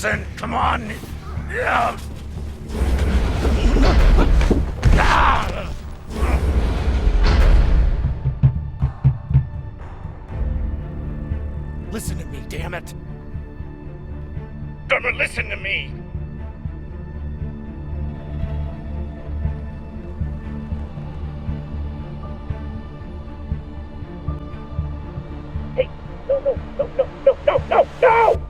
Listen, come on. Listen to me, damn it. Gonna listen to me. Hey, no!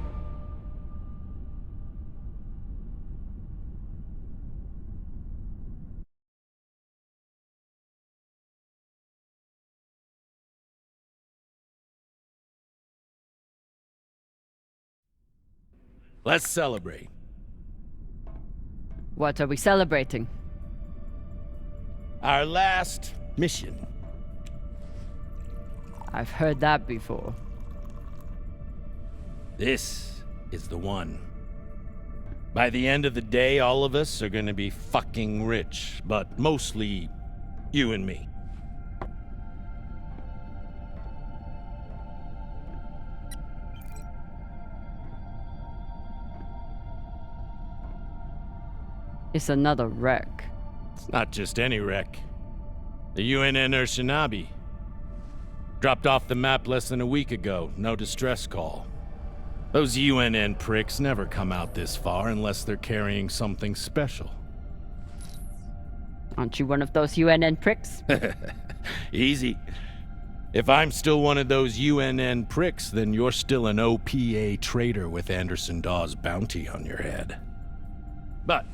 Let's celebrate. What are we celebrating? Our last mission. I've heard that before. This is the one. By the end of the day, all of us are gonna be fucking rich, but mostly you and me. It's another wreck. It's not just any wreck. The UNN Shinabi. Dropped off the map less than a week ago. No distress call. Those UNN pricks never come out this far unless they're carrying something special. Aren't you one of those UNN pricks? Easy. If I'm still one of those UNN pricks, then you're still an OPA traitor with Anderson Dawes' bounty on your head. But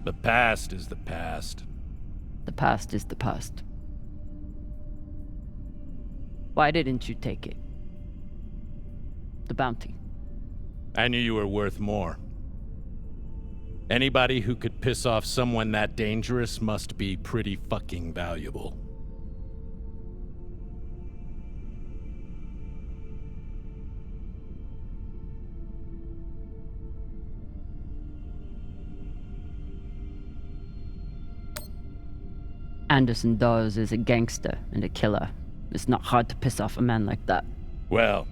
the past is the past. The past is the past. Why didn't you take it? The bounty. I knew you were worth more. Anybody who could piss off someone that dangerous must be pretty fucking valuable. Anderson Dawes is a gangster and a killer. It's not hard to piss off a man like that. Well,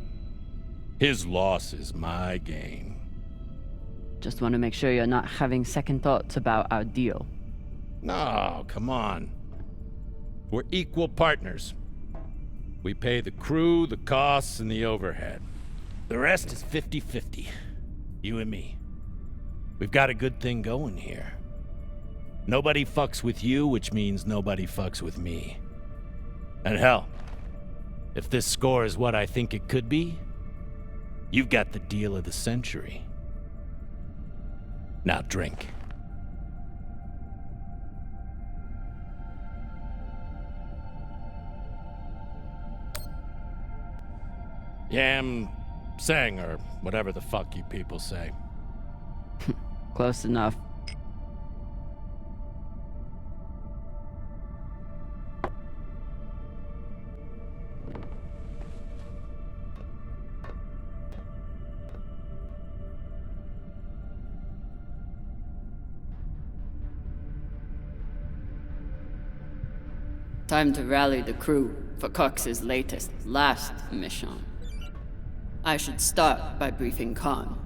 his loss is my gain. Just want to make sure you're not having second thoughts about our deal. No, come on. We're equal partners. We pay the crew, the costs, and the overhead. The rest is 50-50. You and me. We've got a good thing going here. Nobody fucks with you, which means nobody fucks with me. And hell, if this score is what I think it could be, you've got the deal of the century. Now drink. Yam sang, or whatever the fuck you people say. Close enough. Time to rally the crew for Cox's last mission. I should start by briefing Khan.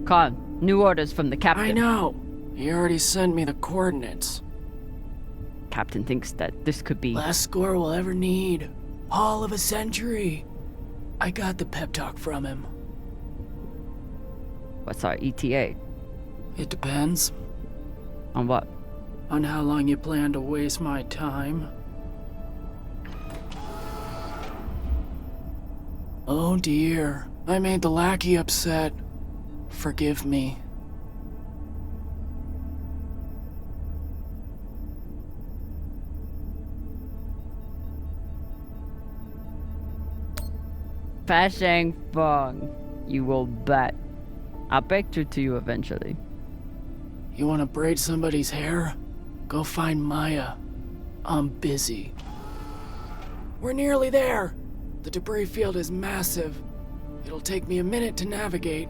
Khan, new orders from the captain. I know. He already sent me the coordinates. Captain thinks that this could be... Last score we'll ever need. Haul of a century. I got the pep talk from him. What's our ETA? It depends. On what? On how long you plan to waste my time. Oh dear. I made the lackey upset. Forgive me. Fashang Fong, you will bet. I'll break through to you eventually. You wanna braid somebody's hair? Go find Maya. I'm busy. We're nearly there. The debris field is massive. It'll take me a minute to navigate.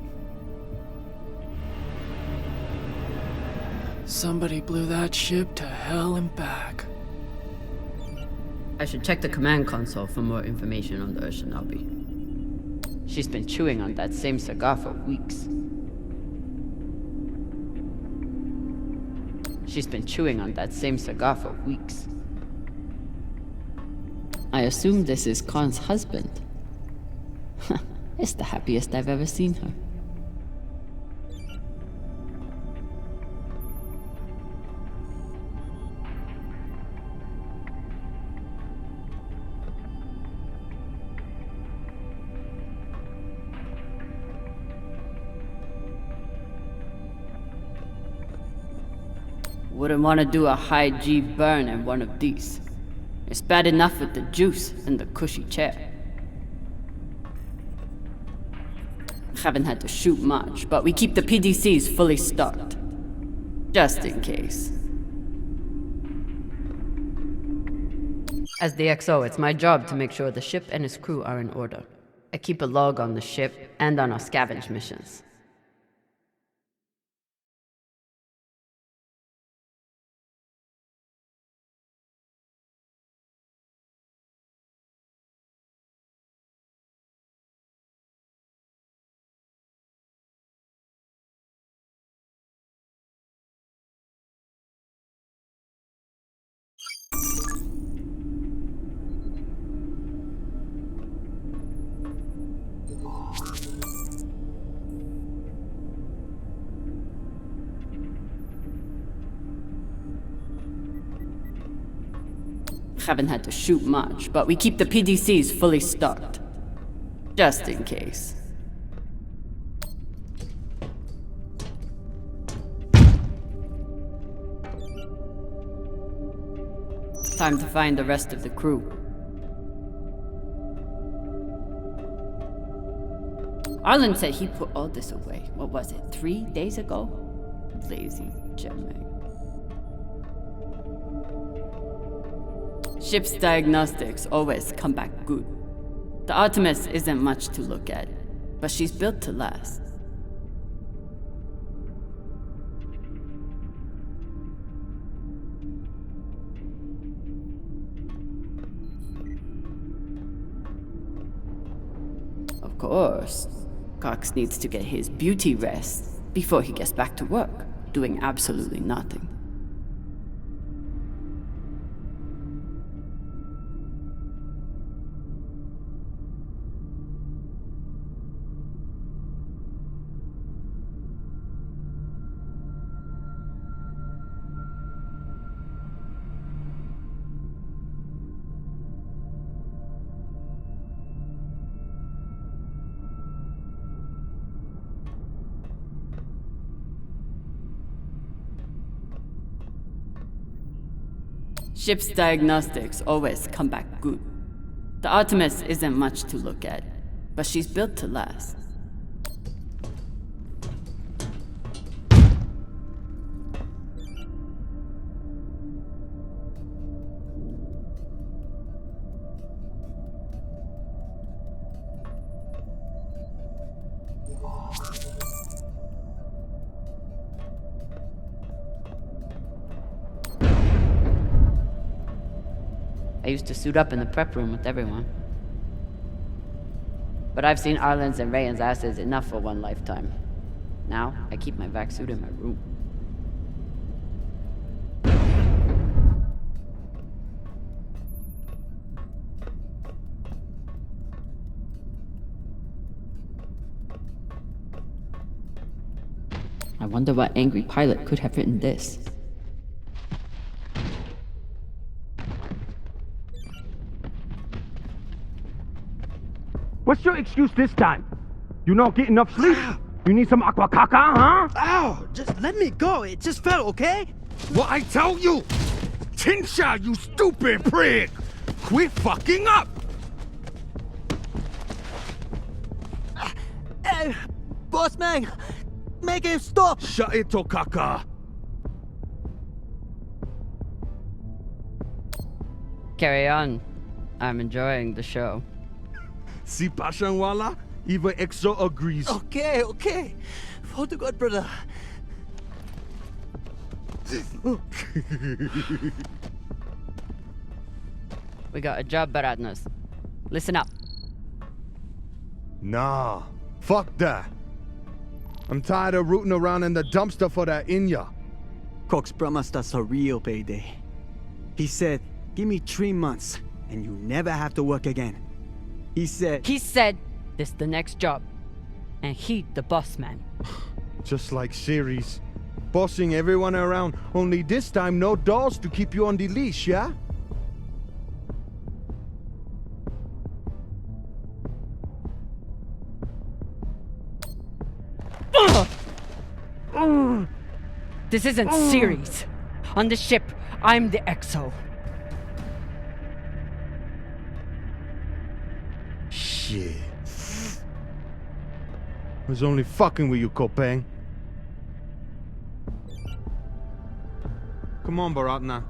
Somebody blew that ship to hell and back. I should check the command console for more information on the Urshanabi. She's been chewing on that same cigar for weeks. She's been chewing on that same cigar for weeks. I assume this is Khan's husband. It's the happiest I've ever seen her. Wouldn't want to do a high G burn in one of these. It's bad enough with the juice and the cushy chair. Haven't had to shoot much, but we keep the PDCs fully stocked. Just in case. As the XO, it's my job to make sure the ship and its crew are in order. I keep a log on the ship and on our scavenge missions. Haven't had to shoot much, but we keep the PDCs fully stocked. Just in case. Time to find the rest of the crew. Arlen said he put all this away. What was it, 3 days ago? Lazy Gemini. Ship's diagnostics always come back good. The Artemis isn't much to look at, but she's built to last. Of course, Cox needs to get his beauty rest before he gets back to work, doing absolutely nothing. Ship's diagnostics always come back good. The Artemis isn't much to look at, but she's built to last. I used to suit up in the prep room with everyone. But I've seen Arlen's and Rayan's asses enough for one lifetime. Now, I keep my vac suit in my room. I wonder what angry pilot could have written this. What's your excuse this time? You not get enough sleep? You need some aqua caca, huh? Ow! Just let me go. It just fell, okay? What I tell you? Tinsha, you stupid prig! Quit fucking up! Hey, boss man, Make him stop! Shut it, Tokaka! Carry on. I'm enjoying the show. Si Pashanwala, even EXO agrees. Okay, okay. For the God, brother. We got a job, Baratnas. Listen up. Nah, fuck that. I'm tired of rooting around in the dumpster for that Inya. Cox promised us a real payday. He said, give me 3 months, and you never have to work again. He said, this the next job. And he the boss man. Just like Series. Bossing everyone around, only this time no dolls to keep you on the leash, yeah? This isn't Series. On the ship, I'm the EXO. Shit. I was only fucking with you, Kopang. Come on, Baratna.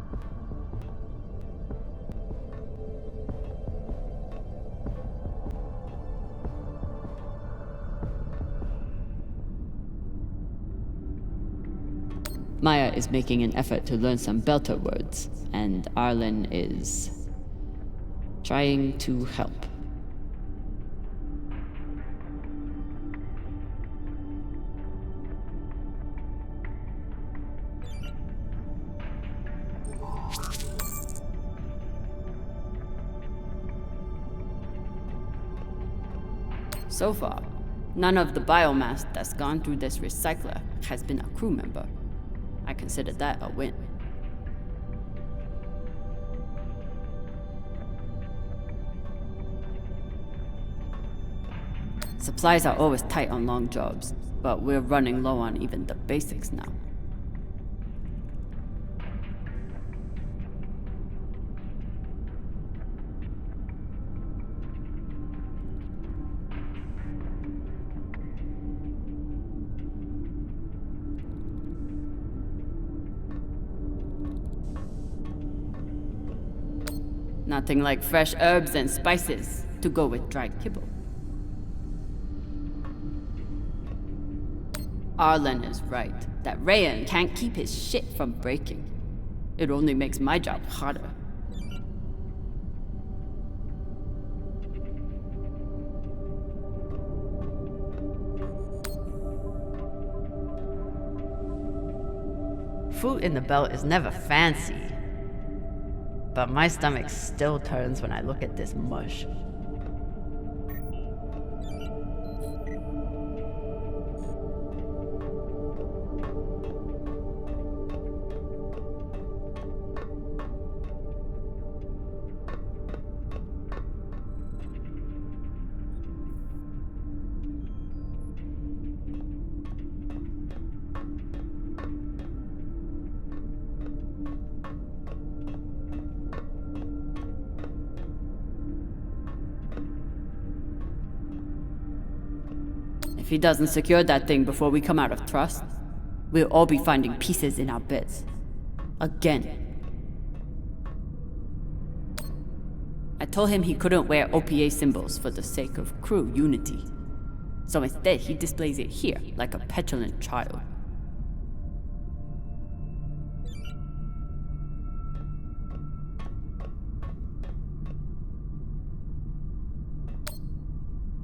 Maya is making an effort to learn some Belter words, and Arlen is trying to help. So far, none of the biomass that's gone through this recycler has been a crew member. I consider that a win. Supplies are always tight on long jobs, but we're running low on even the basics now. Nothing like fresh herbs and spices to go with dried kibble. Arlen is right that Rayan can't keep his shit from breaking. It only makes my job harder. Food in the belt is never fancy. But my stomach still turns when I look at this mush. If he doesn't secure that thing before we come out of trust, we'll all be finding pieces in our beds. Again. I told him he couldn't wear OPA symbols for the sake of crew unity. So instead, he displays it here like a petulant child.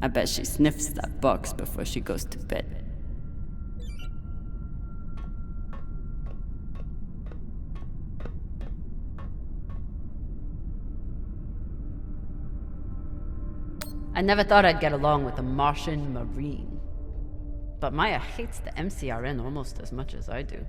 I bet she sniffs that box before she goes to bed. I never thought I'd get along with a Martian Marine. But Maya hates the MCRN almost as much as I do.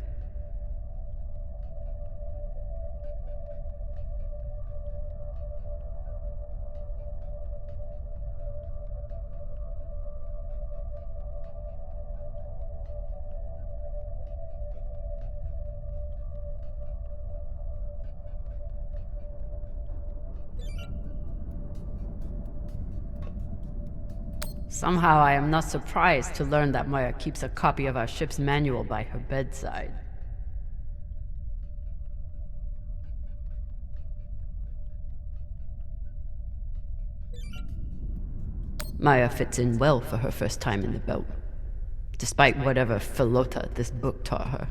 Somehow I am not surprised to learn that Maya keeps a copy of our ship's manual by her bedside. Maya fits in well for her first time in the belt, despite whatever philota this book taught her.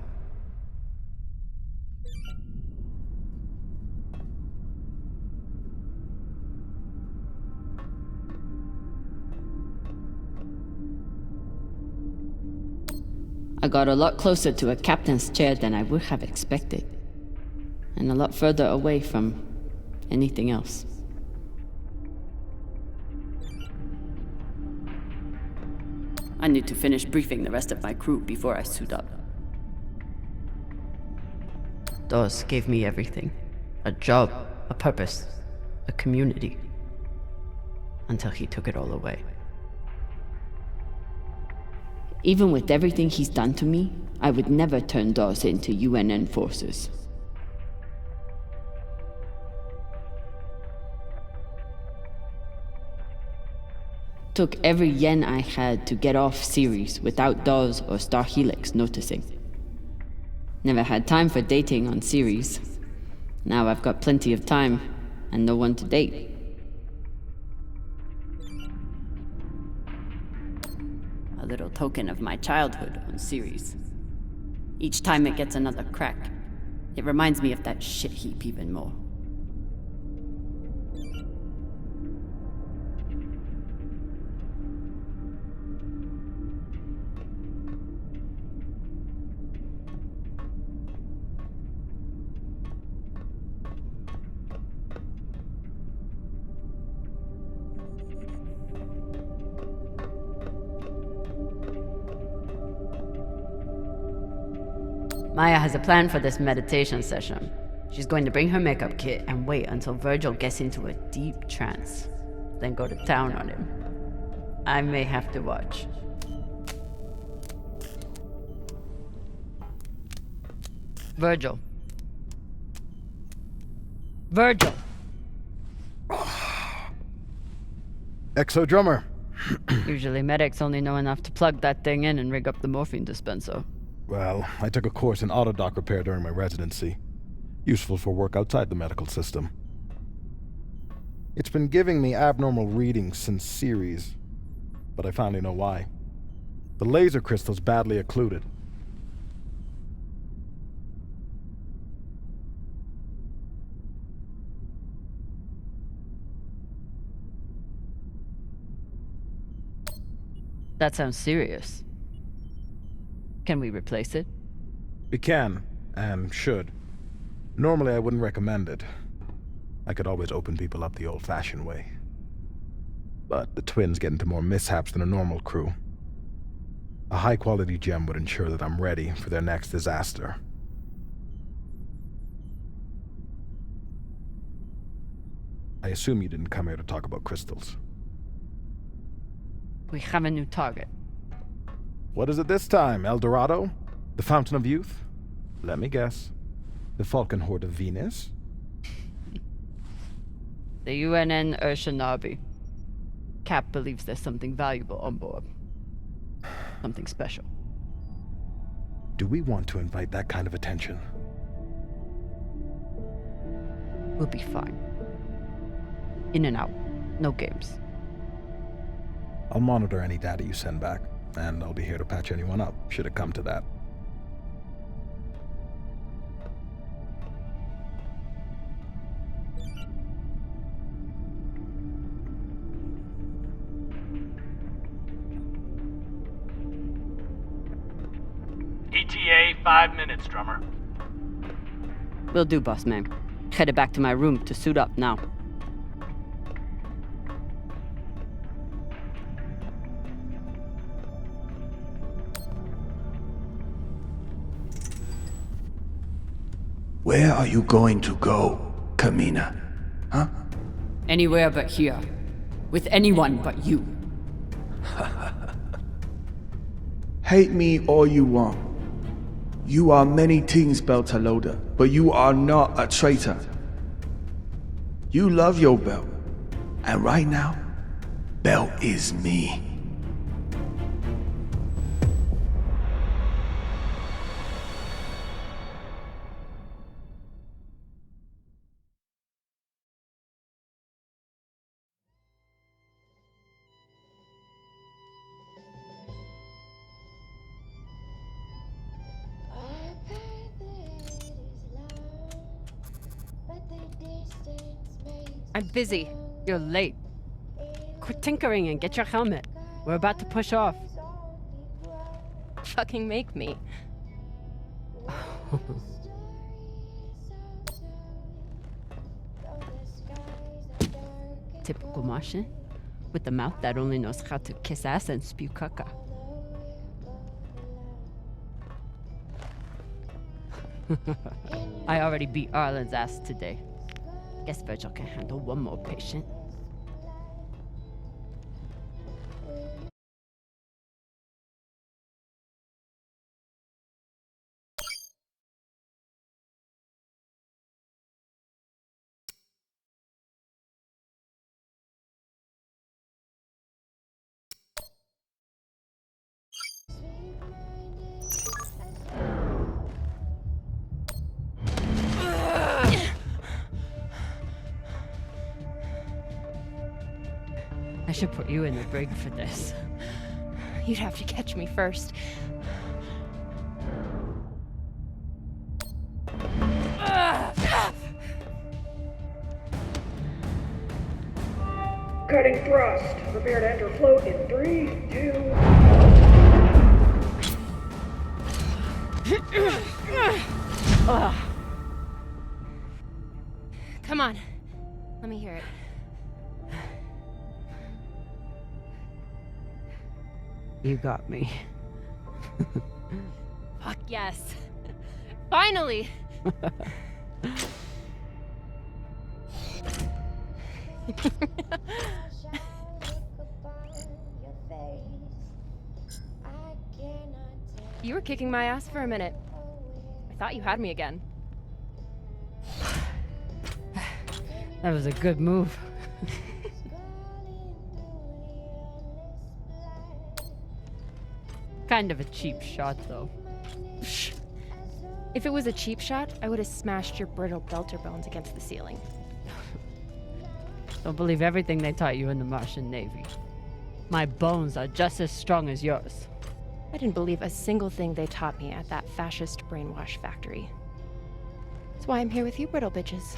I got a lot closer to a captain's chair than I would have expected, and a lot further away from anything else. I need to finish briefing the rest of my crew before I suit up. Dawes gave me everything. A job, a purpose, a community. Until he took it all away. Even with everything he's done to me, I would never turn Dawes into UNN forces. Took every yen I had to get off Ceres without Dawes or Star Helix noticing. Never had time for dating on Ceres. Now I've got plenty of time and no one to date. A little token of my childhood on Ceres. Each time it gets another crack, it reminds me of that shit heap even more. Maya has a plan for this meditation session. She's going to bring her makeup kit and wait until Virgil gets into a deep trance, then go to town on him. I may have to watch. Virgil. Virgil! Exo drummer. Usually medics only know enough to plug that thing in and rig up the morphine dispenser. Well, I took a course in autodoc repair during my residency. Useful for work outside the medical system. It's been giving me abnormal readings since Ceres, but I finally know why. The laser crystal's badly occluded. That sounds serious. Can we replace it? We can, and should. Normally I wouldn't recommend it. I could always open people up the old-fashioned way. But the twins get into more mishaps than a normal crew. A high-quality gem would ensure that I'm ready for their next disaster. I assume you didn't come here to talk about crystals. We have a new target. What is it this time, El Dorado? The Fountain of Youth? Let me guess. The Falcon Horde of Venus? The UNN Urshanabi. Cap believes there's something valuable on board. Something special. Do we want to invite that kind of attention? We'll be fine. In and out. No games. I'll monitor any data you send back, and I'll be here to patch anyone up, should it come to that. ETA 5 minutes, drummer. Will do, boss man. Headed back to my room to suit up now. Where are you going to go, Kamina? Huh? Anywhere but here. With anyone but you. Hate me all you want. You are many things, Beltalowda, but you are not a traitor. You love your belt. And right now, Belt is me. I'm busy. You're late. Quit tinkering and get your helmet. We're about to push off. Fucking make me. Typical Martian. With the mouth that only knows how to kiss ass and spew caca. I already beat Arlen's ass today. Guess Virgil can handle one more patient. I should put you in the brig for this. You'd have to catch me first. Cutting thrust. Prepare to enter float in 3, 2... Come on. Let me hear it. You got me. Fuck yes. Finally! You were kicking my ass for a minute. I thought you had me again. That was a good move. Kind of a cheap shot, though. If it was a cheap shot, I would have smashed your brittle belter bones against the ceiling. Don't believe everything they taught you in the Martian Navy. My bones are just as strong as yours. I didn't believe a single thing they taught me at that fascist brainwash factory. That's why I'm here with you, brittle bitches.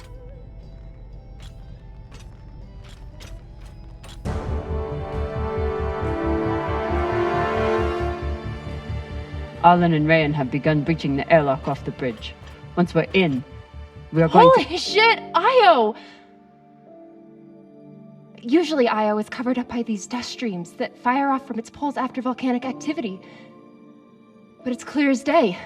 Arlen and Rayan have begun breaching the airlock off the bridge. Once we're in, we are going Holy shit, Io! Usually Io is covered up by these dust streams that fire off from its poles after volcanic activity. But it's clear as day.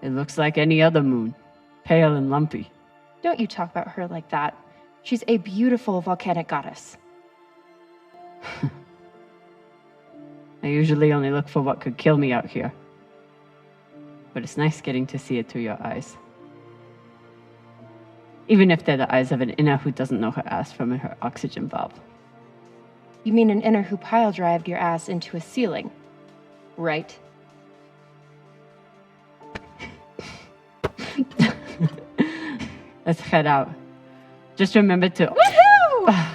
It looks like any other moon. Pale and lumpy. Don't you talk about her like that. She's a beautiful volcanic goddess. I usually only look for what could kill me out here. But it's nice getting to see it through your eyes. Even if they're the eyes of an inner who doesn't know her ass from her oxygen valve. You mean an inner who pile-drived your ass into a ceiling, right? Let's head out. Just remember to... Woohoo!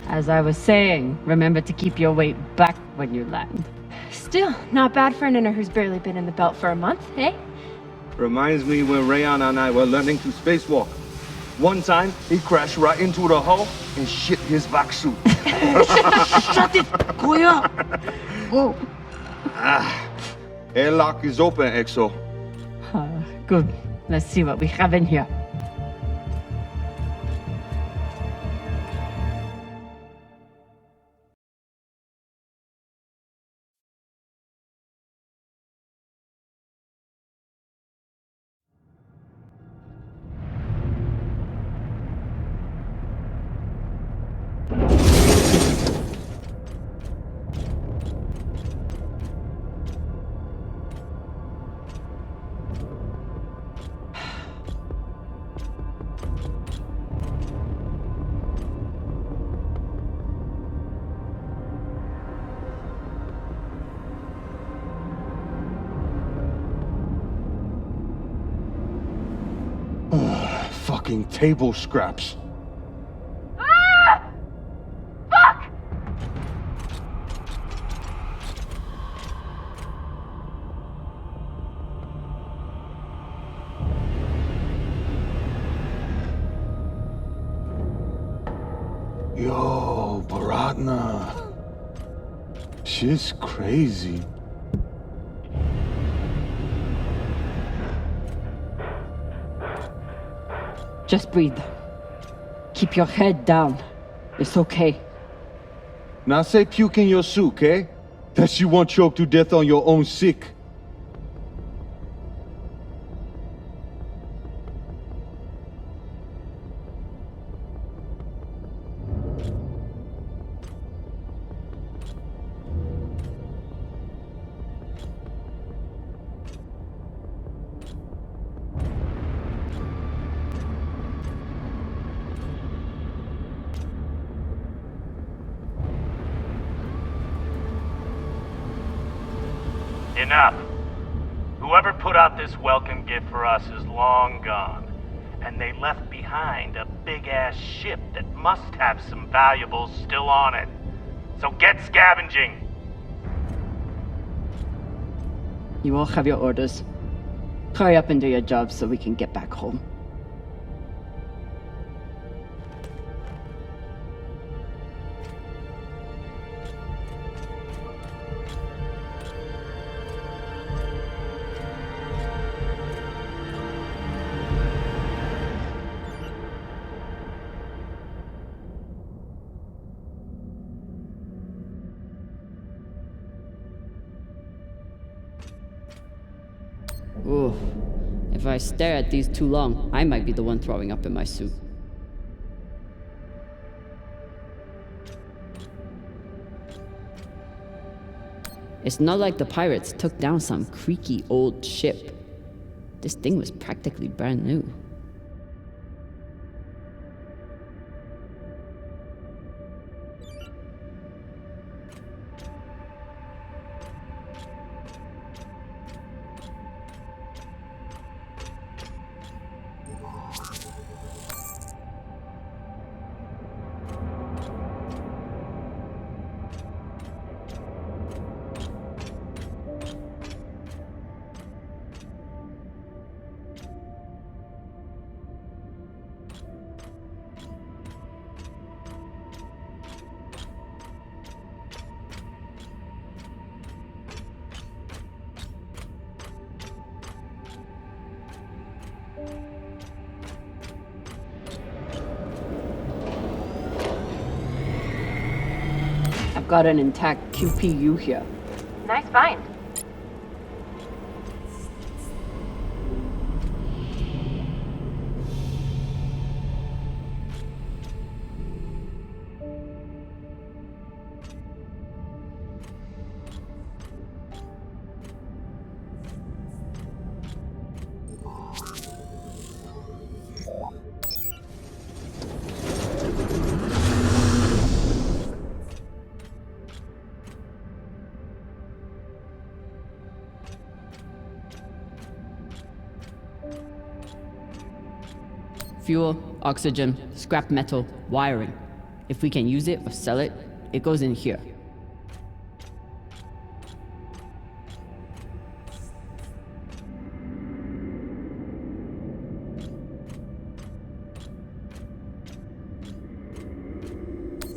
As I was saying, remember to keep your weight back when you land. Still, not bad for an inner who's barely been in the belt for a month, eh? Reminds me when Rayan and I were learning to spacewalk. One time, he crashed right into the hull and shit his vac suit. Shut it! Koya! Oh. Airlock is open, Exo. Good. Let's see what we have in here. fucking table scraps. Ah! Fuck! Yo, Baratna. Shit's crazy. Just breathe. Keep your head down. It's okay. Now say puke in your soup, eh? That you won't choke to death on your own sick. Enough. Whoever put out this welcome gift for us is long gone. And they left behind a big-ass ship that must have some valuables still on it. So get scavenging! You all have your orders. Hurry up and do your jobs so we can get back home. Ooh. If I stare at these too long, I might be the one throwing up in my soup. It's not like the pirates took down some creaky old ship. This thing was practically brand new. I've got an intact QPU here. Nice find. Fuel, oxygen, scrap metal, wiring. If we can use it or sell it, it goes in here.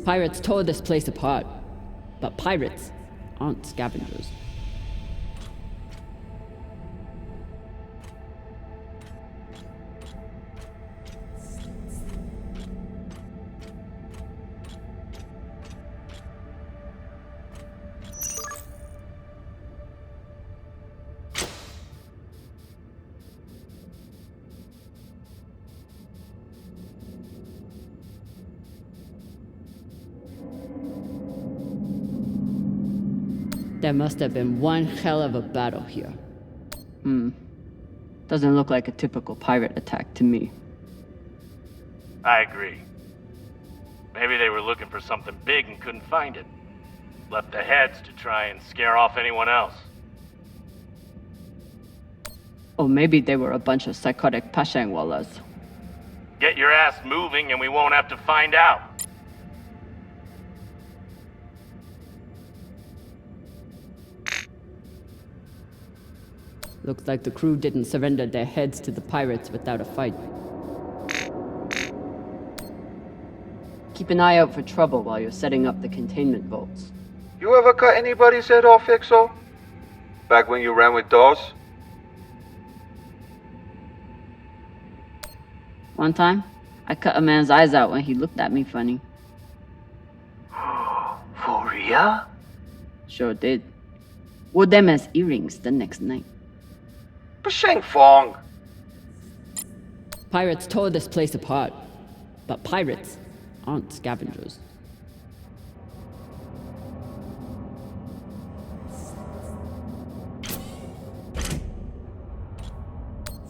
Pirates tore this place apart, but pirates aren't scavengers. There must have been one hell of a battle here. Doesn't look like a typical pirate attack to me. I agree. Maybe they were looking for something big and couldn't find it. Left the heads to try and scare off anyone else. Or maybe they were a bunch of psychotic Pashangwalas. Get your ass moving and we won't have to find out. Looks like the crew didn't surrender their heads to the pirates without a fight. Keep an eye out for trouble while you're setting up the containment vaults. You ever cut anybody's head off, Exo? Back when you ran with Dawes? One time, I cut a man's eyes out when he looked at me funny. For real? Sure did. Wore them as earrings the next night. Basheng Fong! Pirates tore this place apart. But pirates aren't scavengers.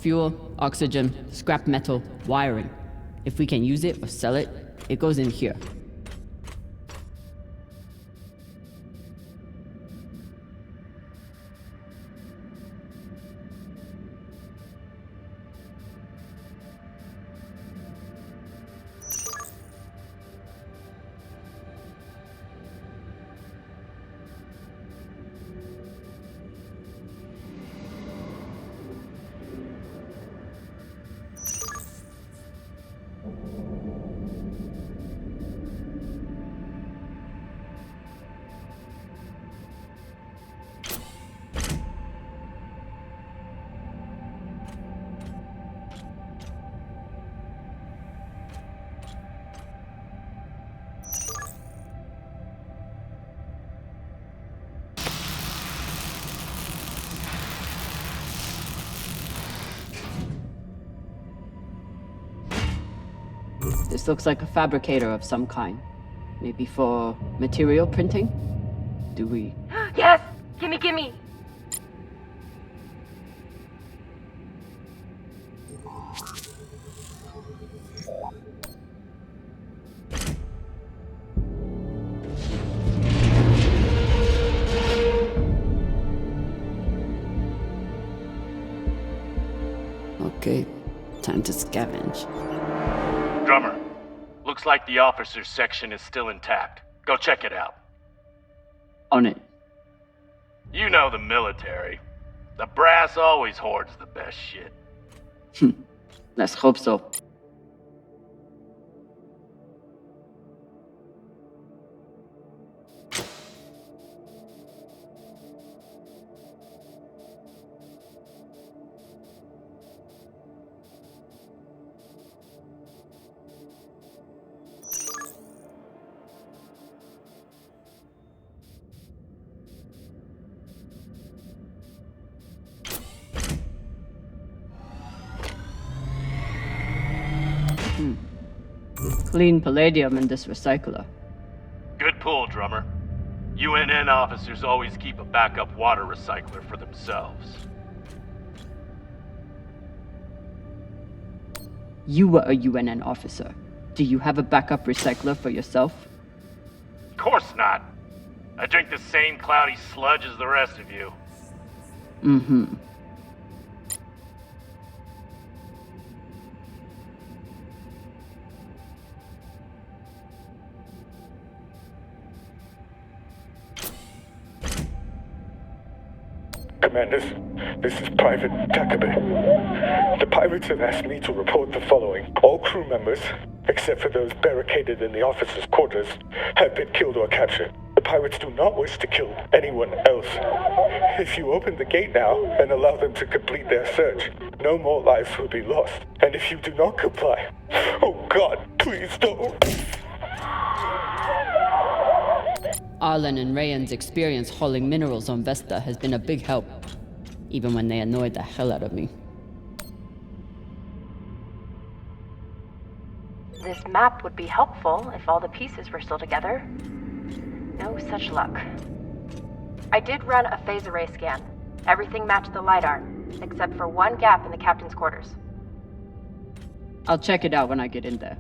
Fuel, oxygen, scrap metal, wiring. If we can use it or sell it, it goes in here. This looks like a fabricator of some kind. Maybe for material printing? Do we... Yes! Gimme, gimme! Okay, time to scavenge. Drummer, looks like the officers' section is still intact. Go check it out. On it. You know the military. The brass always hoards the best shit. Let's hope so. Clean palladium in this recycler. Good pull, Drummer. UNN officers always keep a backup water recycler for themselves. You were a UNN officer. Do you have a backup recycler for yourself? Of course not. I drink the same cloudy sludge as the rest of you. Mm-hmm. Commanders, this is Private GIGABYTE. The pirates have asked me to report the following. All crew members, except for those barricaded in the officers' quarters, have been killed or captured. The pirates do not wish to kill anyone else. If you open the gate now and allow them to complete their search, no more lives will be lost. And if you do not comply, oh God, please don't. Arlen and Rayan's experience hauling minerals on Vesta has been a big help, even when they annoyed the hell out of me. This map would be helpful if all the pieces were still together. No such luck. I did run a phase array scan. Everything matched the LiDAR, except for one gap in the captain's quarters. I'll check it out when I get in there.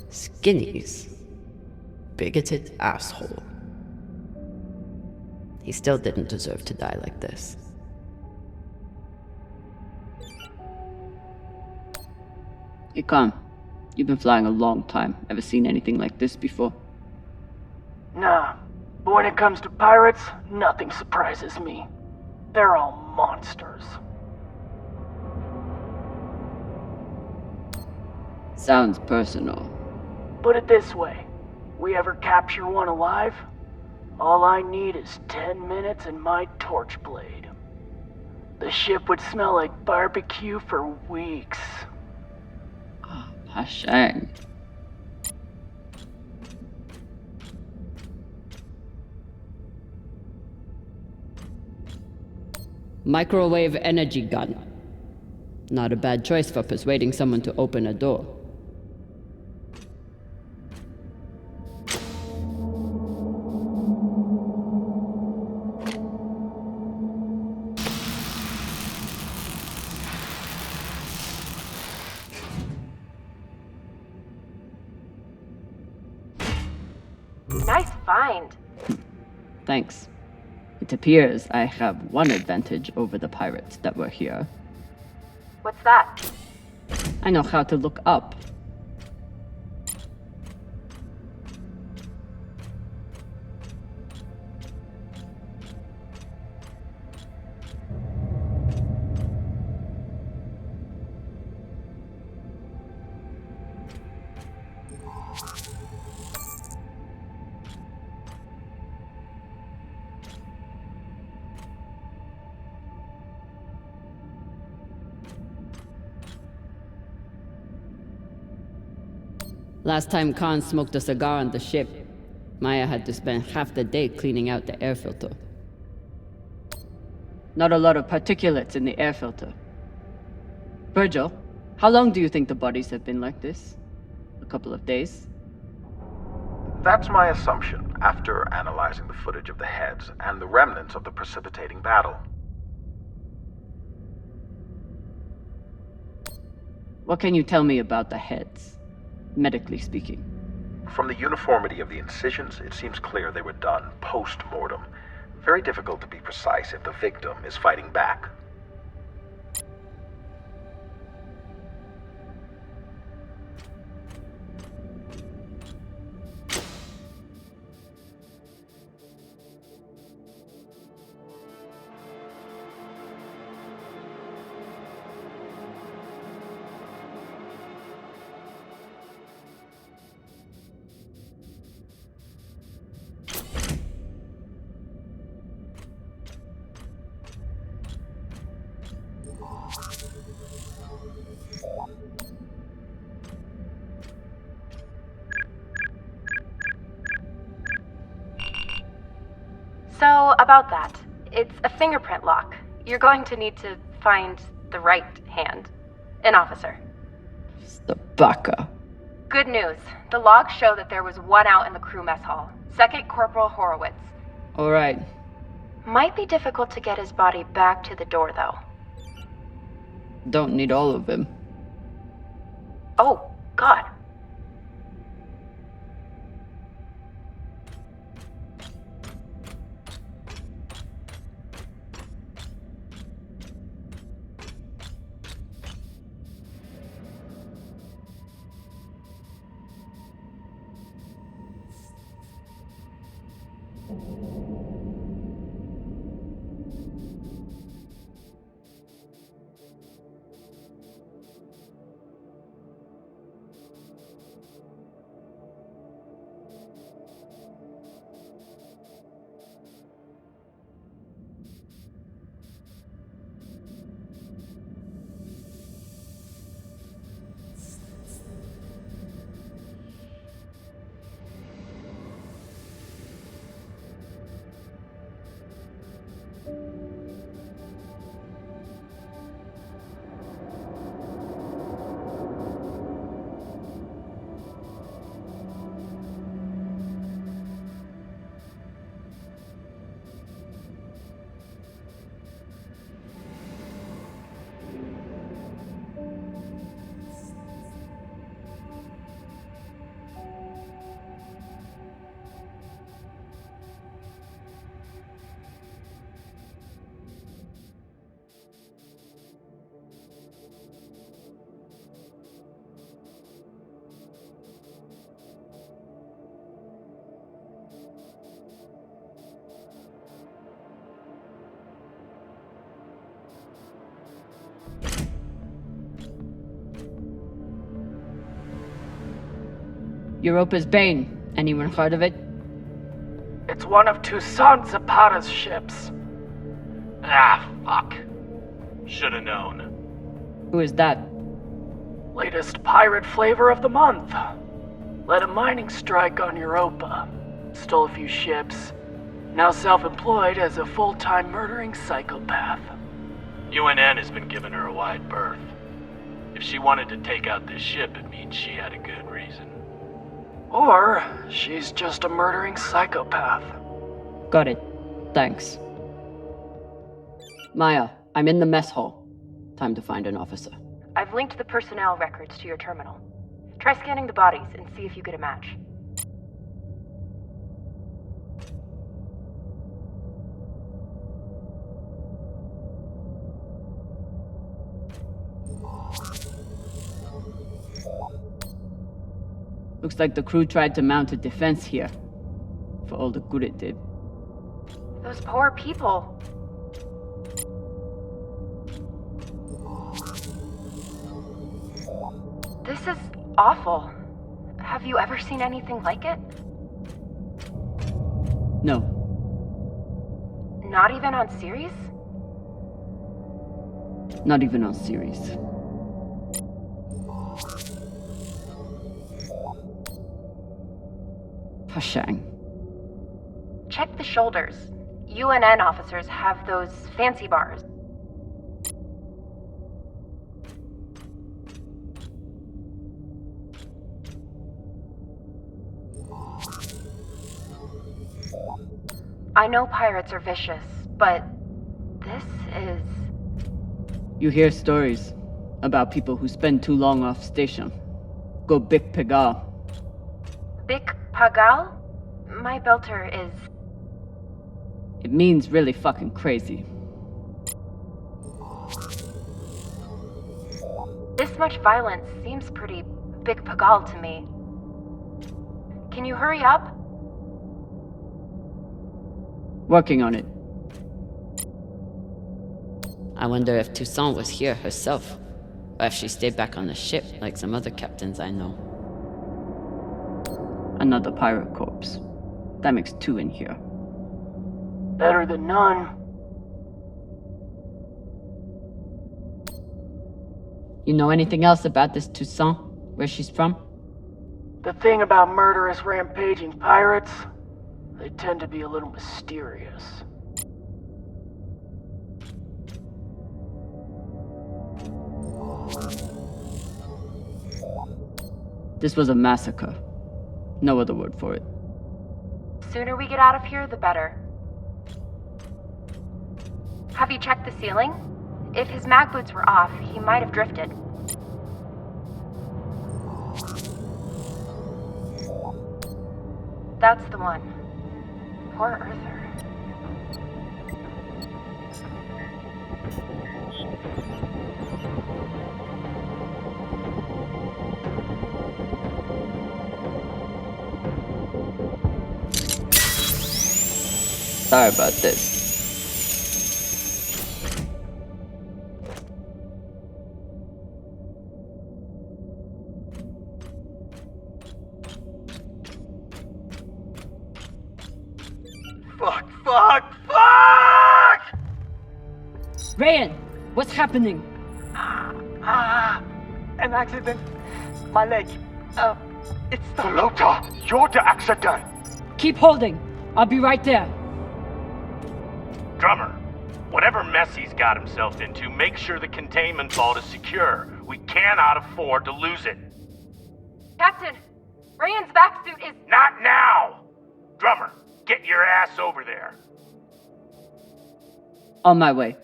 Skinnies. Bigoted asshole. He still didn't deserve to die like this. Hey, Khan. You've been flying a long time. Ever seen anything like this before? Nah, but when it comes to pirates, nothing surprises me. They're all monsters. Sounds personal. Put it this way, we ever capture one alive, all I need is 10 minutes and my torch blade. The ship would smell like barbecue for weeks. Hashang. Microwave energy gun. Not a bad choice for persuading someone to open a door. Nice find. Thanks. It appears I have one advantage over the pirates that were here. What's that? I know how to look up. Last time Khan smoked a cigar on the ship, Maya had to spend half the day cleaning out the air filter. Not a lot of particulates in the air filter. Virgil, how long do you think the bodies have been like this? A couple of days? That's my assumption, after analyzing the footage of the heads and the remnants of the precipitating battle. What can you tell me about the heads, medically speaking? From the uniformity of the incisions, it seems clear they were done post-mortem. Very difficult to be precise if the victim is fighting back. So, about that. It's a fingerprint lock. You're going to need to find the right hand. An officer. Stabaka. Good news. The logs show that there was one out in the crew mess hall. Second Corporal Horowitz. Alright. Might be difficult to get his body back to the door, though. Don't need all of him. Oh, God. Europa's Bane. Anyone heard of it? It's one of Toussaint Zapata's ships. Ah, fuck. Should've known. Who is that? Latest pirate flavor of the month. Led a mining strike on Europa. Stole a few ships. Now self-employed as a full-time murdering psychopath. UNN has been giving her a wide berth. If she wanted to take out this ship, it means she had a good reason. Or she's just a murdering psychopath. Got it. Thanks. Maya, I'm in the mess hall. Time to find an officer. I've linked the personnel records to your terminal. Try scanning the bodies and see if you get a match. Looks like the crew tried to mount a defense here. For all the good it did. Those poor people. This is awful. Have you ever seen anything like it? No. Not even on series? Not even on series. Pashang. Check the shoulders. UNN officers have those fancy bars. I know pirates are vicious, but this is... You hear stories about people who spend too long off station. Go Bik Pagal. Bik Pagal? My belter is... It means really fucking crazy. This much violence seems pretty Bik Pagal to me. Can you hurry up? Working on it. I wonder if Toussaint was here herself, or if she stayed back on the ship like some other captains I know. Another pirate corpse. That makes 2 in here. Better than none. You know anything else about this Toussaint? Where she's from? The thing about murderous, rampaging pirates, they tend to be a little mysterious. This was a massacre. No other word for it. Sooner we get out of here, the better. Have you checked the ceiling? If his mag boots were off, he might have drifted. That's the one. Poor Arthur. Sorry about this. Fuck! Ryan, what's happening? An accident. My leg. It's the... Pelota, you're the accident! Keep holding. I'll be right there. Drummer, whatever mess he's got himself into, make sure the containment vault is secure. We cannot afford to lose it. Captain, Ryan's back suit is... Not now! Drummer, get your ass over there. On my way.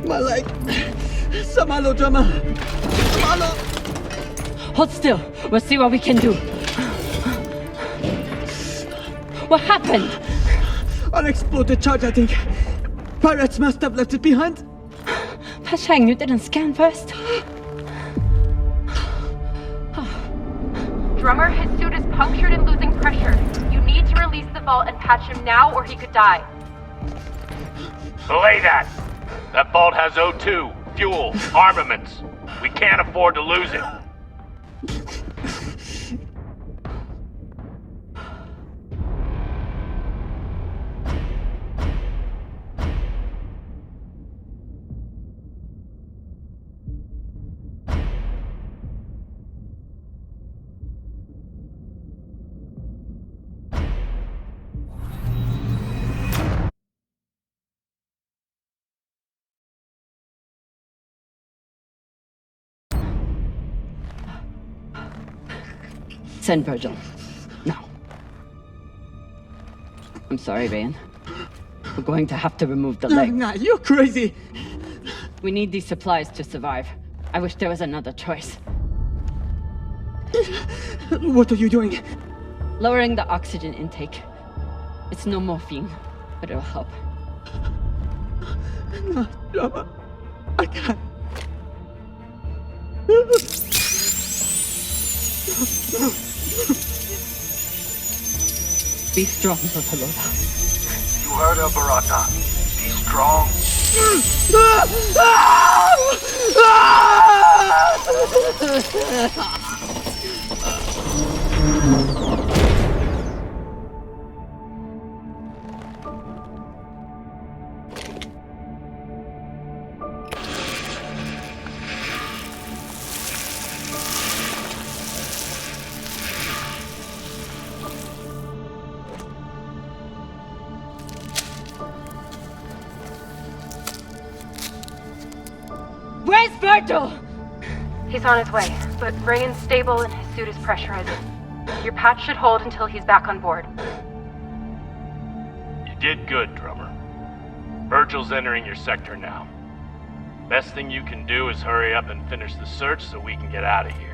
My leg. Samalo, drummer. Samalo. Hold still. We'll see what we can do. What happened? Unexploded charge, I think. Pirates must have left it behind. Pashang, you didn't scan first? Drummer, his suit is punctured and losing pressure. You need to release the vault and patch him now or he could die. Belay that! That vault has O2, fuel, armaments. We can't afford to lose it. Send Virgil. Now. I'm sorry, Ryan. We're going to have to remove the leg. Nah, you're crazy. We need these supplies to survive. I wish there was another choice. What are you doing? Lowering the oxygen intake. It's no morphine, but it'll help. No, Drummer. I can't. Be strong, Totaloda. You heard her, Barata. Be strong. Where's Virgil? He's on his way, but Ryan's stable and his suit is pressurized. Your patch should hold until he's back on board. You did good, Drummer. Virgil's entering your sector now. Best thing you can do is hurry up and finish the search so we can get out of here.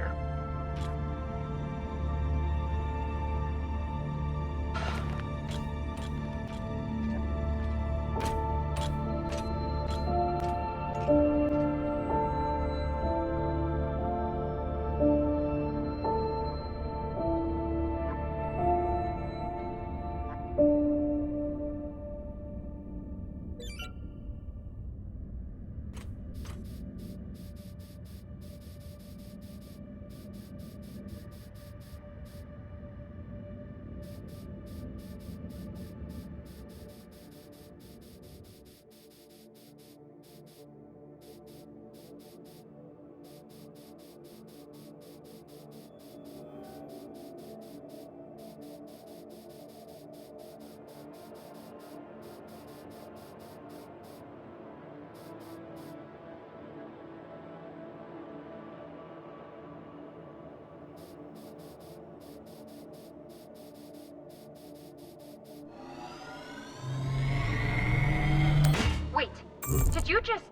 Did you just...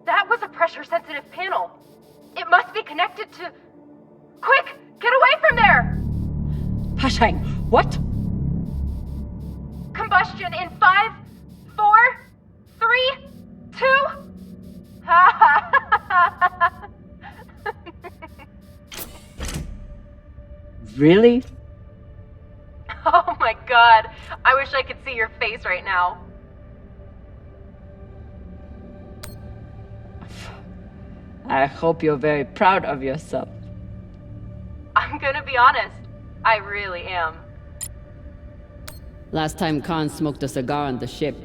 That was a pressure-sensitive panel. It must be connected to... Quick! Get away from there! Pashang, what? Combustion in 5, 4, 3, 2... Really? Oh my god. I wish I could see your face right now. I hope you're very proud of yourself. I'm gonna be honest. I really am. Last time Khan smoked a cigar on the ship,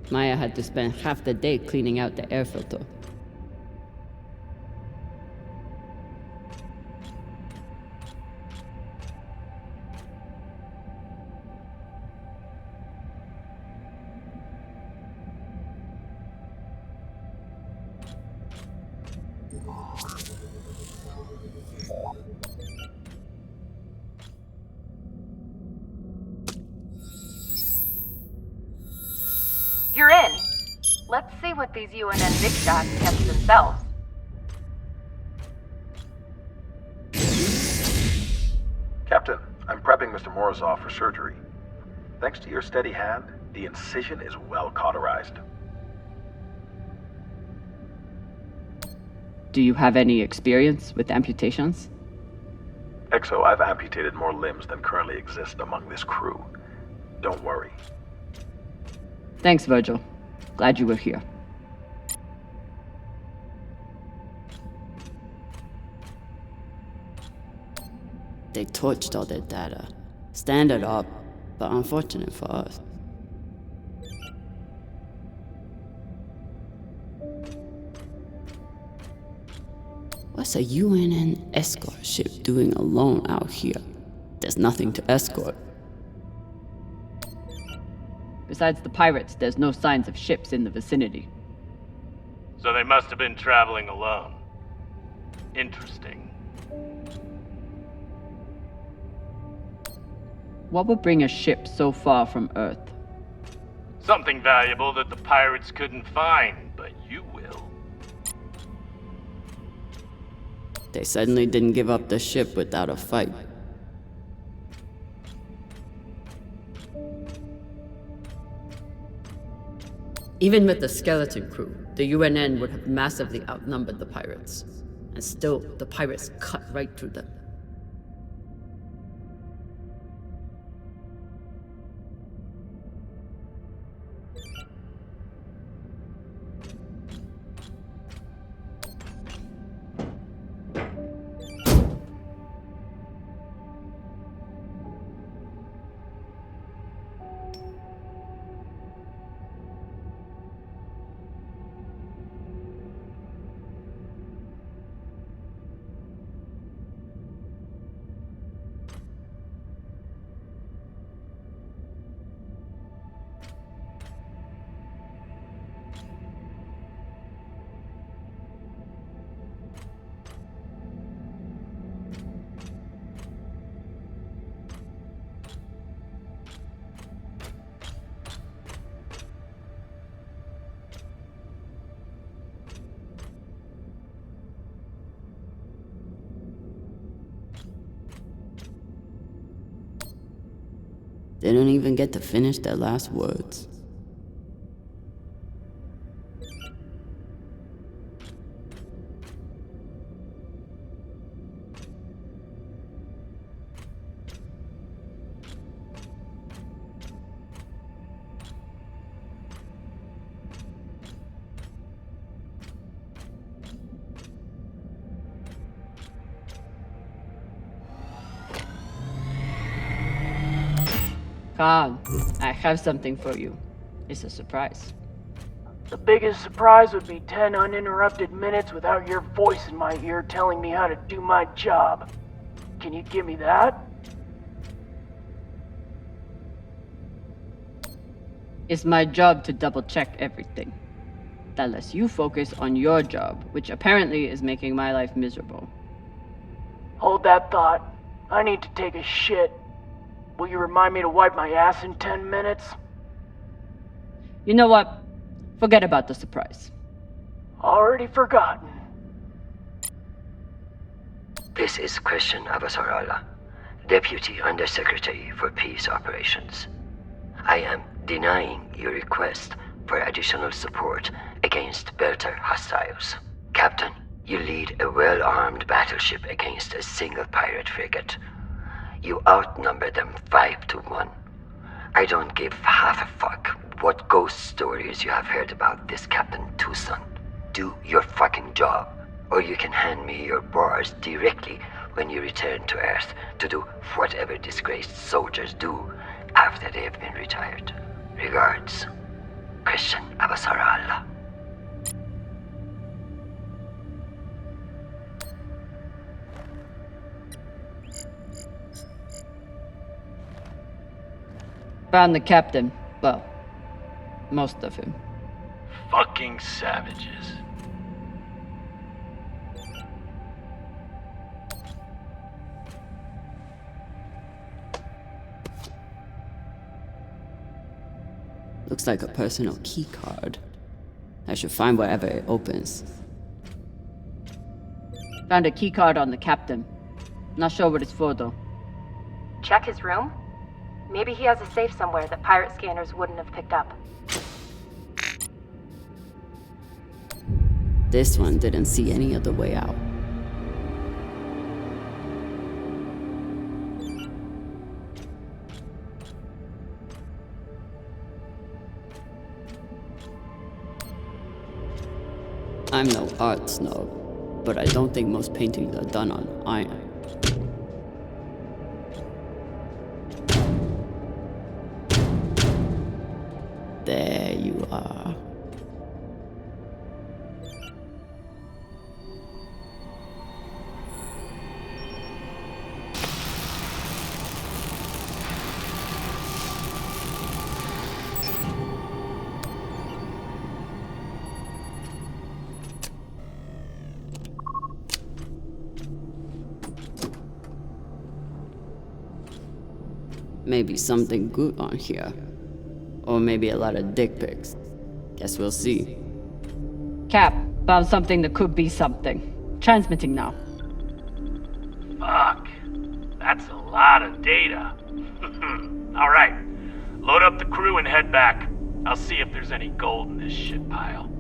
Maya had to spend half the day cleaning out the air filter. You're in. Let's see what these UNN big shots catch themselves. Captain, I'm prepping Mr. Morozov for surgery. Thanks to your steady hand, the incision is well cauterized. Do you have any experience with amputations? Exo, I've amputated more limbs than currently exist among this crew. Don't worry. Thanks, Virgil. Glad you were here. They torched all their data. Standard up, but unfortunate for us. What's a UNN escort ship doing alone out here? There's nothing to escort. Besides the pirates, there's no signs of ships in the vicinity. So they must have been traveling alone. Interesting. What would bring a ship so far from Earth? Something valuable that the pirates couldn't find, but you will. They suddenly didn't give up the ship without a fight. Even with the skeleton crew, the UNN would have massively outnumbered the pirates. And still, the pirates cut right through them. They don't even get to finish their last words. Khan, I have something for you. It's a surprise. The biggest surprise would be 10 uninterrupted minutes without your voice in my ear telling me how to do my job. Can you give me that? It's my job to double-check everything. That lets you focus on your job, which apparently is making my life miserable. Hold that thought. I need to take a shit. Will you remind me to wipe my ass in 10 minutes? You know what? Forget about the surprise. Already forgotten. This is Christian Avasarala, Deputy Undersecretary for Peace Operations. I am denying your request for additional support against Belter hostiles. Captain, you lead a well-armed battleship against a single pirate frigate. You outnumber them 5 to 1. I don't give half a fuck what ghost stories you have heard about this Captain Tucson. Do your fucking job, or you can hand me your bars directly when you return to Earth to do whatever disgraced soldiers do after they have been retired. Regards, Christian Avasarala. Found the captain. Well, most of him. Fucking savages. Looks like a personal key card. I should find wherever it opens. Found a key card on the captain. Not sure what it's for though. Check his room? Maybe he has a safe somewhere that pirate scanners wouldn't have picked up. This one didn't see any other way out. I'm no art snob, but I don't think most paintings are done on iron. There you are. Maybe something good on here. Or maybe a lot of dick pics. Guess we'll see. Cap, found something that could be something. Transmitting now. Fuck. That's a lot of data. Alright. Load up the crew and head back. I'll see if there's any gold in this shit pile.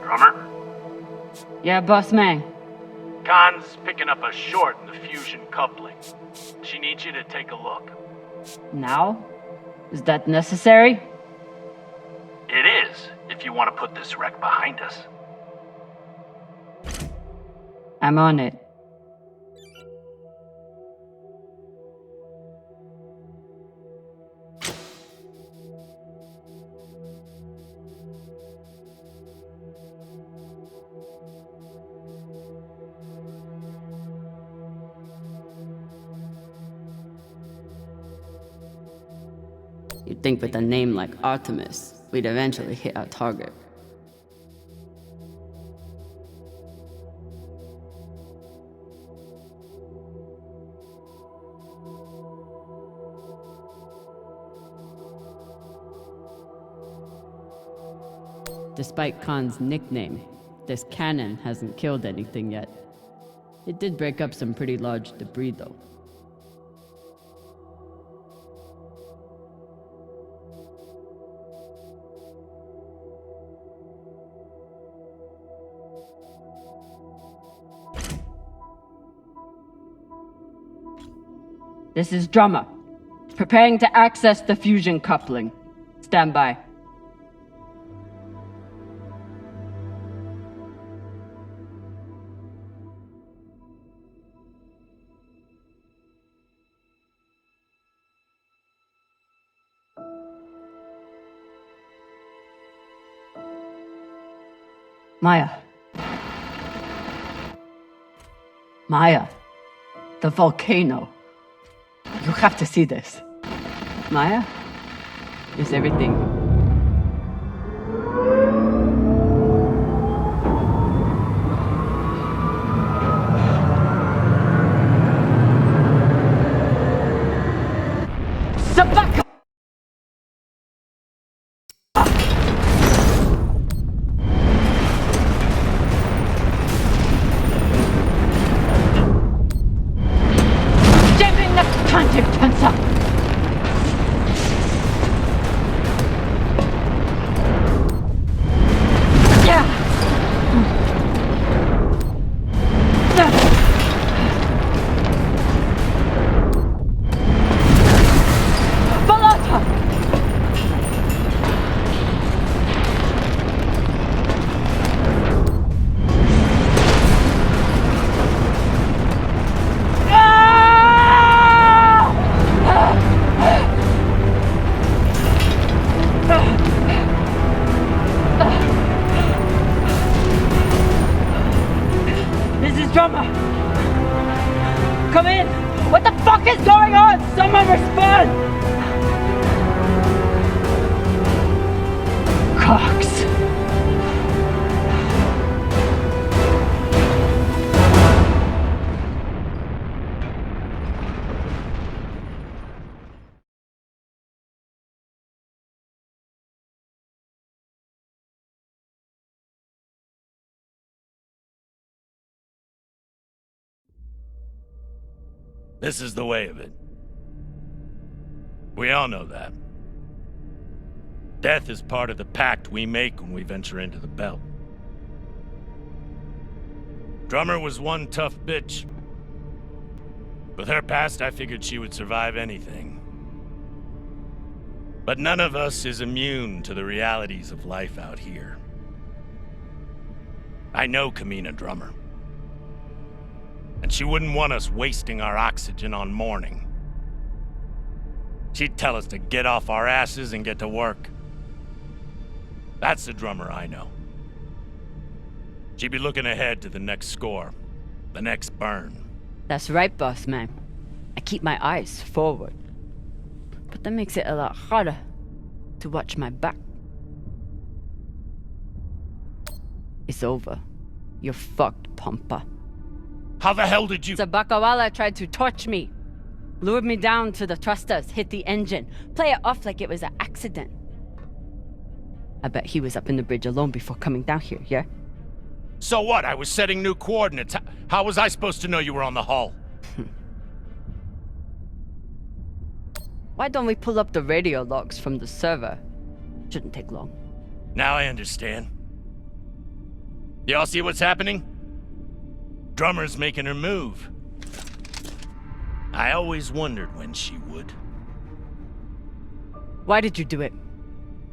Drummer? Yeah, boss man. Khan's picking up a short in the fusion coupling. She needs you to take a look. Now? Is that necessary? It is, if you want to put this wreck behind us. I'm on it. You'd think with a name like Artemis, we'd eventually hit our target. Despite Khan's nickname, this cannon hasn't killed anything yet. It did break up some pretty large debris though. This is Drummer. Preparing to access the fusion coupling. Stand by. Maya. Maya. The volcano. You have to see this. Maya? Is everything... Sabaka! come in! What the fuck is going on? Someone respond! Cox. This is the way of it. We all know that. Death is part of the pact we make when we venture into the belt. Drummer was one tough bitch. With her past, I figured she would survive anything. But none of us is immune to the realities of life out here. I know Kamina Drummer. And she wouldn't want us wasting our oxygen on mourning. She'd tell us to get off our asses and get to work. That's the Drummer I know. She'd be looking ahead to the next score, the next burn. That's right, boss man. I keep my eyes forward. But that makes it a lot harder to watch my back. It's over. You're fucked, Pampa. How the hell did you— Sabakawala tried to torch me. Lured me down to the thrusters, hit the engine. Play it off like it was an accident. I bet he was up in the bridge alone before coming down here, yeah? So what? I was setting new coordinates. How was I supposed to know you were on the hull? Why don't we pull up the radio logs from the server? Shouldn't take long. Now I understand. Y'all see what's happening? Drummer's making her move. I always wondered when she would. Why did you do it?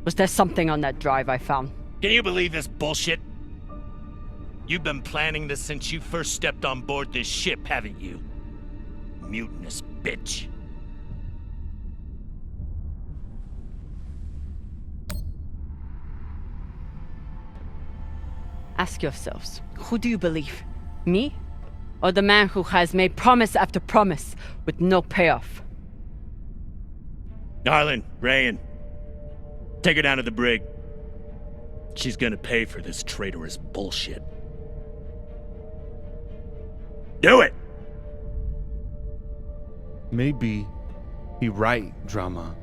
Was there something on that drive I found? Can you believe this bullshit? You've been planning this since you first stepped on board this ship, haven't you? Mutinous bitch. Ask yourselves, who do you believe? Me? Or the man who has made promise after promise with no payoff? Arlen, Rayan, take her down to the brig. She's gonna pay for this traitorous bullshit. Do it! Maybe he right, Drama.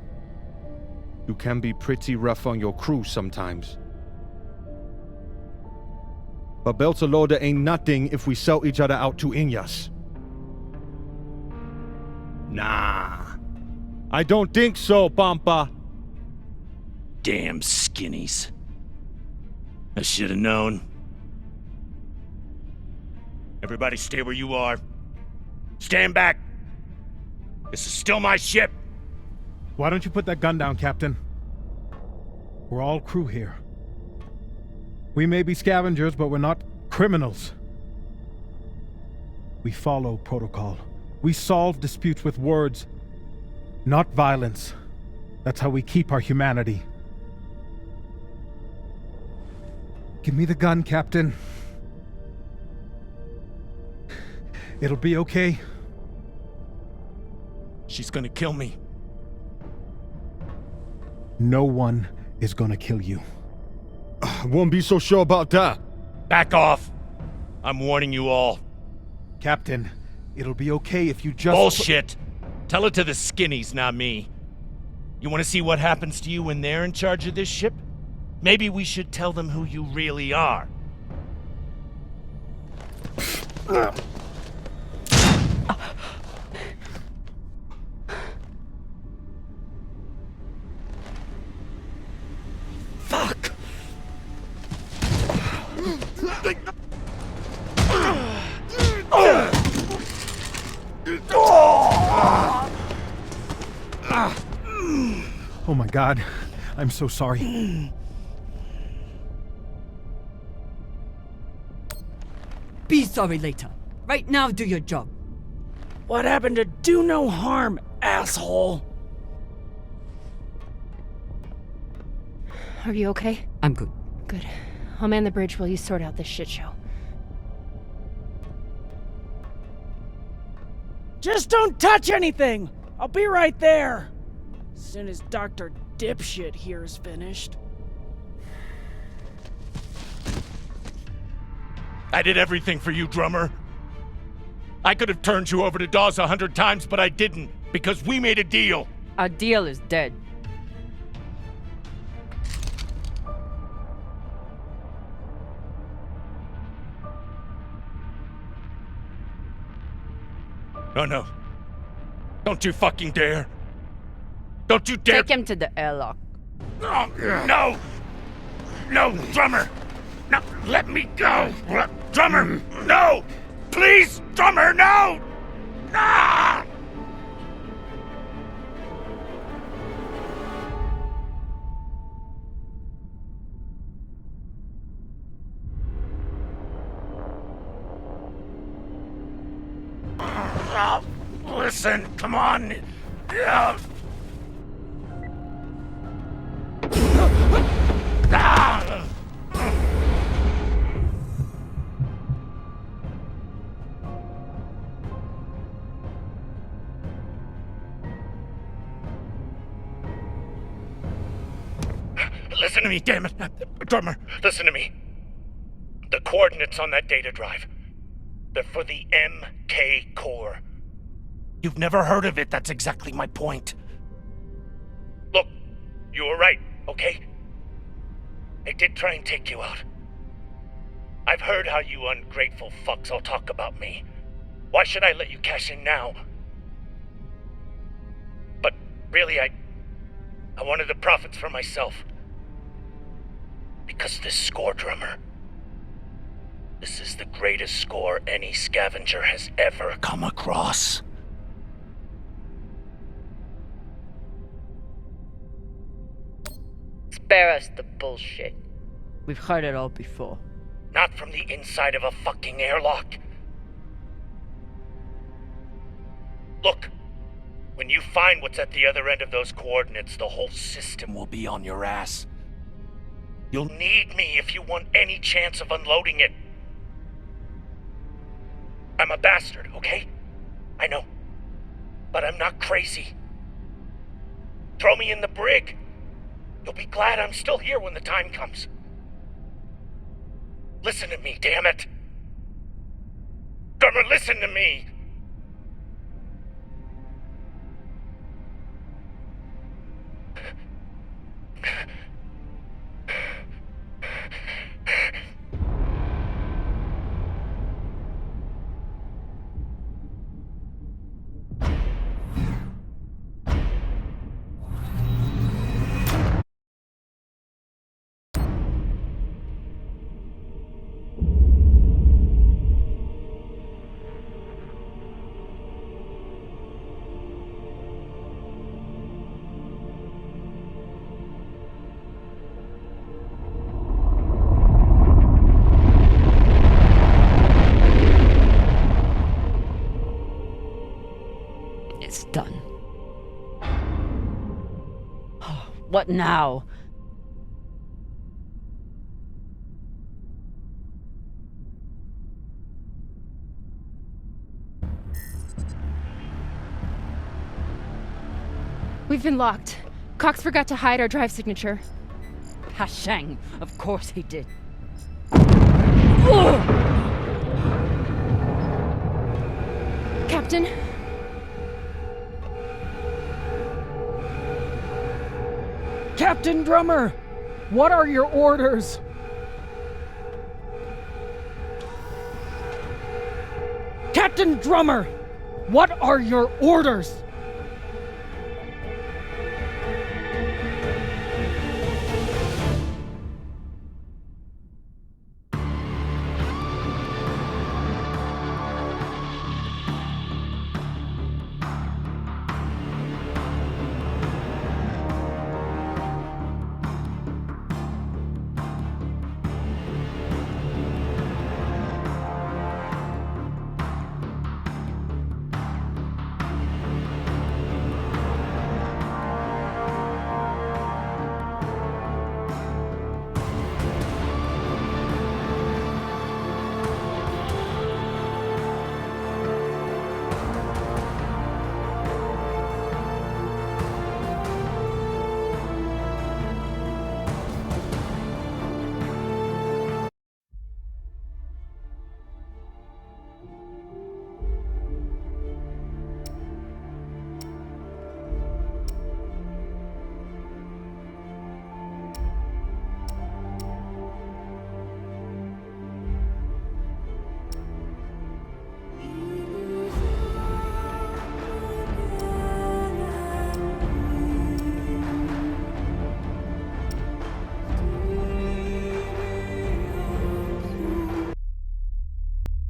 You can be pretty rough on your crew sometimes. But Beltalowda ain't nothing if we sell each other out to Inyas. Nah. I don't think so, Pampa. Damn skinnies. I should have known. Everybody stay where you are. Stand back. This is still my ship. Why don't you put that gun down, Captain? We're all crew here. We may be scavengers, but we're not criminals. We follow protocol. We solve disputes with words, not violence. That's how we keep our humanity. Give me the gun, Captain. It'll be okay. She's gonna kill me. No one is gonna kill you. I won't be so sure about that. Back off. I'm warning you all. Captain, it'll be okay if you just— Bullshit. Tell it to the skinnies, not me. You want to see what happens to you when they're in charge of this ship? Maybe we should tell them who you really are. Fuck! Oh my God, I'm so sorry. Be sorry later. Right now, do your job. What happened to do no harm, asshole? Are you okay? I'm good. Good. I'll man the bridge while you sort out this shit show. Just don't touch anything! I'll be right there! As soon as Dr. Dipshit here is finished. I did everything for you, drummer. I could have turned you over to Dawes 100 times, but I didn't, because we made a deal. Our deal is dead. Oh no. Don't you fucking dare. Don't you dare. Take him to the airlock. Oh, no! No, drummer! No, let me go! Drummer, no! Please, drummer, no! Ah! Oh, listen, come on. Ah! Listen to me, damn it. Drummer, listen to me. The coordinates on that data drive, they're for the MK core. You've never heard of it, that's exactly my point. Look, you were right, okay? I did try and take you out. I've heard how you ungrateful fucks all talk about me. Why should I let you cash in now? But really, I wanted the profits for myself. Because this score, drummer, this is the greatest score any scavenger has ever come across. Spare us the bullshit. We've heard it all before. Not from the inside of a fucking airlock. Look, when you find what's at the other end of those coordinates, the whole system will be on your ass. You'll need me if you want any chance of unloading it. I'm a bastard, okay? I know. But I'm not crazy. Throw me in the brig. You'll be glad I'm still here when the time comes. Listen to me, damn it. Drummer, listen to me. It's done. What now? We've been locked. Cox forgot to hide our drive signature. Hashang, of course he did. Captain? Captain Drummer! What are your orders? Captain Drummer! What are your orders?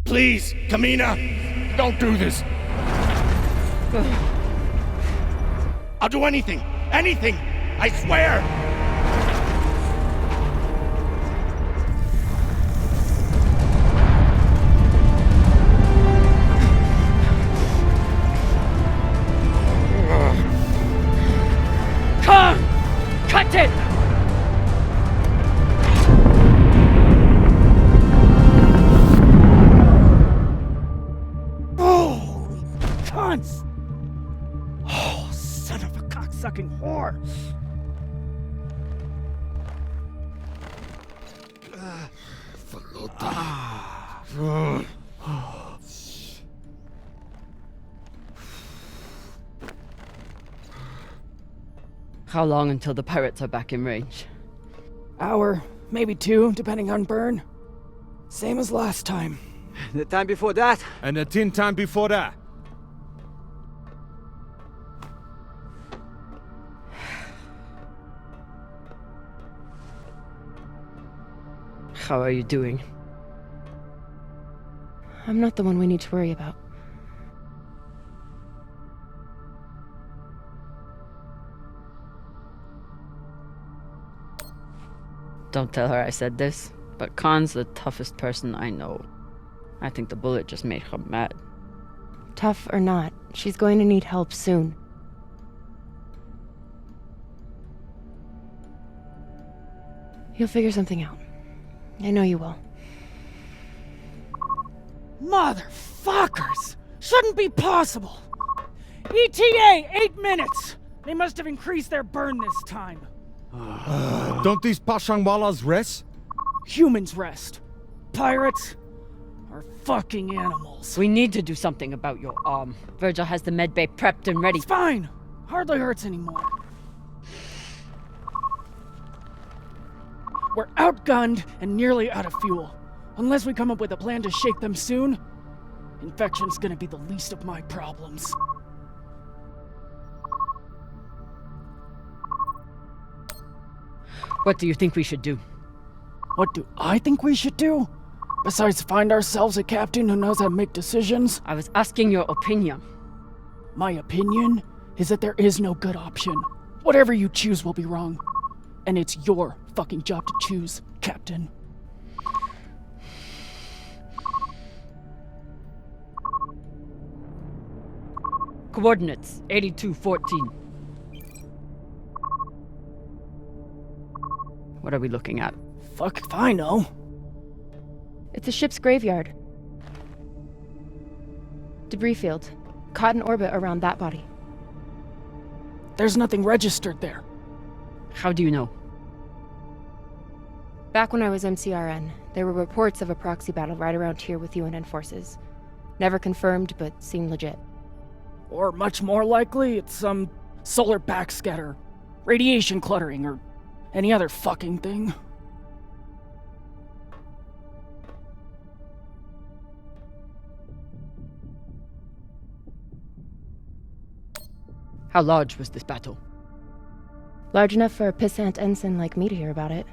Please, Kamina, don't do this. I'll do anything, anything, I swear. Come! Cut it! Oh, cunts! Oh, son of a cocksucking whore! How long until the pirates are back in range? Hour, maybe 2, depending on burn. Same as last time. The time before that? And the 10 time before that. How are you doing? I'm not the one we need to worry about. Don't tell her I said this, but Khan's the toughest person I know. I think the bullet just made her mad. Tough or not, she's going to need help soon. You'll figure something out. I know you will. Motherfuckers! Shouldn't be possible! ETA, 8 minutes! They must have increased their burn this time. Don't these Pashangwalas rest? Humans rest. Pirates are fucking animals. We need to do something about your arm. Virgil has the medbay prepped and ready. It's fine. Hardly hurts anymore. We're outgunned and nearly out of fuel. Unless we come up with a plan to shake them soon, infection's gonna be the least of my problems. What do you think we should do? What do I think we should do? Besides find ourselves a captain who knows how to make decisions? I was asking your opinion. My opinion is that there is no good option. Whatever you choose will be wrong. And it's your fucking job to choose, Captain. Coordinates, 8214. What are we looking at? Fuck if I know. It's a ship's graveyard. Debris field. Caught in orbit around that body. There's nothing registered there. How do you know? Back when I was MCRN, there were reports of a proxy battle right around here with UNN forces. Never confirmed, but seemed legit. Or much more likely, it's some solar backscatter, radiation cluttering, or any other fucking thing. How large was this battle? Large enough for a pissant ensign like me to hear about it.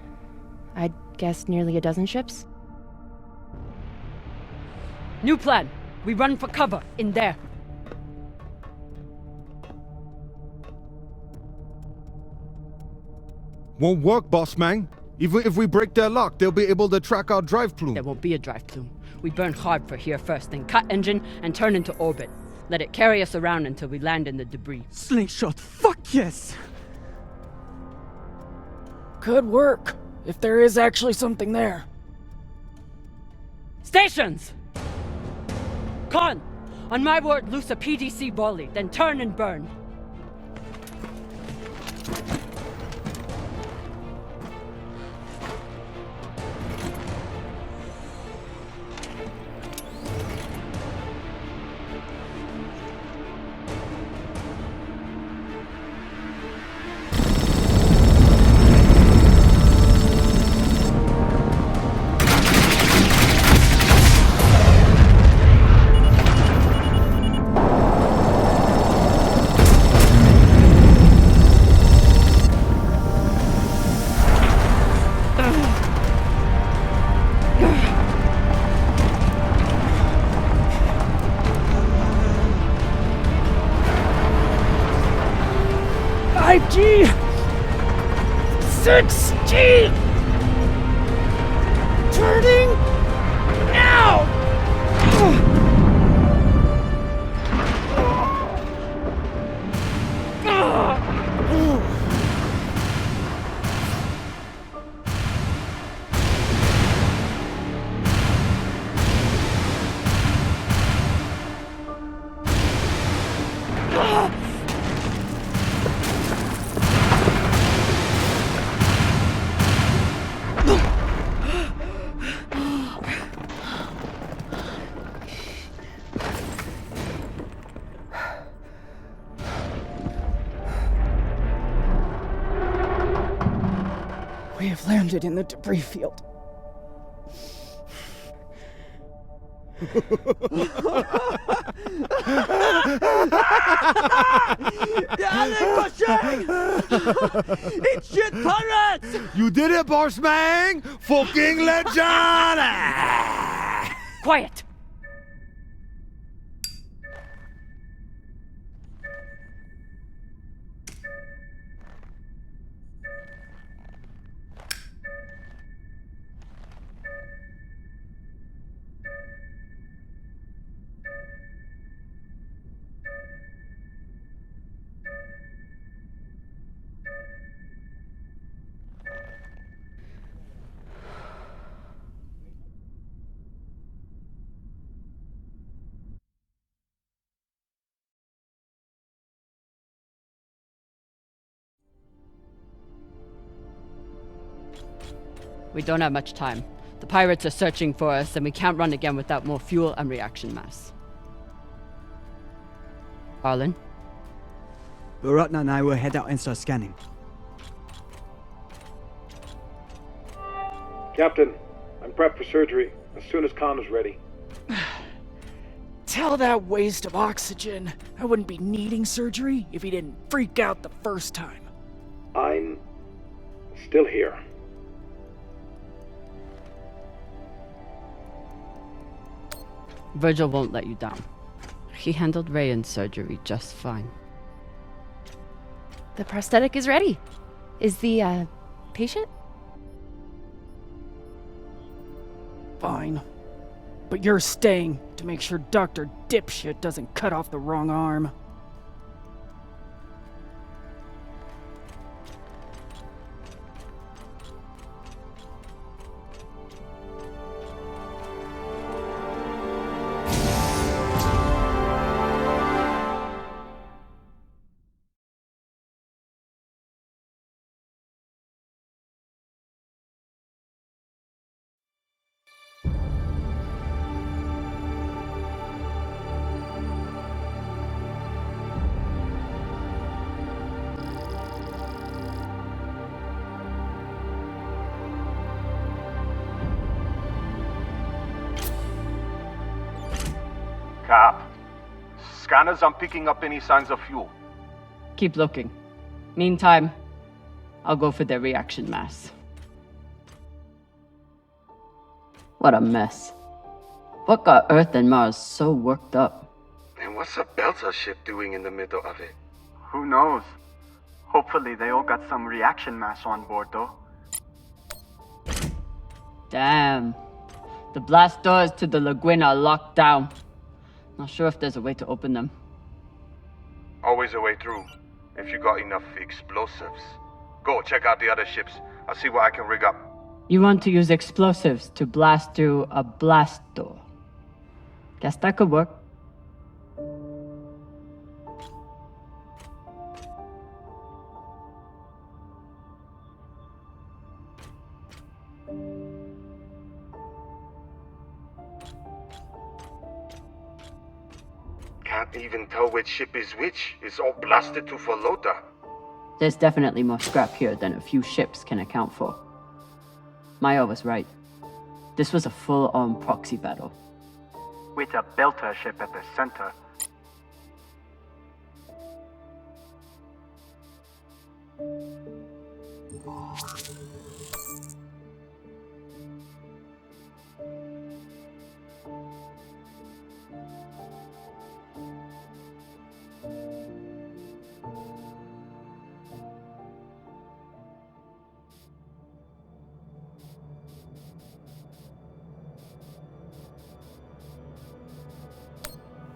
I'd guess nearly a dozen ships. New plan. We run for cover in there. Won't work, boss man. Even if we break their lock, they'll be able to track our drive plume. There won't be a drive plume. We burn hard for here first, then cut engine and turn into orbit. Let it carry us around until we land in the debris. Slingshot, fuck yes! Could work, if there is actually something there. Stations! Con! On my word, loose a PDC volley, then turn and burn. 5G! 6G! Turning now! We have landed in the debris field. It's shit pirates! You did it, Borsmang! Fucking legend! Quiet! We don't have much time. The pirates are searching for us, and we can't run again without more fuel and reaction mass. Arlen? Baratna and I will head out and start scanning. Captain, I'm prepped for surgery as soon as Khan is ready. Tell that waste of oxygen I wouldn't be needing surgery if he didn't freak out the first time. I'm still here. Virgil won't let you down. He handled Rayan's surgery just fine. The prosthetic is ready. Is the, patient? Fine. But you're staying to make sure Dr. Dipshit doesn't cut off the wrong arm. Cap, scanners aren't picking up any signs of fuel. Keep looking. Meantime, I'll go for their reaction mass. What a mess. What got Earth and Mars so worked up? And what's a Belter ship doing in the middle of it? Who knows? Hopefully they all got some reaction mass on board, though. Damn. The blast doors to the lagoon are locked down. Not sure if there's a way to open them. Always a way through, if you got enough explosives. Go check out the other ships. I'll see what I can rig up. You want to use explosives to blast through a blast door. Guess that could work. Can't even tell which ship is which. It's all blasted to Falota. There's definitely more scrap here than a few ships can account for. Maya was right. This was a full-on proxy battle. With a Belter ship at the center.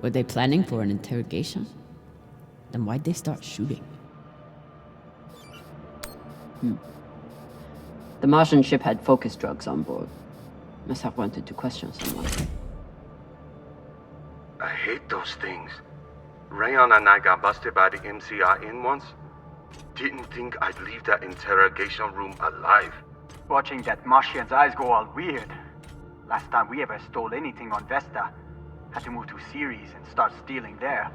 Were they planning for an interrogation? Then why'd they start shooting? The Martian ship had focus drugs on board. Must have wanted to question someone. I hate those things. Rayon and I got busted by the MCI in once. Didn't think I'd leave that interrogation room alive. Watching that Martian's eyes go all weird. Last time we ever stole anything on Vesta, had to move to Ceres and start stealing there.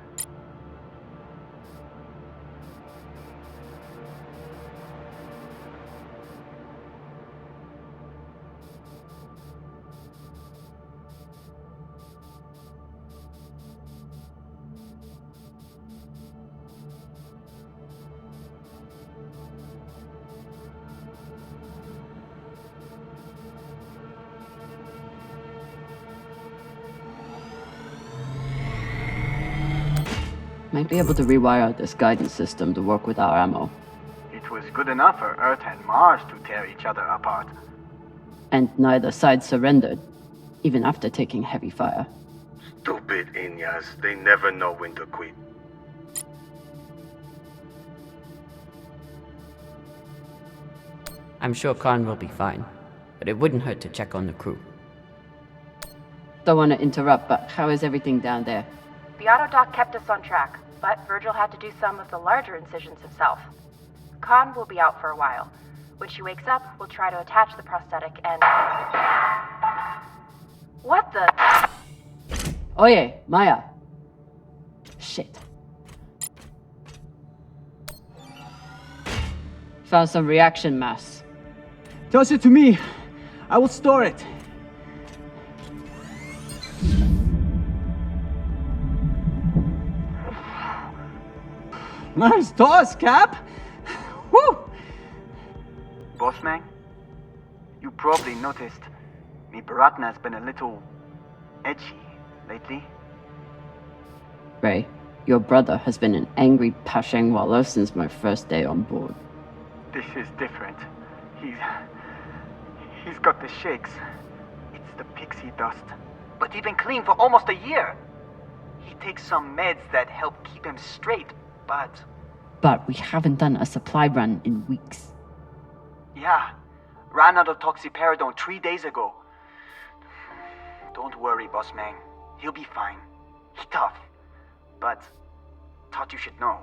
Might be able to rewire this guidance system to work with our ammo. It was good enough for Earth and Mars to tear each other apart. And neither side surrendered, even after taking heavy fire. Stupid Inyas, they never know when to quit. I'm sure Khan will be fine, but it wouldn't hurt to check on the crew. Don't want to interrupt, but how is everything down there? The autodoc kept us on track, but Virgil had to do some of the larger incisions himself. Khan will be out for a while. When she wakes up, we'll try to attach the prosthetic and... What the... Oye, Maya. Shit. Found some reaction mass. Toss it to me. I will store it. Nice toss, Cap! Woo! Bossman, you probably noticed me Baratna's been a little edgy lately. Ray, your brother has been an angry Pashangwala since my first day on board. This is different. He's got the shakes. It's the pixie dust. But he's been clean for almost a year. He takes some meds that help keep him straight. But we haven't done a supply run in weeks. Yeah, ran out of toxiperidone 3 days ago. Don't worry, boss man. He'll be fine. He's tough. But thought you should know.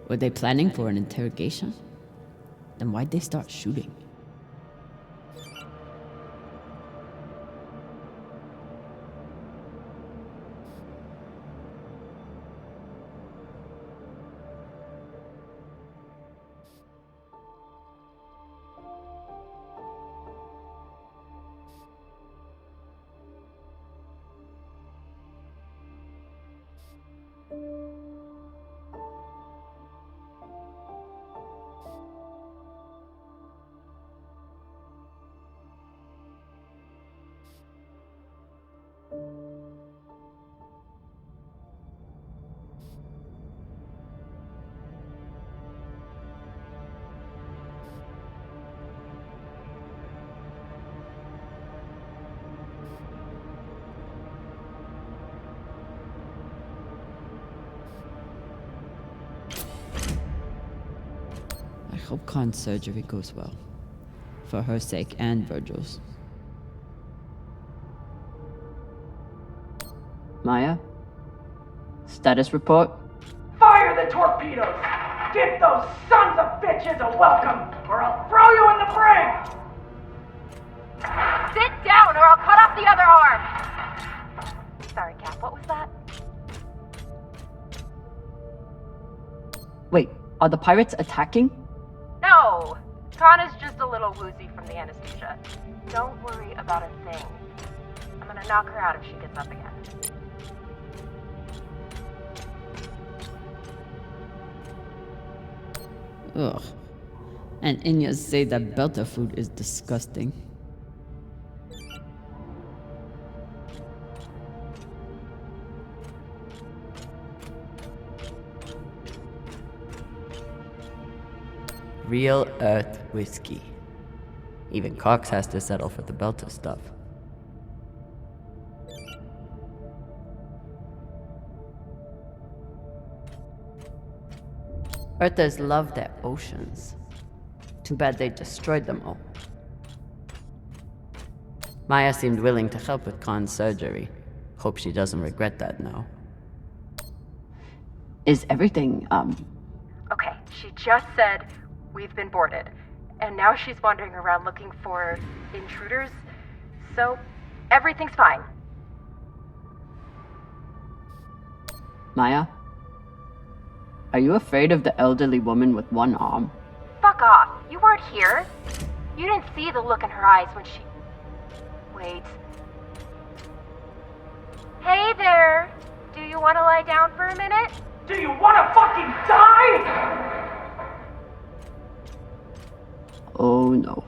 Were they planning for an interrogation? Then why'd they start shooting? I hope Khan's surgery goes well. For her sake and Virgil's. Maya? Status report? Fire the torpedoes! Give those sons of bitches a welcome, or I'll throw you in the brig! Sit down or I'll cut off the other arm! Sorry, Cap, what was that? Wait, are the pirates attacking? No! Khan is just a little woozy from the anesthesia. Don't worry about a thing. I'm gonna knock her out if she gets up again. Ugh. And Inyas say that Belter food is disgusting. Real Earth whiskey. Even Cox has to settle for the Belter stuff. Earthers love their oceans. Too bad they destroyed them all. Maya seemed willing to help with Khan's surgery. Hope she doesn't regret that now. Is everything, Okay, she just said we've been boarded. And now she's wandering around looking for intruders. So, everything's fine. Maya? Are you afraid of the elderly woman with one arm? Fuck off. You weren't here. You didn't see the look in her eyes when she... Wait. Hey there. Do you want to lie down for a minute? Do you want to fucking die? Oh no.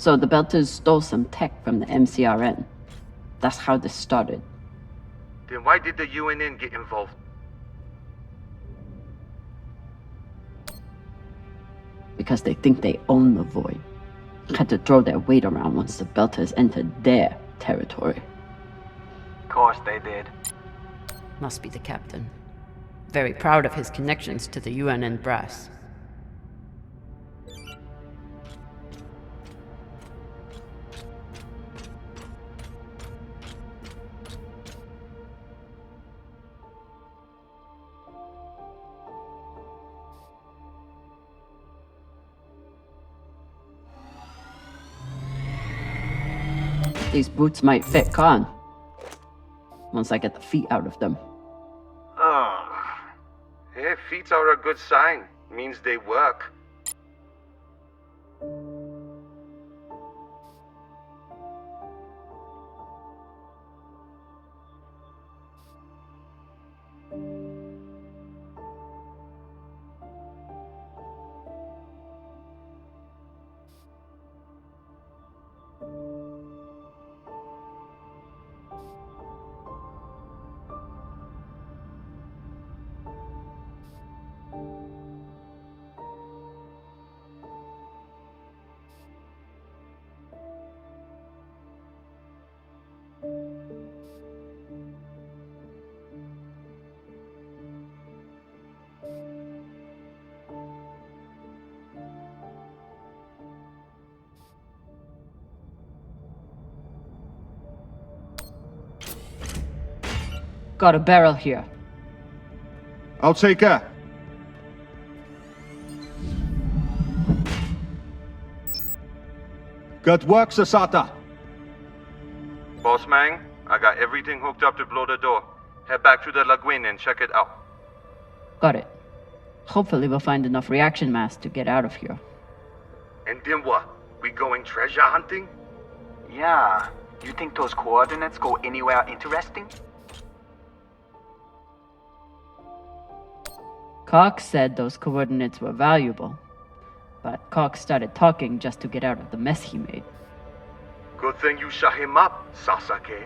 So the Belters stole some tech from the MCRN. That's how this started. Then why did the UNN get involved? Because they think they own the Void. Had to throw their weight around once the Belters entered their territory. Of course they did. Must be the captain. Very proud of his connections to the UNN brass. These boots might fit Khan. Once I get the feet out of them. Ugh. Yeah, feet are a good sign. Means they work. Got a barrel here. I'll take her. Good work, Sasata. Boss Mang, I got everything hooked up to blow the door. Head back to the lagoon and check it out. Got it. Hopefully we'll find enough reaction mass to get out of here. And then what? We going treasure hunting? Yeah. You think those coordinates go anywhere interesting? Cox said those coordinates were valuable, but Cox started talking just to get out of the mess he made. Good thing you shut him up, Sasake.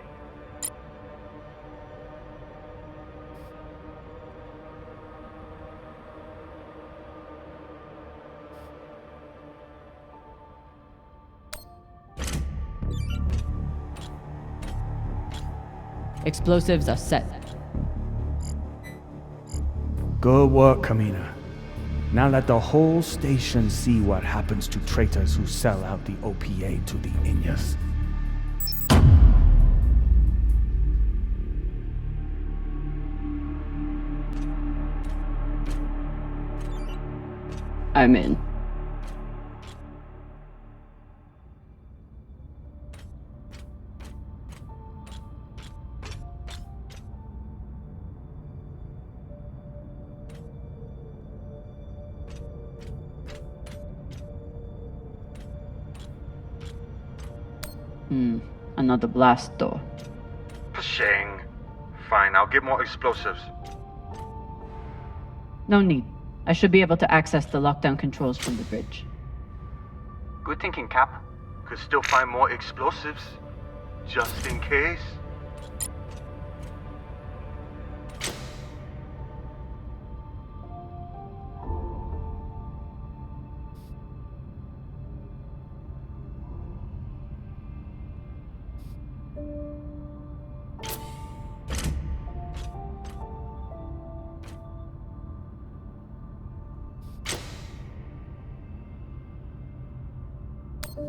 Explosives are set. Good work, Kamina. Now let the whole station see what happens to traitors who sell out the OPA to the Inyas. I'm in. Another blast door. Pashang. Fine, I'll get more explosives. No need. I should be able to access the lockdown controls from the bridge. Good thinking, Cap. Could still find more explosives. Just in case.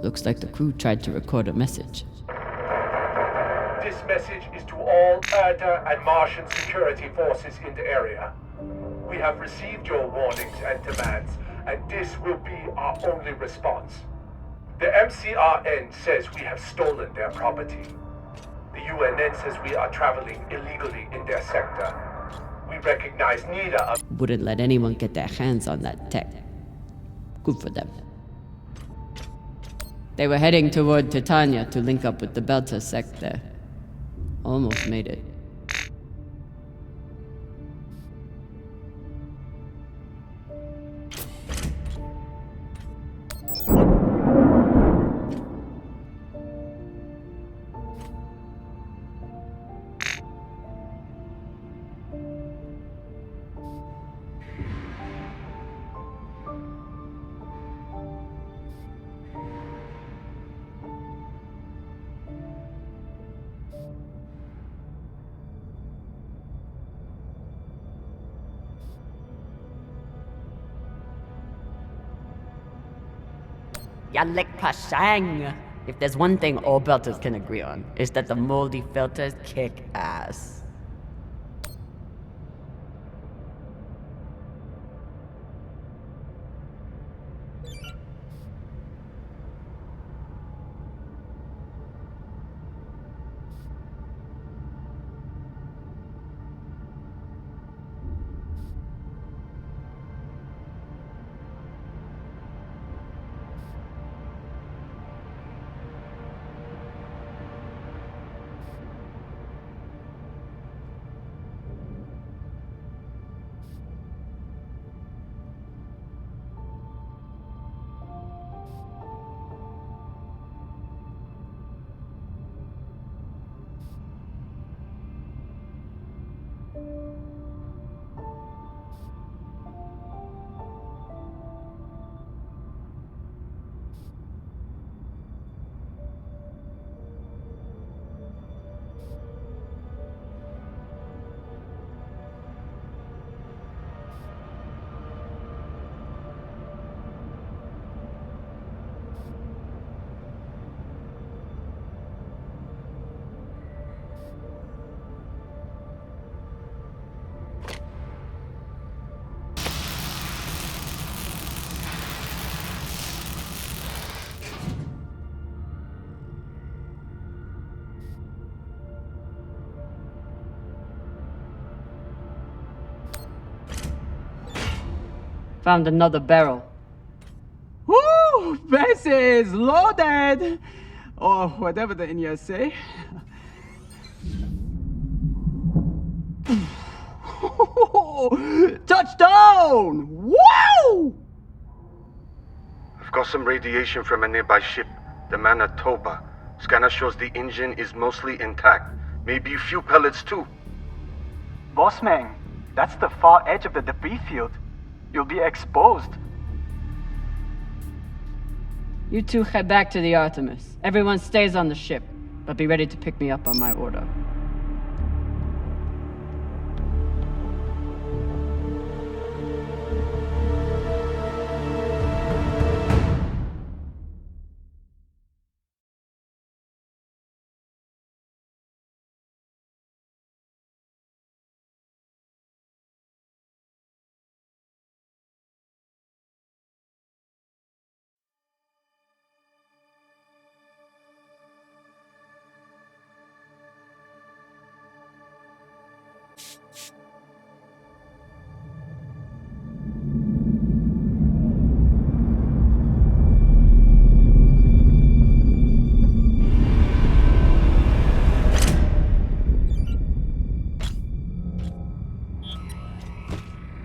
Looks like the crew tried to record a message. This message is to all Earther and Martian security forces in the area. We have received your warnings and demands, and this will be our only response. The MCRN says we have stolen their property. The UNN says we are traveling illegally in their sector. We recognize neither of... Wouldn't let anyone get their hands on that tech. Good for them. They were heading toward Titania to link up with the Belta sector. Almost made it. Yalik Pashang! If there's one thing all Belters can agree on, is that the moldy filters kick ass. Found another barrel. Woo! This is loaded! Or whatever the Indians say. Touchdown! Wow! I've got some radiation from a nearby ship, the Manitoba. Scanner shows the engine is mostly intact. Maybe a few pellets too. Bossman, that's the far edge of the debris field. You'll be exposed. You two head back to the Artemis. Everyone stays on the ship, but be ready to pick me up on my order.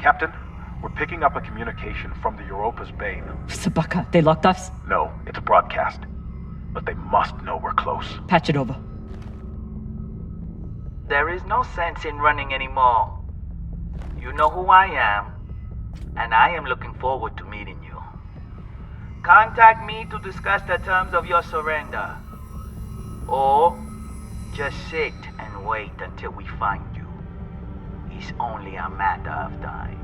Captain, we're picking up a communication from the Europa's Bane. Sabaka, they locked us? No, it's a broadcast. But they must know we're close. Patch it over. There is no sense in running anymore. You know who I am, and I am looking forward to meeting you. Contact me to discuss the terms of your surrender. Or just sit and wait until we find you. It's only a matter of time.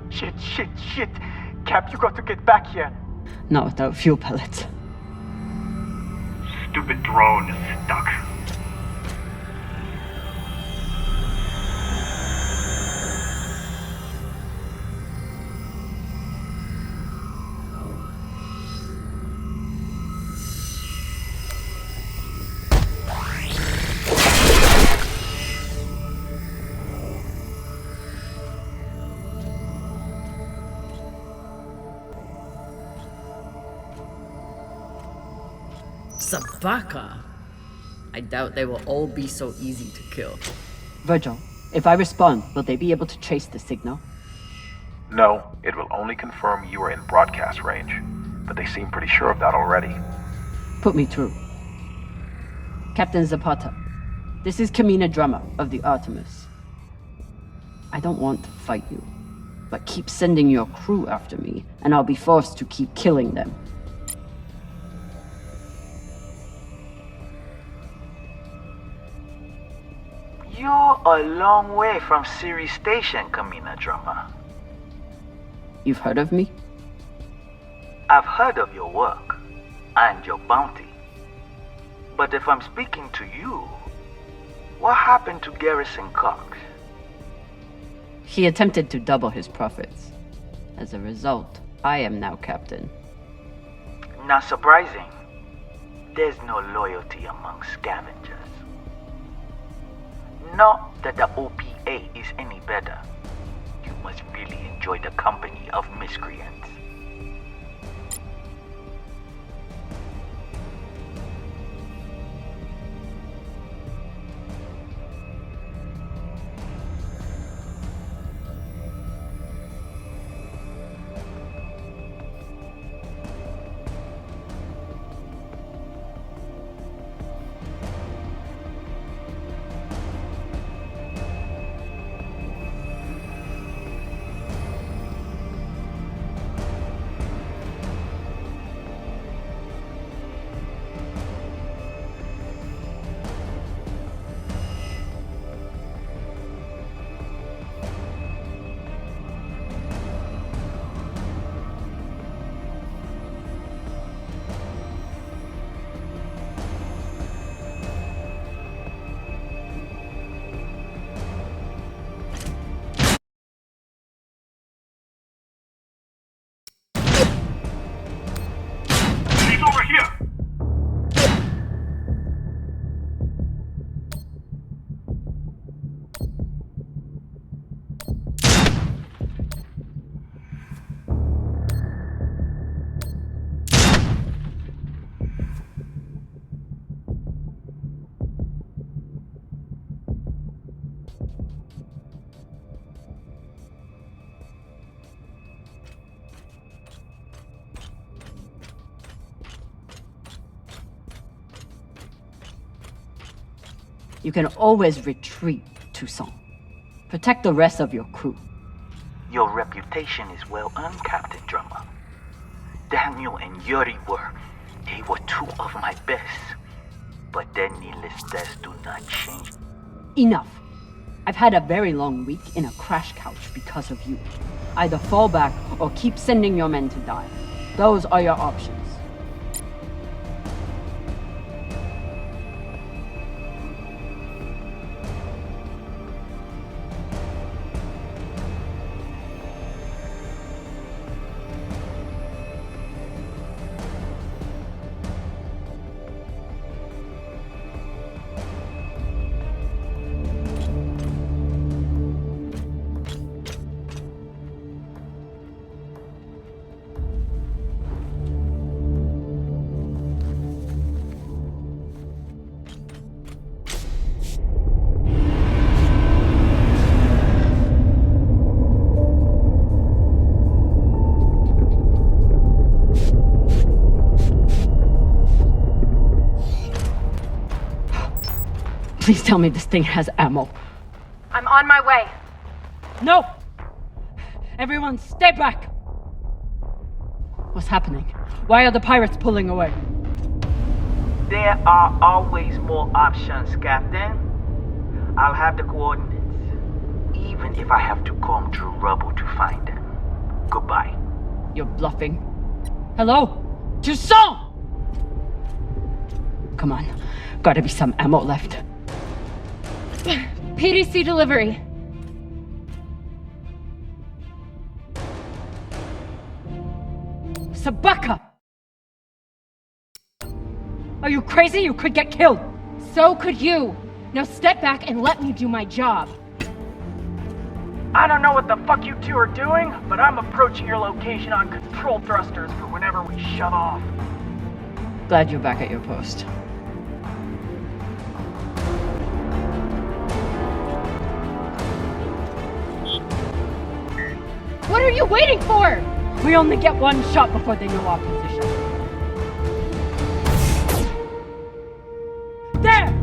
Shit. Cap, you got to get back here. Not without fuel pellets. Stupid drone is stuck. Sabaka? I doubt they will all be so easy to kill. Virgil, if I respond, will they be able to trace the signal? No, it will only confirm you are in broadcast range. But they seem pretty sure of that already. Put me through. Captain Zapata, this is Kamina Drummer of the Artemis. I don't want to fight you, but keep sending your crew after me, and I'll be forced to keep killing them. You're a long way from Ceres Station, Kamina Drummer. You've heard of me? I've heard of your work and your bounty. But if I'm speaking to you, what happened to Garrison Cox? He attempted to double his profits. As a result, I am now captain. Not surprising. There's no loyalty among scavengers. Not that the OPA is any better. You must really enjoy the company of miscreants. Over here! You can always retreat, Toussaint. Protect the rest of your crew. Your reputation is well earned, Captain Drummer. Daniel and Yuri they were two of my best. But their needless deaths do not change. Enough. I've had a very long week in a crash couch because of you. Either fall back or keep sending your men to die. Those are your options. Please tell me this thing has ammo. I'm on my way. No! Everyone, stay back! What's happening? Why are the pirates pulling away? There are always more options, Captain. I'll have the coordinates, even if I have to comb through rubble to find them. Goodbye. You're bluffing. Hello? Toussaint! Come on. Gotta be some ammo left. PDC delivery. Sabaka! Are you crazy? You could get killed! So could you. Now step back and let me do my job. I don't know what the fuck you two are doing, but I'm approaching your location on control thrusters for whenever we shove off. Glad you're back at your post. What are you waiting for? We only get one shot before they know our position. There!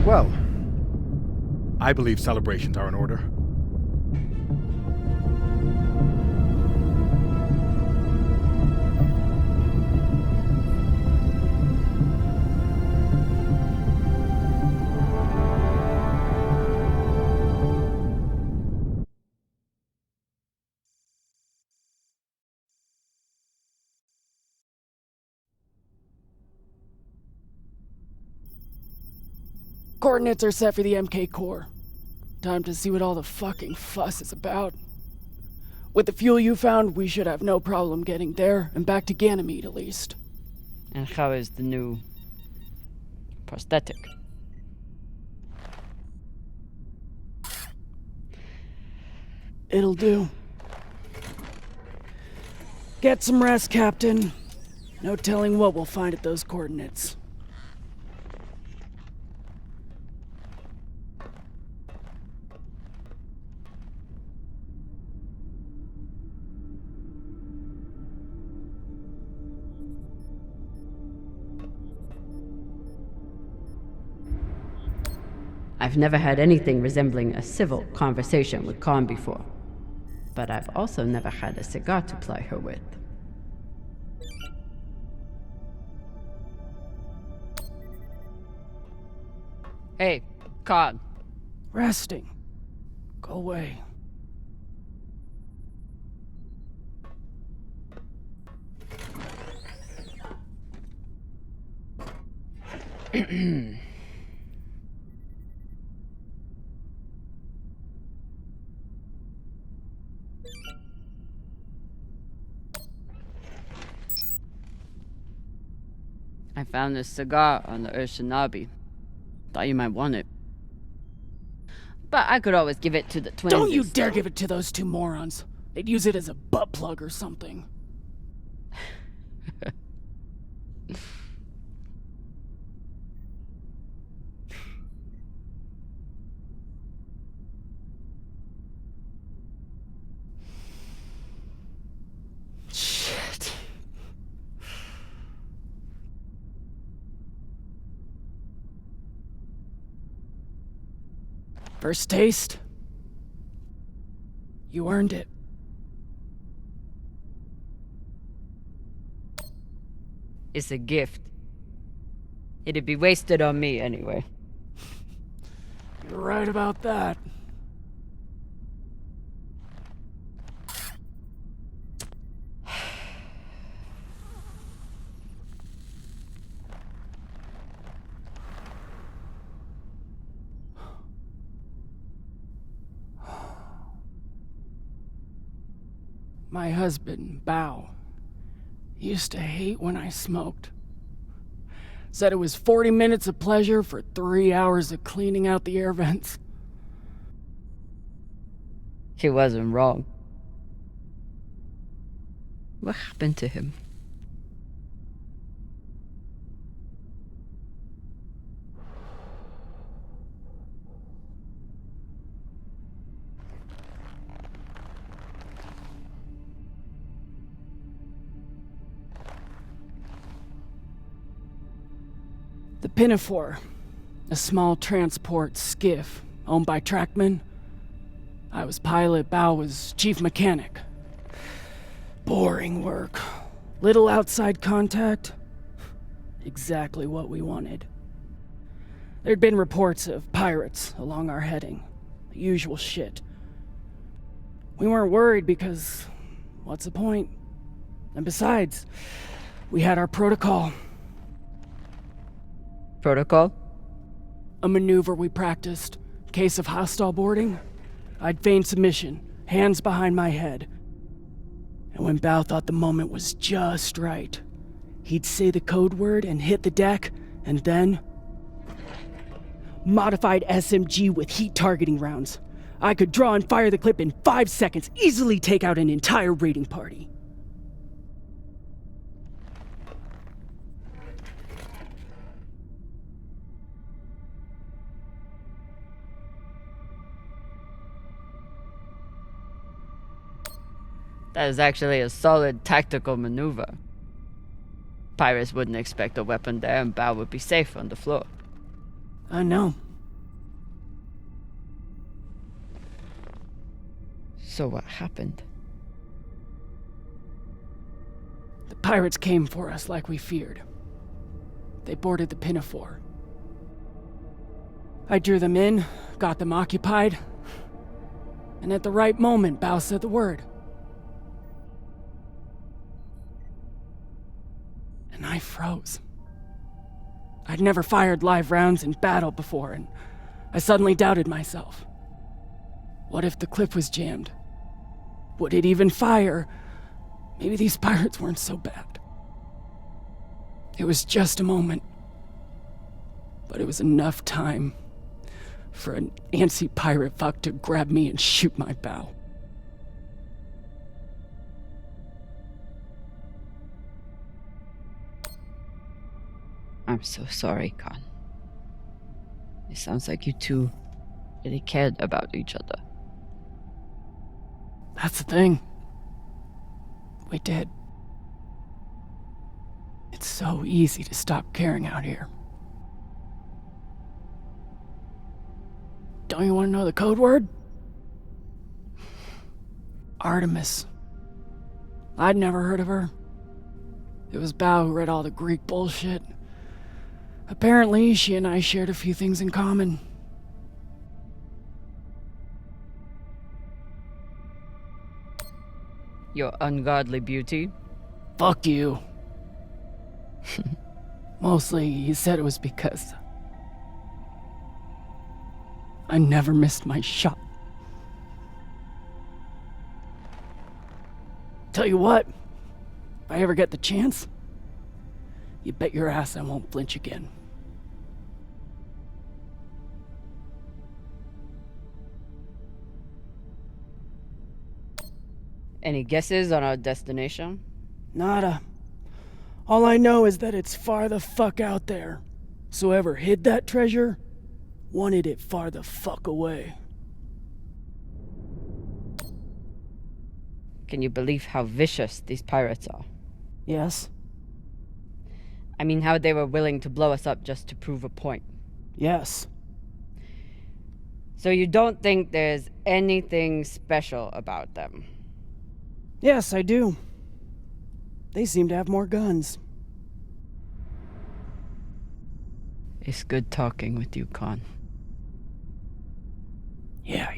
Well, I believe celebrations are in order. Coordinates are set for the MK core. Time to see what all the fucking fuss is about. With the fuel you found, we should have no problem getting there and back to Ganymede at least. And how is the new prosthetic? It'll do. Get some rest, Captain. No telling what we'll find at those coordinates. I've never had anything resembling a civil conversation with Khan before, but I've also never had a cigar to ply her with. Hey, Khan. Resting. away. I found this cigar on the Urshanabi. Thought you might want it. But I could always give it to the twins. Don't you dare give it to those two morons. They'd use it as a butt plug or something. Shit. First taste? You earned it. It's a gift. It'd be wasted on me anyway. You're right about that. My husband, Bao, used to hate when I smoked. Said it was 40 minutes of pleasure for 3 hours of cleaning out the air vents. He wasn't wrong. What happened to him? The Pinafore, a small transport skiff owned by Trackman. I was pilot, Bao was chief mechanic. Boring work. Little outside contact. Exactly what we wanted. There'd been reports of pirates along our heading. The usual shit. We weren't worried because, what's the point? And besides, we had our protocol. Protocol? A maneuver we practiced. Case of hostile boarding, I'd feign submission, hands behind my head. And when Bao thought the moment was just right, he'd say the code word and hit the deck, and then... Modified SMG with heat targeting rounds. I could draw and fire the clip in 5 seconds, easily take out an entire raiding party. That is actually a solid tactical maneuver. Pirates wouldn't expect a weapon there, and Bao would be safe on the floor. I know. So what happened? The pirates came for us like we feared. They boarded the Pinafore. I drew them in, got them occupied, and at the right moment, Bao said the word. And I froze. I'd never fired live rounds in battle before, and I suddenly doubted myself. What if the clip was jammed? Would it even fire? Maybe these pirates weren't so bad. It was just a moment, but it was enough time for an antsy pirate fuck to grab me and shoot my bow. I'm so sorry, Khan. It sounds like you two really cared about each other. That's the thing. We did. It's so easy to stop caring out here. Don't you want to know the code word? Artemis. I'd never heard of her. It was Bao who read all the Greek bullshit. Apparently, she and I shared a few things in common. Your ungodly beauty? Fuck you. Mostly, he said it was because I never missed my shot. Tell you what, if I ever get the chance, you bet your ass I won't flinch again. Any guesses on our destination? Nada. All I know is that it's far the fuck out there. So whoever hid that treasure wanted it far the fuck away. Can you believe how vicious these pirates are? Yes. I mean, how they were willing to blow us up just to prove a point. Yes. So you don't think there's anything special about them? Yes, I do. They seem to have more guns. It's good talking with you, Khan. Yeah.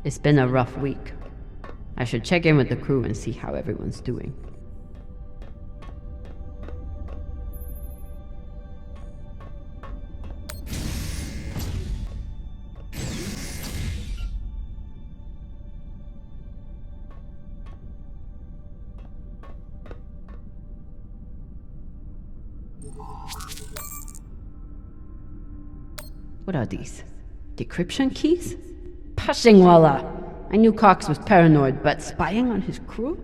It's been a rough week. I should check in with the crew and see how everyone's doing. What are these? Decryption keys? Pashingwala! I knew Cox was paranoid, but spying on his crew?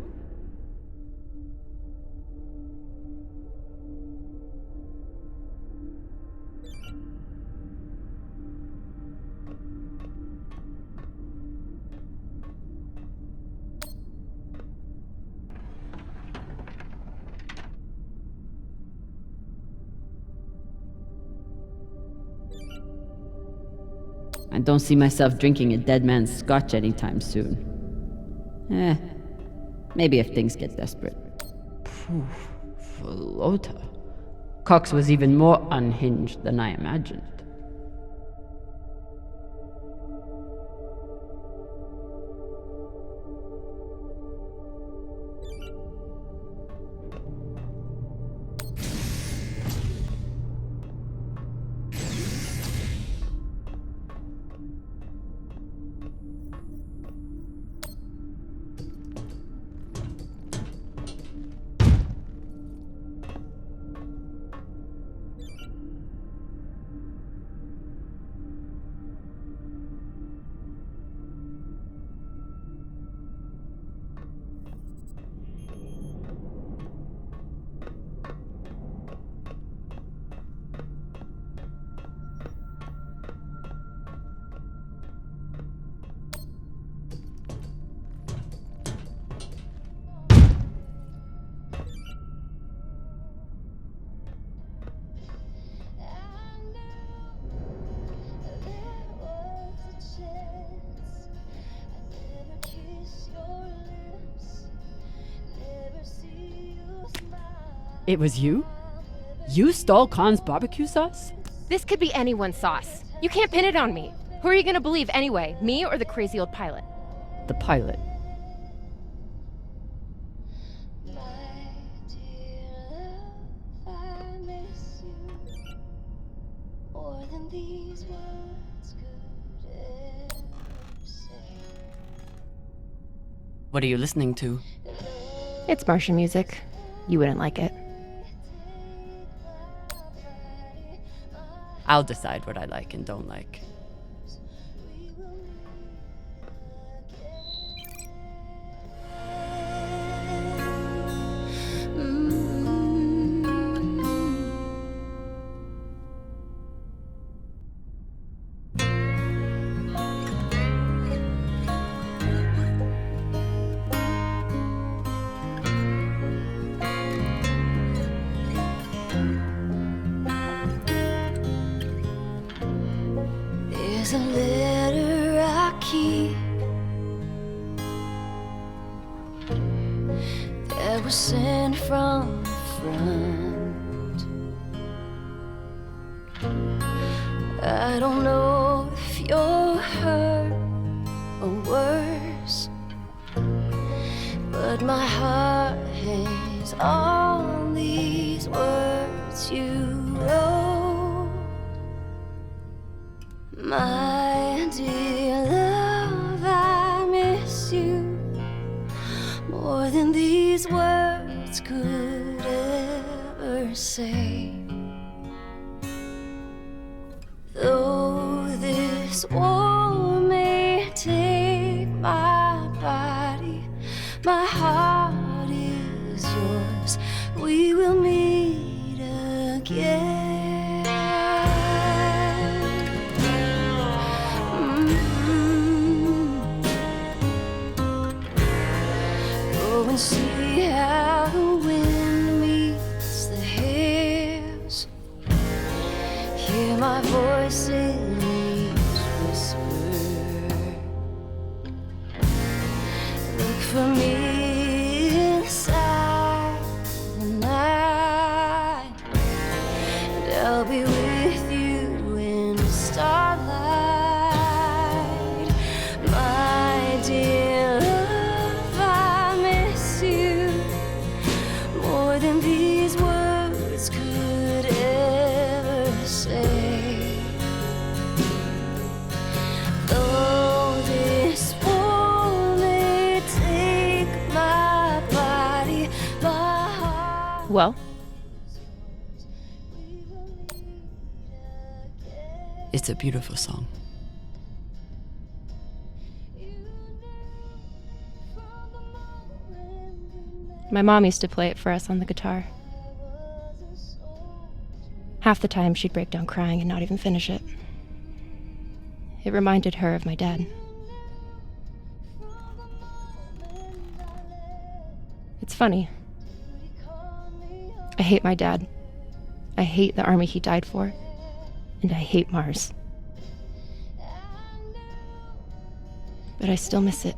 I don't see myself drinking a dead man's scotch anytime soon. Maybe if things get desperate. Phew, Volota. Cox was even more unhinged than I imagined. It was you? You stole Khan's barbecue sauce? This could be anyone's sauce. You can't pin it on me. Who are you gonna believe anyway? Me or the crazy old pilot? The pilot. What are you listening to? It's Martian music. You wouldn't like it. I'll decide what I like and don't like. There's a letter I keep that was sent from the front. I don't know if you're hurt or worse, but my heart hangs on these words you wrote. My dear love, I miss you more than these words could ever say. Though this war may take my body, my heart is yours. We will meet again. See how the wind meets the hares. Hear my voice in each whisper. Look for me inside the night, and I'll be with you in the starlight. My dear than these words could ever say. Though this war may take my body, my heart. Well? It's a beautiful song. My mom used to play it for us on the guitar. Half the time she'd break down crying and not even finish it. It reminded her of my dad. It's funny. I hate my dad. I hate the army he died for. And I hate Mars. But I still miss it.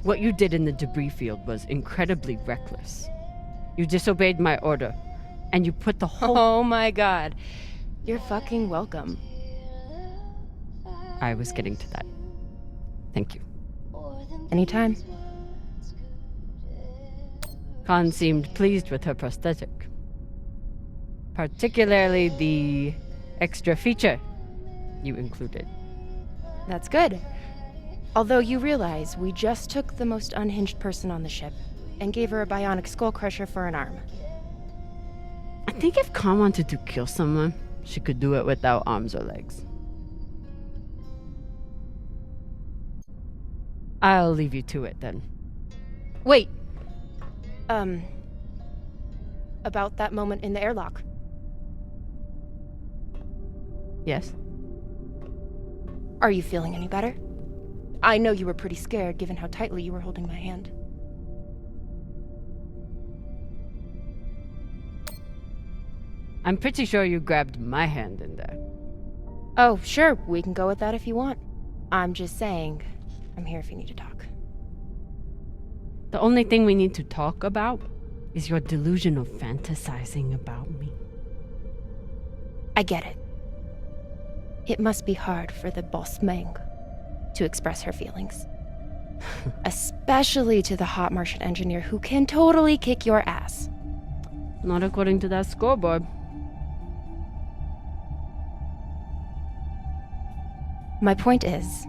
What you did in the debris field was incredibly reckless. You disobeyed my order, and you put the whole— Oh my god. You're fucking welcome. I was getting to that. Thank you. Anytime. Khan seemed pleased with her prosthetic. Particularly the extra feature you included. That's good. Although you realize we just took the most unhinged person on the ship and gave her a bionic skull crusher for an arm. I think if Khan wanted to kill someone, she could do it without arms or legs. I'll leave you to it then. Wait. About that moment in the airlock. Yes? Are you feeling any better? I know you were pretty scared given how tightly you were holding my hand. I'm pretty sure you grabbed my hand in there. Oh, sure, we can go with that if you want. I'm just saying, I'm here if you need to talk. The only thing we need to talk about is your delusional fantasizing about me. I get it. It must be hard for the boss Meng to express her feelings. Especially to the hot Martian engineer who can totally kick your ass. Not according to that scoreboard. My point is,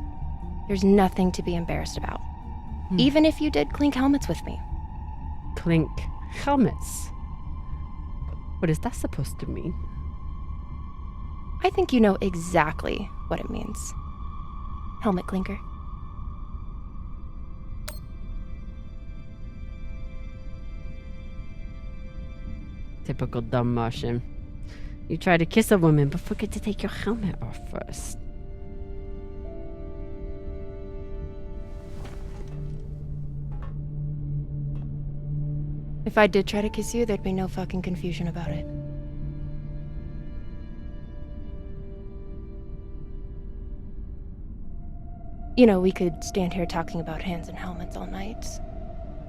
there's nothing to be embarrassed about. Even if you did clink helmets with me. Clink helmets? What is that supposed to mean? I think you know exactly what it means. Helmet clinker. Typical dumb Martian. You try to kiss a woman, but forget to take your helmet off first. If I did try to kiss you, there'd be no fucking confusion about it. You know, we could stand here talking about hands and helmets all night.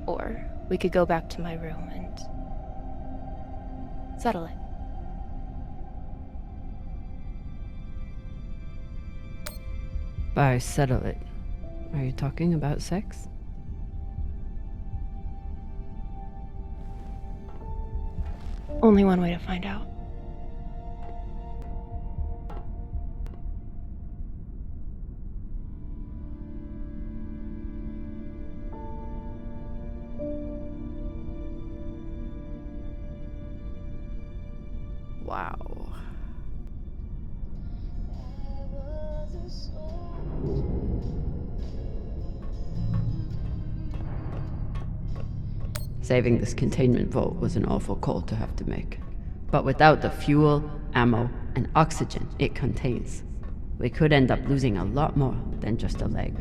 Or we could go back to my room and settle it. By settle it, are you talking about sex? Only one way to find out. Wow. Saving this containment vault was an awful call to have to make. But without the fuel, ammo, and oxygen it contains, we could end up losing a lot more than just a leg.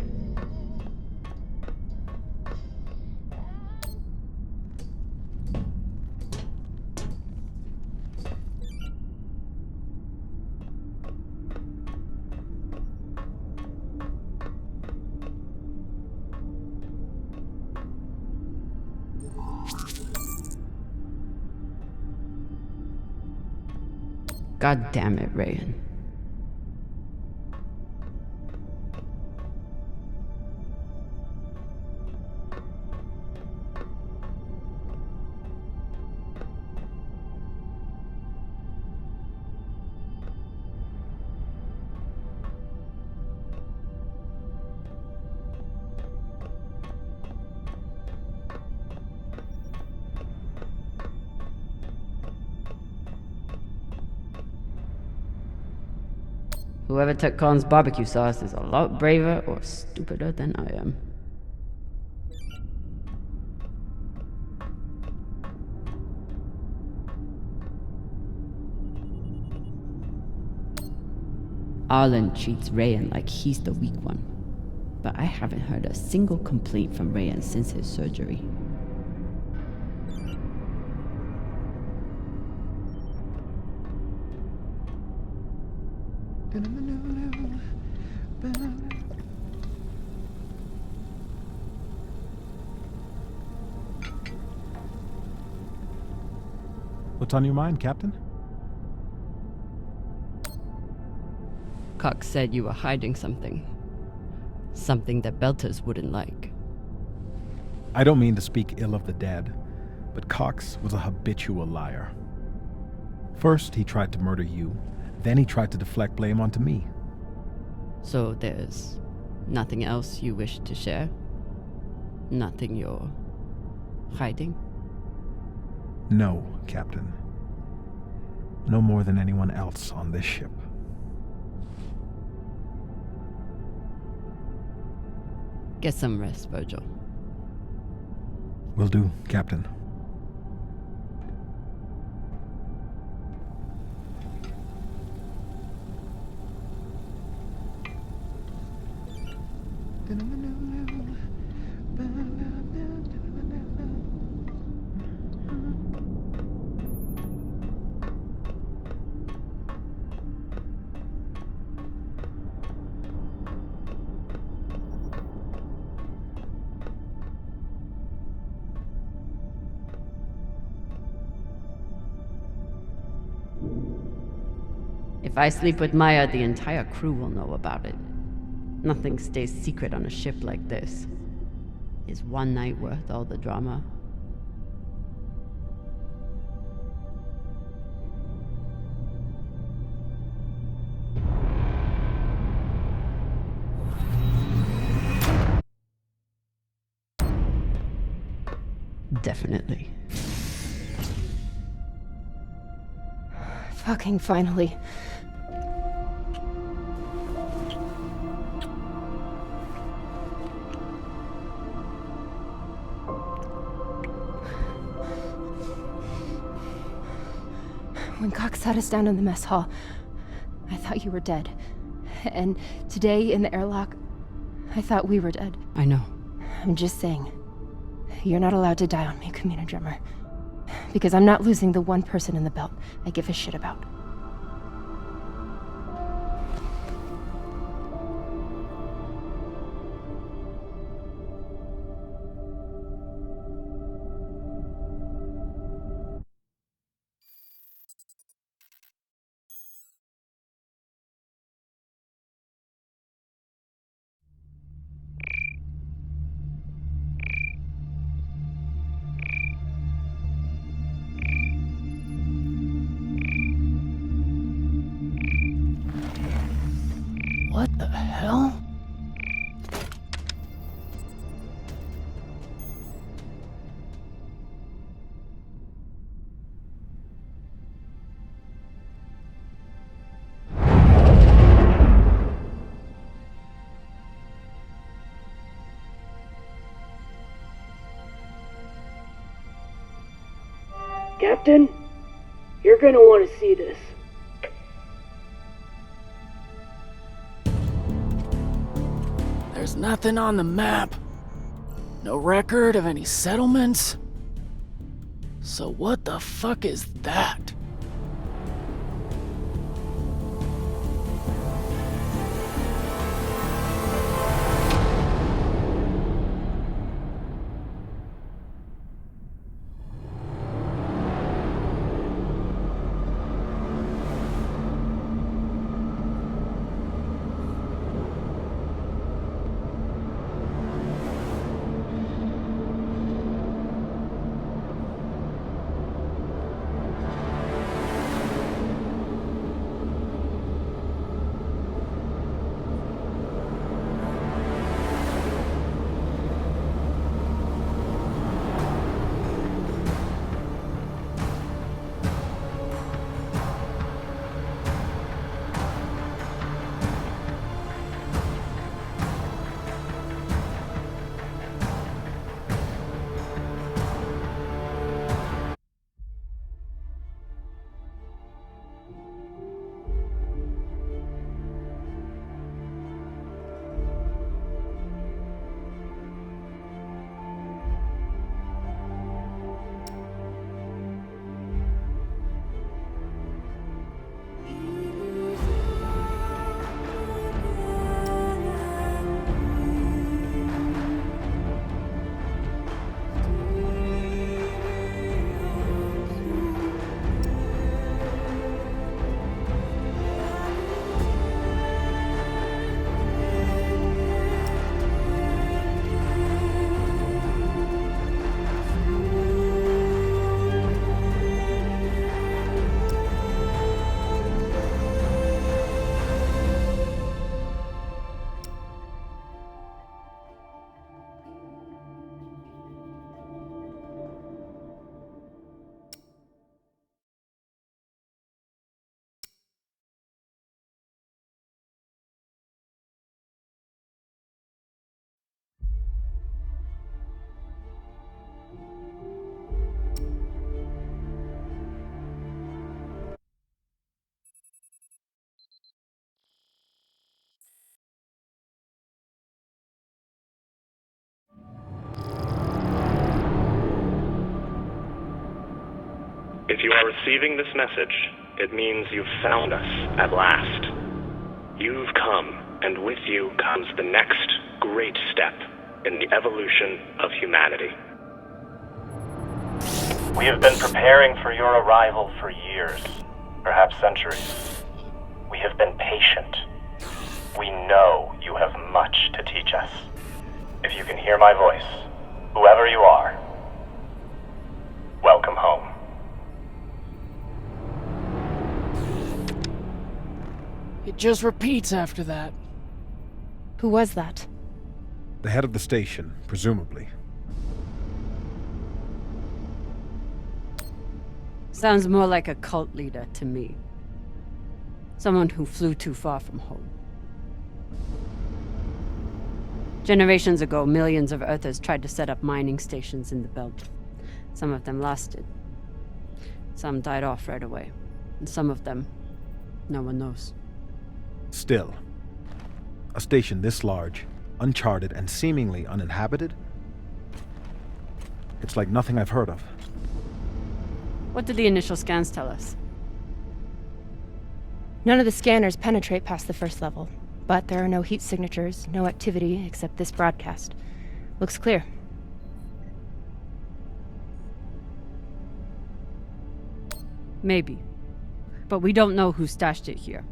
God damn it, Rayan. Whoever took Khan's barbecue sauce is a lot braver or stupider than I am. Arlen treats Rayan like he's the weak one, but I haven't heard a single complaint from Rayan since his surgery. What's on your mind, Captain? Cox said you were hiding something. Something that Belters wouldn't like. I don't mean to speak ill of the dead, but Cox was a habitual liar. First, he tried to murder you, then he tried to deflect blame onto me. So there's nothing else you wish to share? Nothing you're hiding? No, Captain. No more than anyone else on this ship. Get some rest, Virgil. Will do, Captain. I sleep with Maya, the entire crew will know about it. Nothing stays secret on a ship like this. Is one night worth all the drama? Definitely. Fucking finally. When Cox sat us down in the mess hall, I thought you were dead. And today in the airlock, I thought we were dead. I know. I'm just saying, you're not allowed to die on me, Kamina Drummer. Because I'm not losing the one person in the belt I give a shit about. What the hell? Captain, you're gonna want to see this. There's nothing on the map. No record of any settlements. So what the fuck is that? If you are receiving this message, it means you've found us at last. You've come, and with you comes the next great step in the evolution of humanity. We have been preparing for your arrival for years, perhaps centuries. We We have been patient. We know you have much to teach us. If you can hear my voice, whoever you are, welcome home. It just repeats after that. Who was that? The head of the station, presumably. Sounds more like a cult leader to me. Someone who flew too far from home. Generations ago, millions of Earthers tried to set up mining stations in the belt. Some of them lasted. Some died off right away. And some of them, no one knows. Still, a station this large, uncharted, and seemingly uninhabited? It's like nothing I've heard of. What did the initial scans tell us? None of the scanners penetrate past the first level, but there are no heat signatures, no activity except this broadcast. Looks clear. Maybe. But we don't know who stashed it here.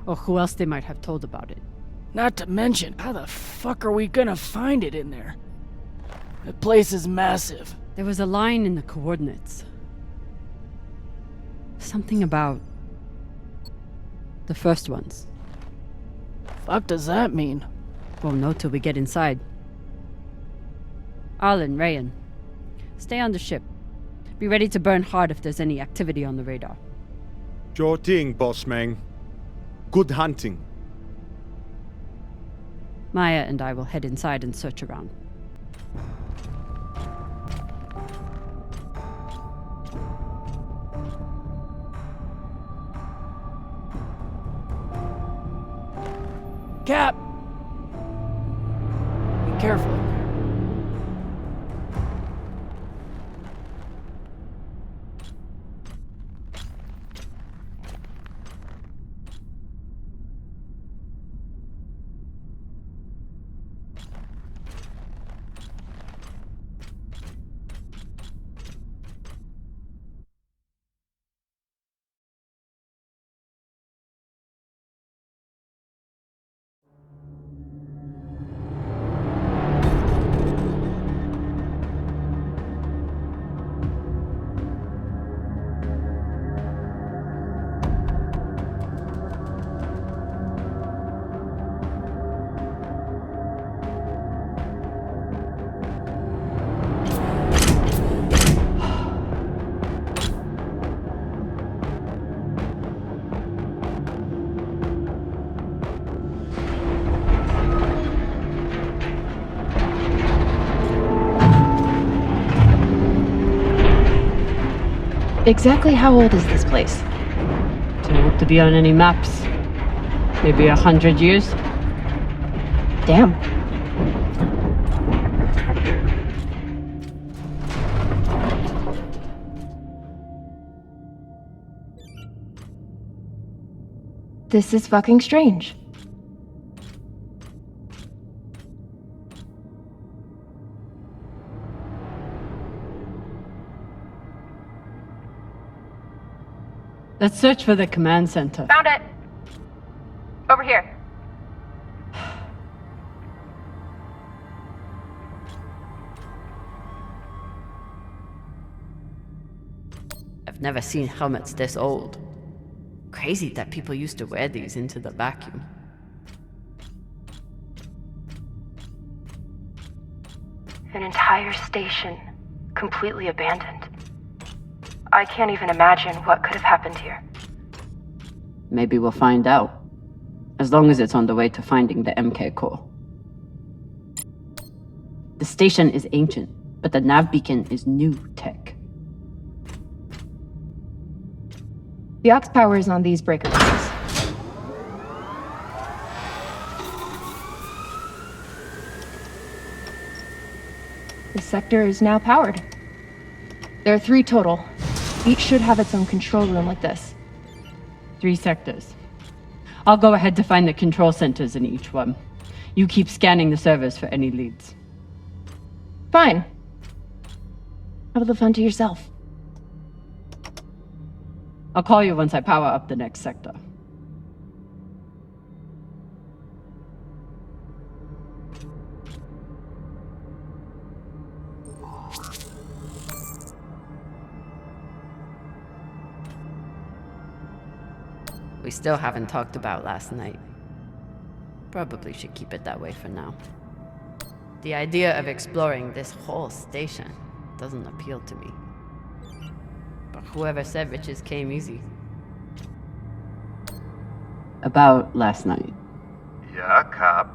Or who else they might have told about it. Not to mention, how the fuck are we gonna find it in there? The place is massive. There was a line in the coordinates. Something about the first ones. Fuck does that mean? We'll know till we get inside. Arlen, Rayan, stay on the ship. Be ready to burn hard if there's any activity on the radar. Sure thing, boss man. Good hunting. Maya and I will head inside and search around. Cap! Be careful in there. Exactly how old is this place? Too old to be on any maps. Maybe 100 years? Damn. This is fucking strange. Let's search for the command center. Found it! Over here. I've never seen helmets this old. Crazy that people used to wear these into the vacuum. An entire station, completely abandoned. I can't even imagine what could have happened here. Maybe we'll find out. As long as it's on the way to finding the MK core. The station is ancient, but the nav beacon is new tech. The aux power is on these breaker boxes. The sector is now powered. There are 3 total. Each should have its own control room like this. 3 sectors. I'll go ahead to find the control centers in each one. You keep scanning the servers for any leads. Fine. Have the fun to yourself. I'll call you once I power up the next sector. We still haven't talked about last night. Probably should keep it that way for now. The idea of exploring this whole station doesn't appeal to me. But whoever said riches came easy. About last night. Yeah, Cap.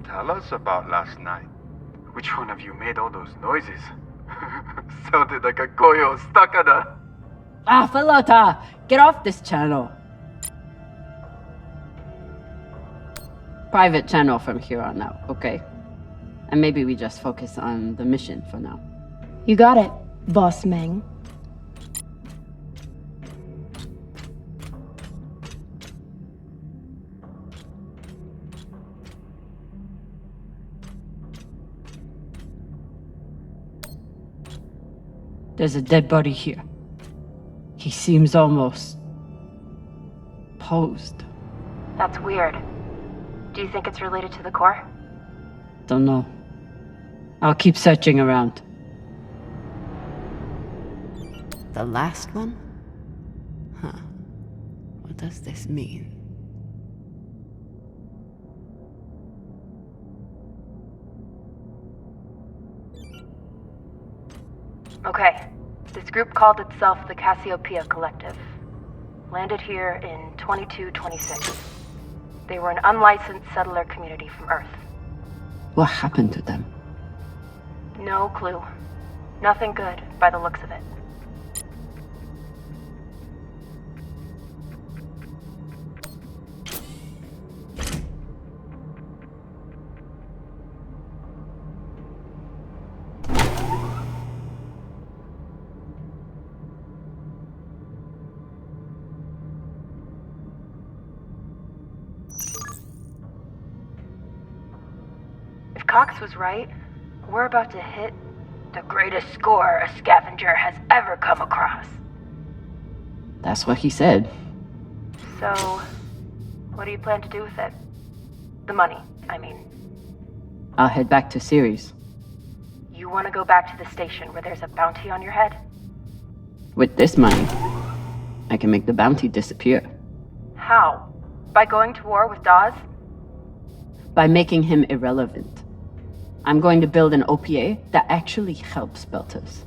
Tell us about last night. Which one of you made all those noises? Sounded like a koyo stuck on a... Ah, Falota! Get off this channel! Private channel from here on out, okay? And maybe we just focus on the mission for now. You got it, Boss Meng. There's a dead body here. He seems almost... posed. That's weird. Do you think it's related to the core? Don't know. I'll keep searching around. The last one? Huh. What does this mean? Okay. This group called itself the Cassiopeia Collective. Landed here in 2226. They were an unlicensed settler community from Earth. What happened to them? No clue. Nothing good, by the looks of it. If Cox was right, we're about to hit the greatest score a scavenger has ever come across. That's what he said. So, what do you plan to do with it? The money, I mean. I'll head back to Ceres. You want to go back to the station where there's a bounty on your head? With this money, I can make the bounty disappear. How? By going to war with Dawes? By making him irrelevant. I'm going to build an OPA that actually helps Belters.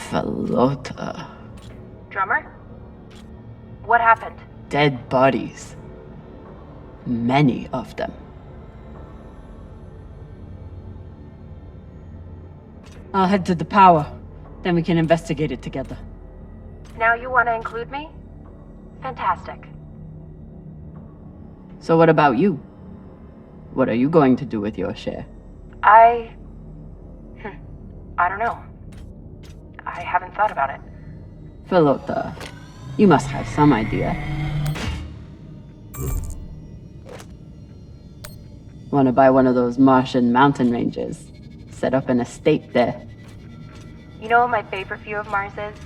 Falota. Drummer? What happened? Dead bodies. Many of them. I'll head to the power. Then we can investigate it together. Now you want to include me? Fantastic. So what about you? What are you going to do with your share? I don't know. I haven't thought about it. Falota, you must have some idea. Want to buy one of those Martian mountain ranges? Set up an estate there. You know what my favorite view of Mars is?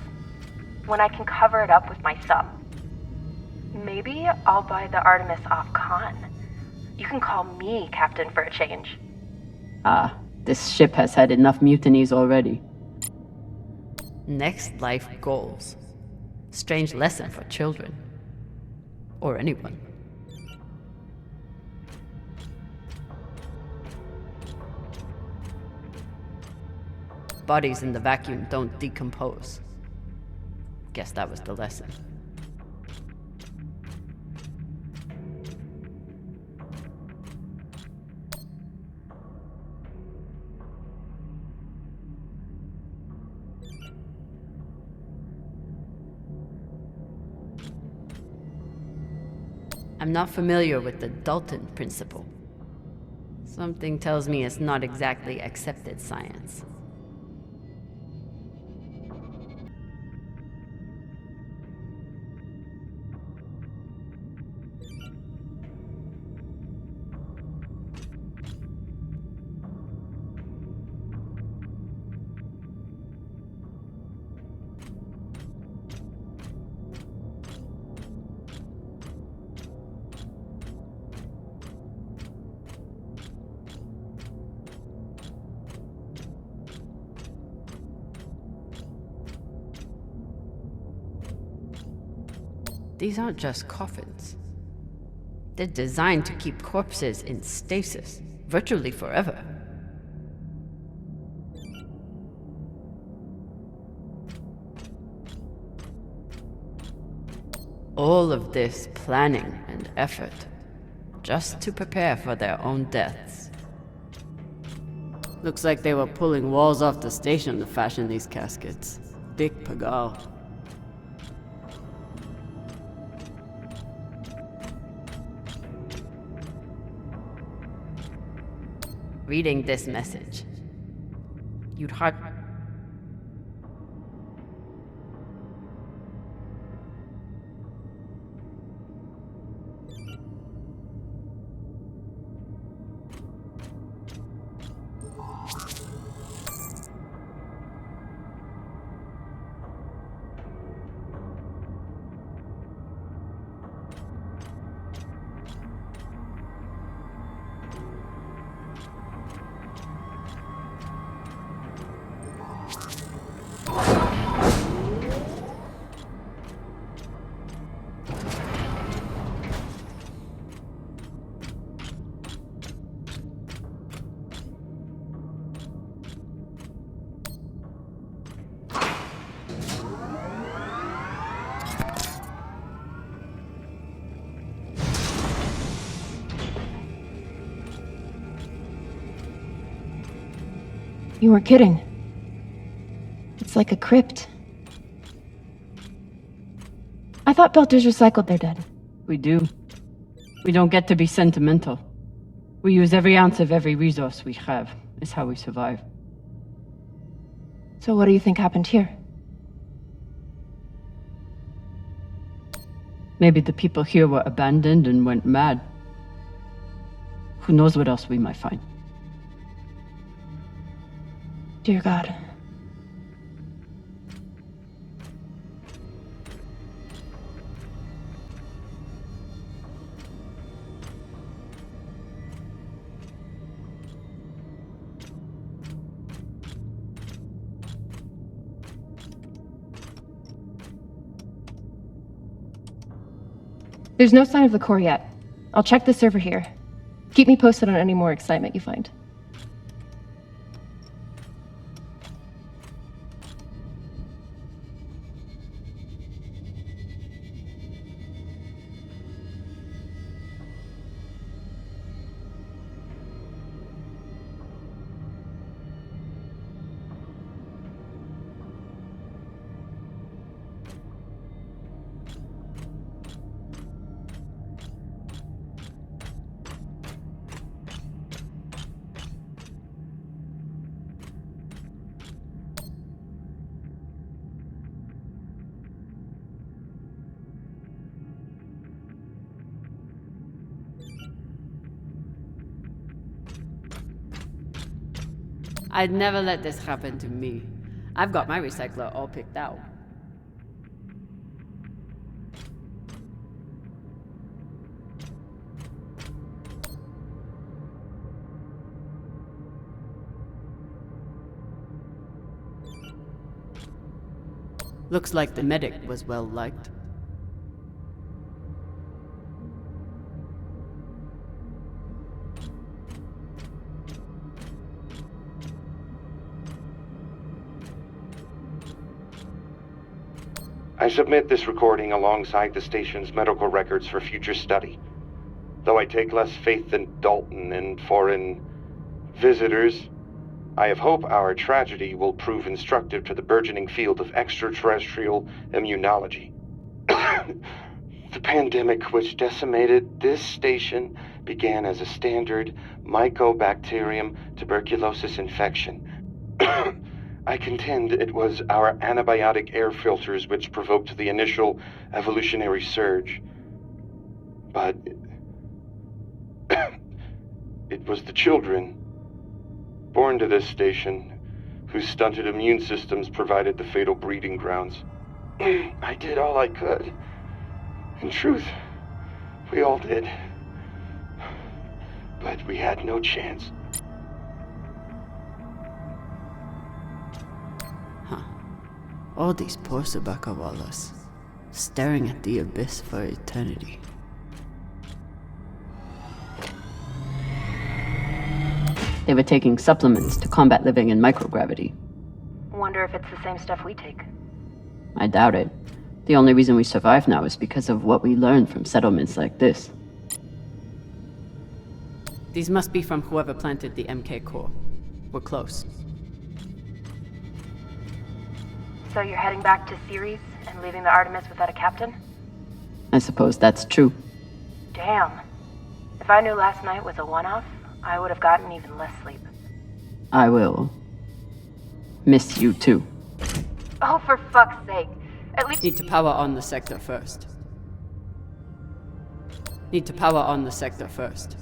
When I can cover it up with my thumb. Maybe I'll buy the Artemis off Khan. You can call me Captain for a change. Ah, This ship has had enough mutinies already. Next life goals. Strange lesson for children. Or anyone. Bodies in the vacuum don't decompose. Guess that was the lesson. I'm not familiar with the Dalton principle. Something tells me it's not exactly accepted science. These aren't just coffins. They're designed to keep corpses in stasis, virtually forever. All of this planning and effort, just to prepare for their own deaths. Looks like they were pulling walls off the station to fashion these caskets. Big pagal. Reading this message, you'd hard... You were kidding. It's like a crypt. I thought Belters recycled their dead. We do. We don't get to be sentimental. We use every ounce of every resource we have. It's how we survive. So what do you think happened here? Maybe the people here were abandoned and went mad. Who knows what else we might find. Dear God. There's no sign of the core yet. I'll check the server here. Keep me posted on any more excitement you find. I'd never let this happen to me. I've got my recycler all picked out. Looks like the medic was well liked. I submit this recording alongside the station's medical records for future study. Though I take less faith than Dalton and foreign visitors, I have hope our tragedy will prove instructive to the burgeoning field of extraterrestrial immunology. The pandemic which decimated this station began as a standard Mycobacterium tuberculosis infection. I contend it was our antibiotic air filters which provoked the initial evolutionary surge. But it was the children born to this station whose stunted immune systems provided the fatal breeding grounds. I did all I could. In truth, we all did. But we had no chance. All these poor Sabakawalas, staring at the abyss for eternity. They were taking supplements to combat living in microgravity. Wonder if it's the same stuff we take. I doubt it. The only reason we survive now is because of what we learned from settlements like this. These must be from whoever planted the MK core. We're close. So you're heading back to Ceres and leaving the Artemis without a captain? I suppose that's true. Damn. If I knew last night was a one-off, I would have gotten even less sleep. I will miss you too. Oh, for fuck's sake. At least Need to power on the sector first. Need to power on the sector first.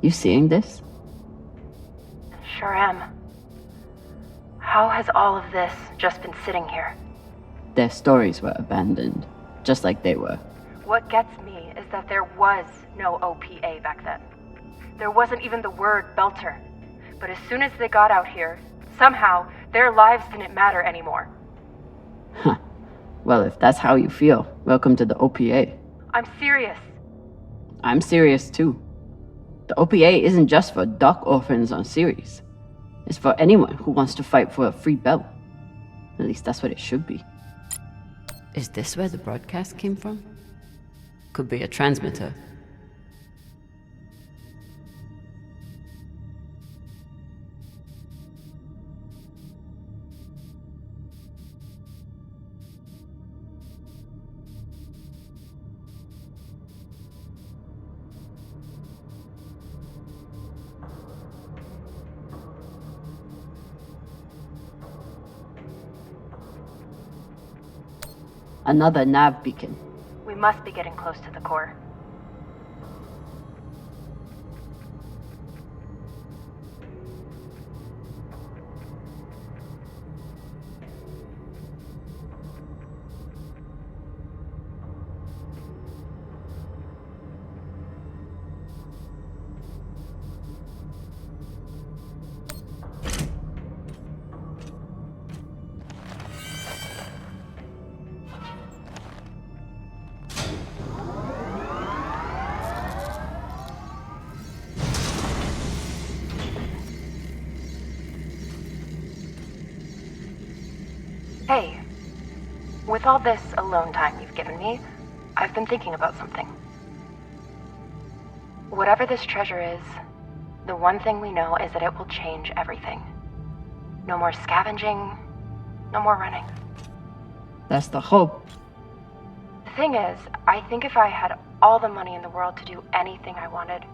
You seeing this? Sure am. How has all of this just been sitting here? Their stories were abandoned, just like they were. What gets me is that there was no OPA back then. There wasn't even the word Belter. But as soon as they got out here, somehow their lives didn't matter anymore. Huh. Well, if that's how you feel, welcome to the OPA. I'm serious. I'm serious too. The OPA isn't just for dock orphans on Ceres. It's for anyone who wants to fight for a free belt. At least that's what it should be. Is this where the broadcast came from? Could be a transmitter. Another nav beacon. We must be getting close to the core. Hey, with all this alone time you've given me, I've been thinking about something. Whatever this treasure is, the one thing we know is that it will change everything. No more scavenging, no more running. That's the hope. The thing is, I think if I had all the money in the world to do anything I wanted,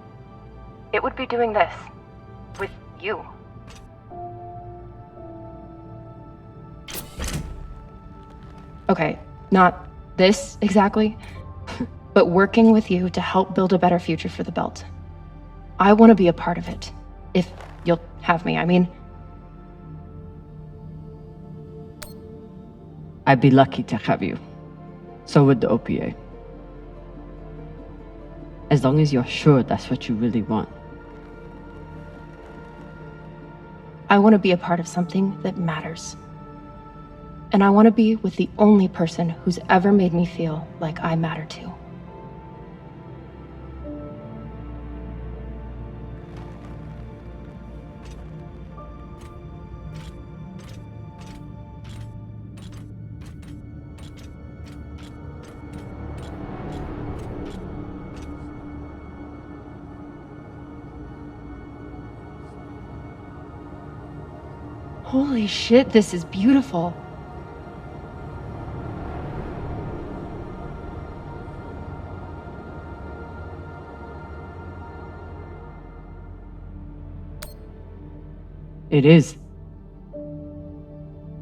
it would be doing this. With you. Okay, not this exactly, but working with you to help build a better future for the Belt. I want to be a part of it. If you'll have me, I mean. I'd be lucky to have you. So would the OPA. As long as you're sure that's what you really want. I want to be a part of something that matters. And I want to be with the only person who's ever made me feel like I matter too. Holy shit, this is beautiful. It is.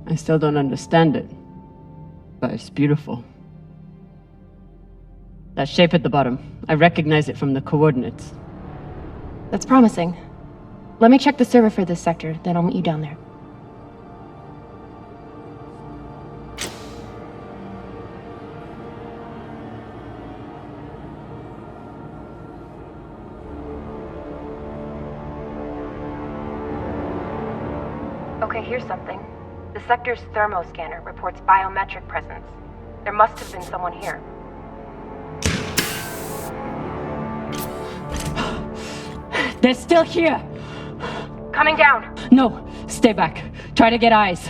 I still don't understand it, but it's beautiful. That shape at the bottom, I recognize it from the coordinates. That's promising. Let me check the server for this sector, then I'll meet you down there. Okay, here's something. The sector's thermoscanner reports biometric presence. There must have been someone here. They're still here! Coming down! No, stay back. Try to get eyes.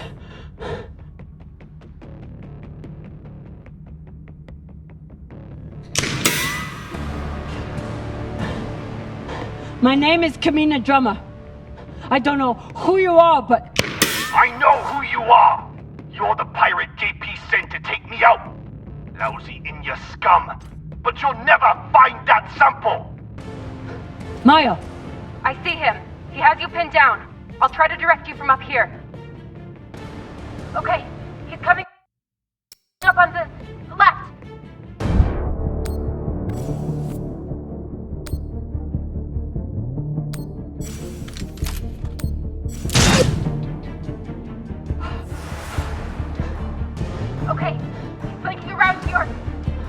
My name is Kamina Drummer. I don't know who you are, but... I know who you are! You're the pirate JP sent to take me out! Lousy Inya scum! But you'll never find that sample! Maya! I see him. He has you pinned down. I'll try to direct you from up here. Okay, he's coming up on the left. Okay, he's flanking around to your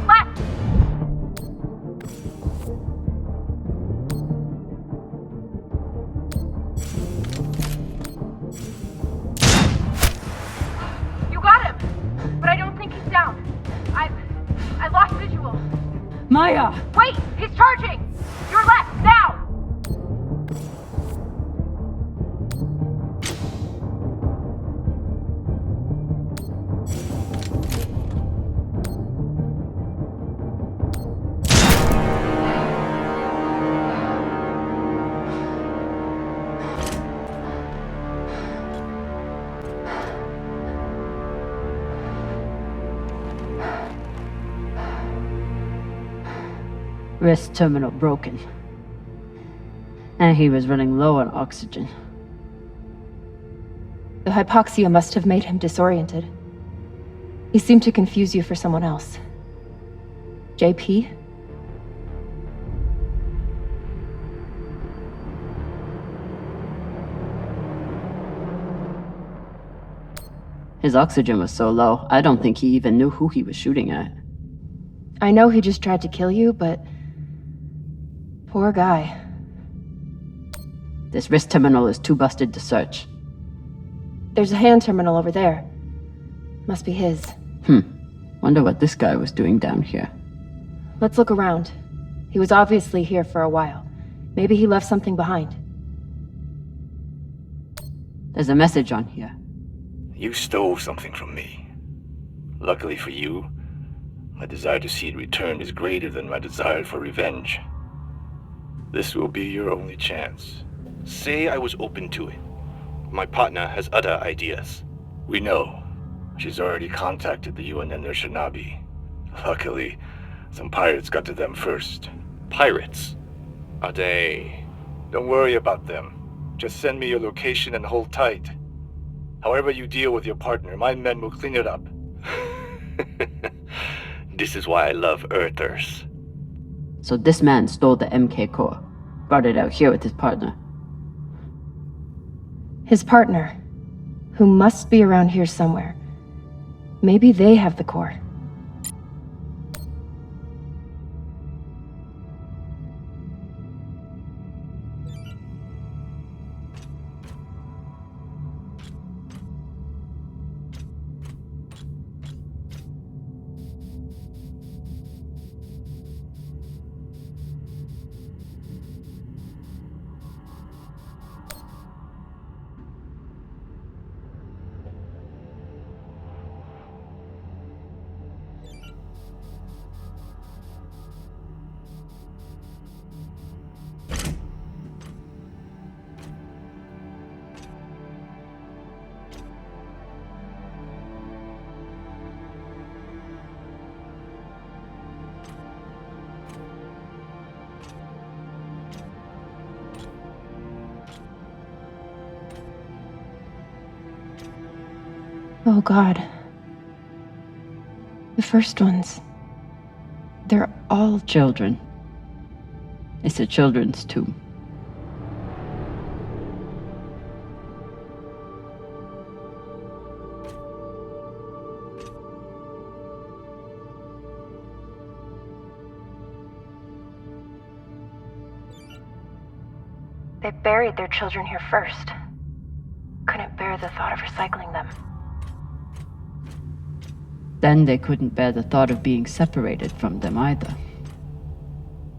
left. You got him, but I don't think he's down. I lost visual. Maya! Wait, he's charging. Your left now. Wrist terminal broken. And he was running low on oxygen. The hypoxia must have made him disoriented. He seemed to confuse you for someone else. JP? His oxygen was so low, I don't think he even knew who he was shooting at. I know he just tried to kill you, but... poor guy. This wrist terminal is too busted to search. There's a hand terminal over there. Must be his. Wonder what this guy was doing down here. Let's look around. He was obviously here for a while. Maybe he left something behind. There's a message on here. You stole something from me. Luckily for you, my desire to see it returned is greater than my desire for revenge. This will be your only chance. Say I was open to it. My partner has other ideas. We know. She's already contacted the UNN Shinabi. Luckily, some pirates got to them first. Pirates? Are they... Don't worry about them. Just send me your location and hold tight. However you deal with your partner, my men will clean it up. This is why I love Earthers. So this man stole the MK core, brought it out here with his partner. His partner, who must be around here somewhere. Maybe they have the core. Oh God. The first ones. They're all children. It's a children's tomb. They buried their children here first. Couldn't bear the thought of recycling them. Then they couldn't bear the thought of being separated from them either.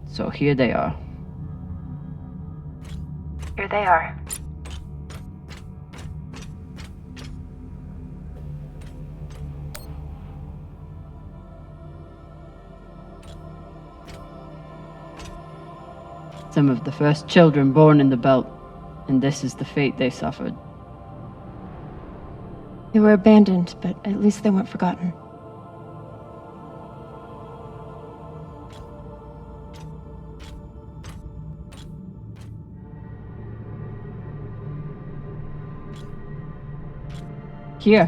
So here they are. Here they are. Some of the first children born in the belt, and this is the fate they suffered. They were abandoned, but at least they weren't forgotten. Here.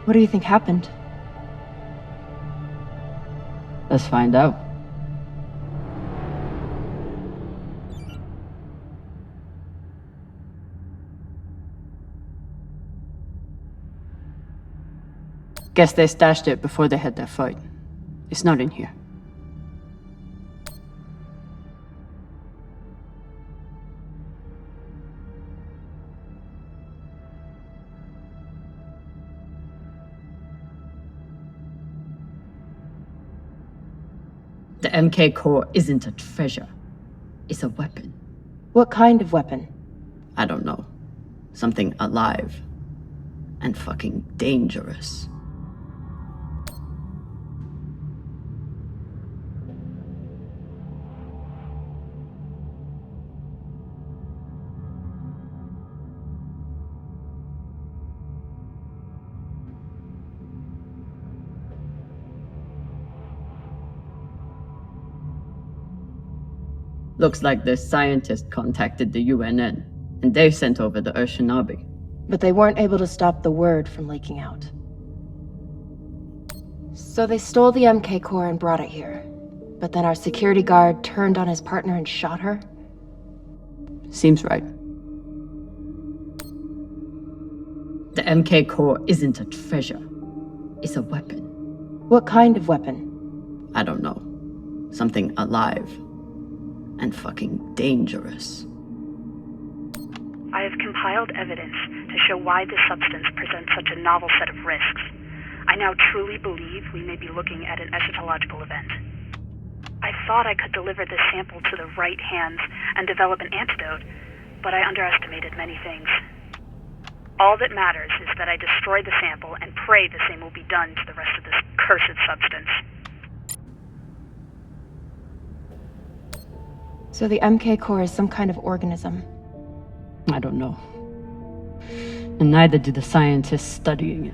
What do you think happened? Let's find out. Guess they stashed it before they had their fight. It's not in here. The MK core isn't a treasure. It's a weapon. What kind of weapon? I don't know. Something alive. And fucking dangerous. Looks like this scientist contacted the UNN, and they sent over the Shinabi. But they weren't able to stop the word from leaking out. So they stole the MK core and brought it here. But then our security guard turned on his partner and shot her? Seems right. The MK core isn't a treasure. It's a weapon. What kind of weapon? I don't know. Something alive. And fucking dangerous. I have compiled evidence to show why this substance presents such a novel set of risks. I now truly believe we may be looking at an eschatological event. I thought I could deliver this sample to the right hands and develop an antidote, but I underestimated many things. All that matters is that I destroy the sample and pray the same will be done to the rest of this cursed substance. So the MK core is some kind of organism. I don't know. And neither do the scientists studying it.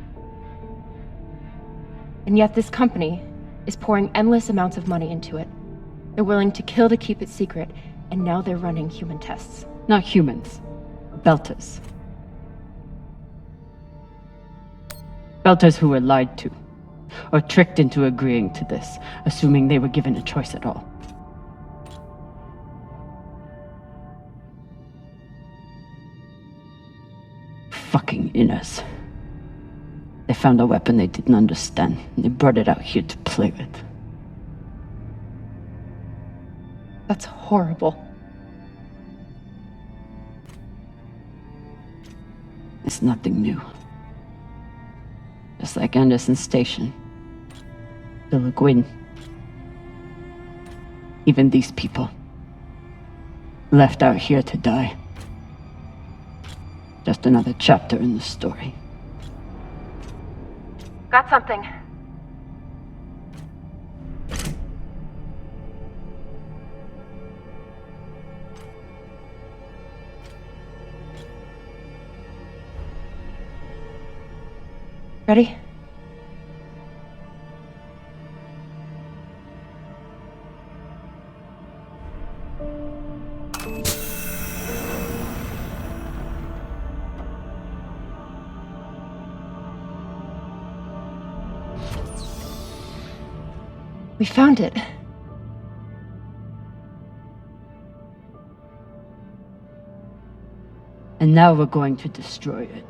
And yet this company is pouring endless amounts of money into it. They're willing to kill to keep it secret, and now they're running human tests. Not humans. Belters. Belters who were lied to, or tricked into agreeing to this, assuming they were given a choice at all. Fucking inners. They found a weapon they didn't understand, and they brought it out here to play with. That's horrible. It's nothing new. Just like Anderson Station. The Le Guin. Even these people. Left out here to die. Just another chapter in the story. Got something. Ready? We found it. And now we're going to destroy it.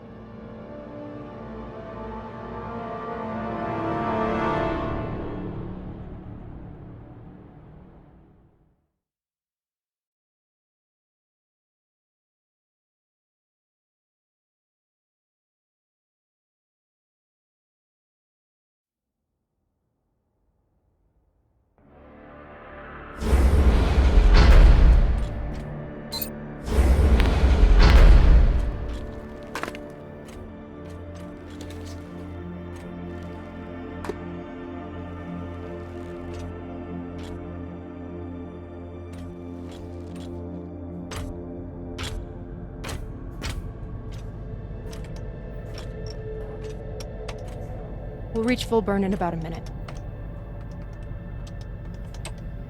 We'll reach full burn in about a minute.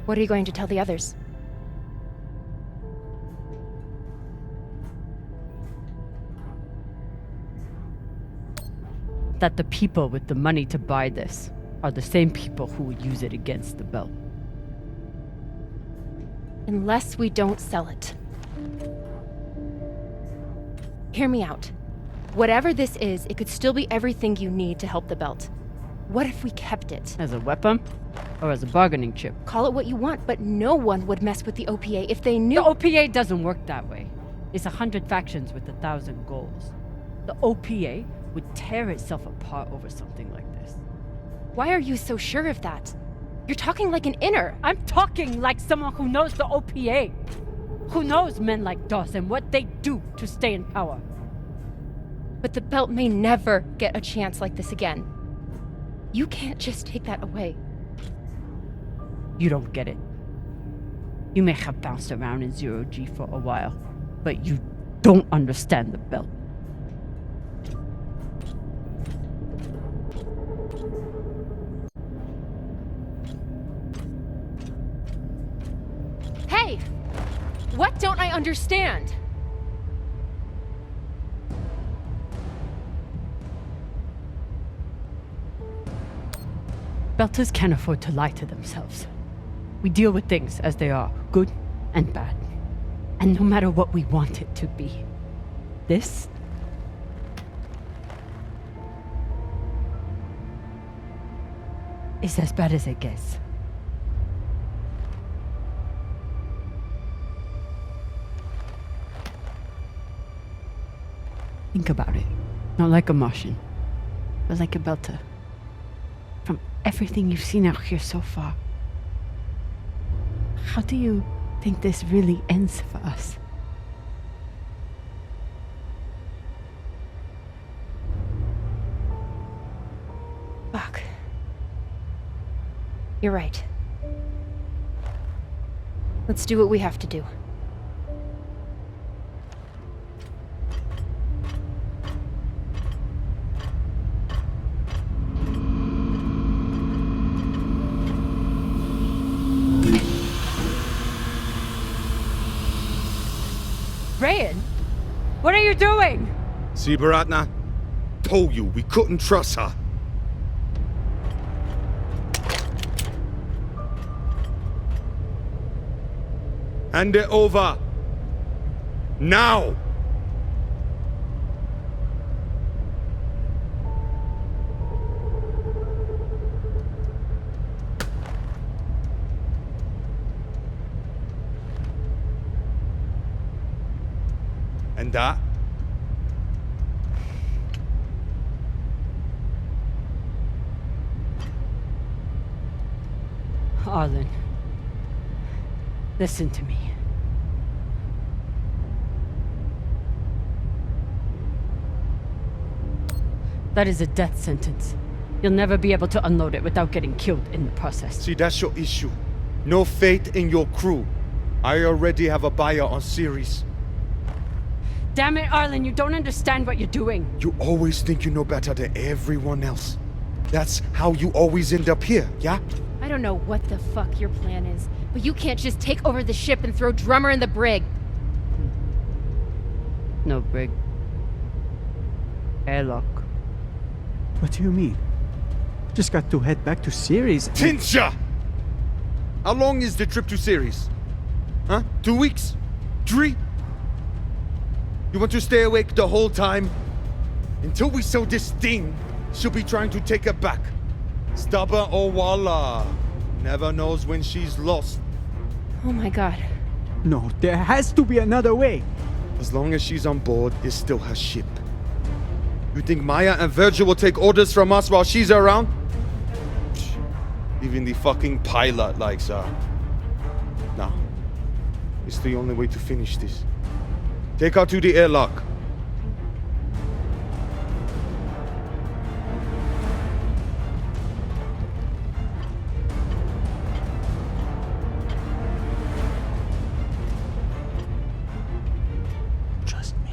What are you going to tell the others? That the people with the money to buy this are the same people who would use it against the belt. Unless we don't sell it. Hear me out. Whatever this is, it could still be everything you need to help the belt. What if we kept it? As a weapon? Or as a bargaining chip? Call it what you want, but no one would mess with the OPA if they knew— The OPA doesn't work that way. It's 100 factions with 1,000 goals. The OPA would tear itself apart over something like this. Why are you so sure of that? You're talking like an inner. I'm talking like someone who knows the OPA. Who knows men like Doss and what they do to stay in power. But the belt may never get a chance like this again. You can't just take that away. You don't get it. You may have bounced around in zero-G for a while, but you don't understand the belt. Hey! What don't I understand? Belters can't afford to lie to themselves. We deal with things as they are, good and bad. And no matter what we want it to be, this is as bad as it gets. Think about it. Not like a Martian, but like a Belter. From everything you've seen out here so far, How do you think this really ends for us? Fuck. You're right. Let's do what we have to do. Rayan, what are you doing? See, Baratna? Told you we couldn't trust her. Hand it over. Now! And that? Arlen, listen to me. That is a death sentence. You'll never be able to unload it without getting killed in the process. See, that's your issue. No faith in your crew. I already have a buyer on Series. Damn it, Arlen, you don't understand what you're doing. You always think you know better than everyone else. That's how you always end up here, yeah? I don't know what the fuck your plan is, but you can't just take over the ship and throw Drummer in the brig. No brig. Airlock. What do you mean? Just got to head back to Series. Tinsha! How long is the trip to Series? Huh? 2 weeks? 3? You want to stay awake the whole time? Until we sell this thing, she'll be trying to take it back. Stubborn or Walla. Never knows when she's lost. Oh my god. No, there has to be another way. As long as she's on board, it's still her ship. You think Maya and Virgil will take orders from us while she's around? Even the fucking pilot likes her. No. It's the only way to finish this. Take her to the airlock. Trust me.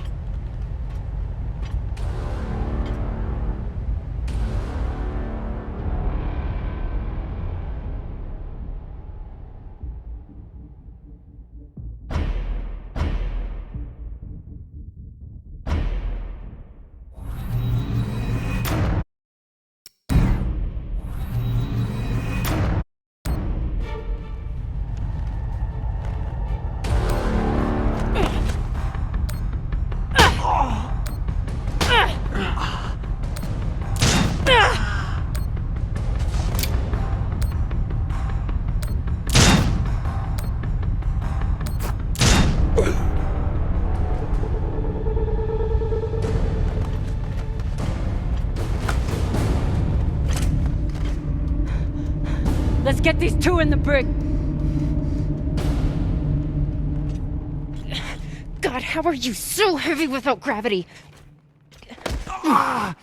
Let's get these two in the brig. God, how are you so heavy without gravity? I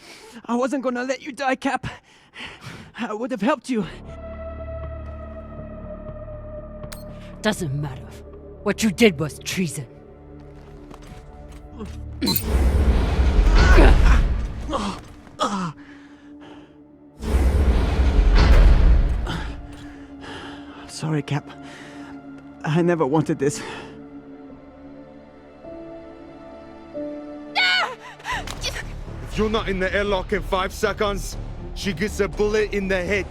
wasn't gonna let you die, Cap. I would have helped you. Doesn't matter. What you did was treason. Sorry, Cap. I never wanted this. If you're not in the airlock in 5 seconds, she gets a bullet in the head.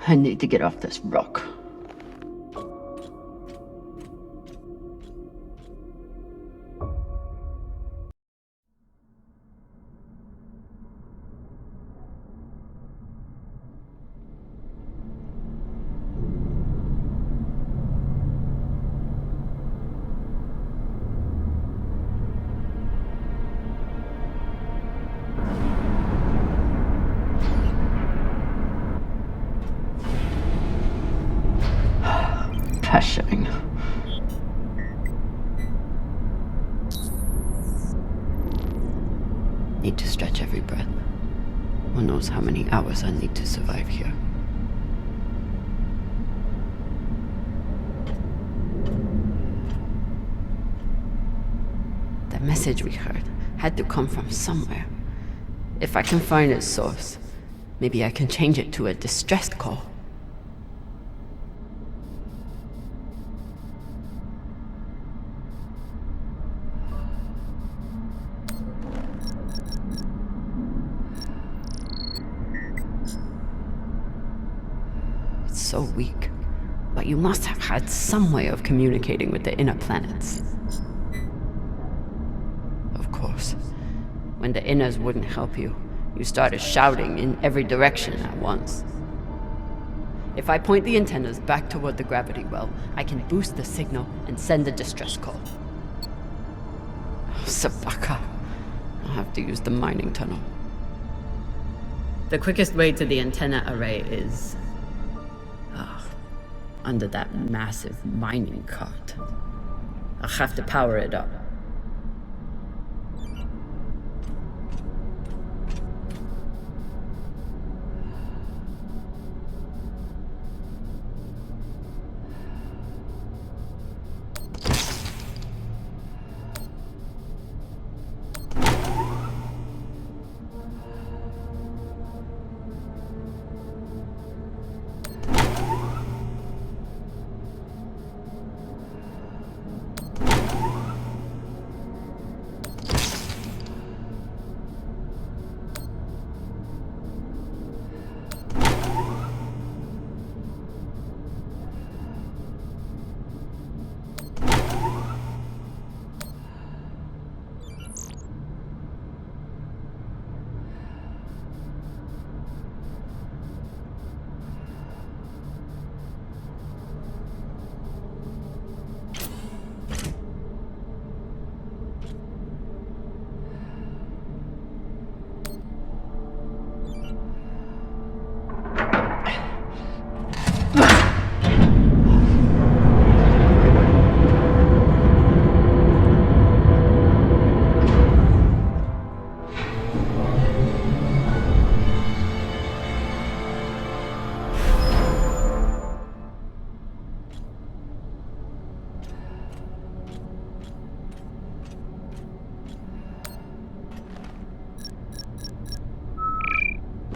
I need to get off this rock. Pressuring. Need to stretch every breath. Who knows how many hours I need to survive here. The message we heard had to come from somewhere. If I can find its source, maybe I can change it to a distress call. So weak, but you must have had some way of communicating with the inner planets. Of course, when the inners wouldn't help you, you started shouting in every direction at once. If I point the antennas back toward the gravity well, I can boost the signal and send a distress call. Oh, Sabaka. I'll have to use the mining tunnel. The quickest way to the antenna array is under that massive mining cart. I'll have to power it up.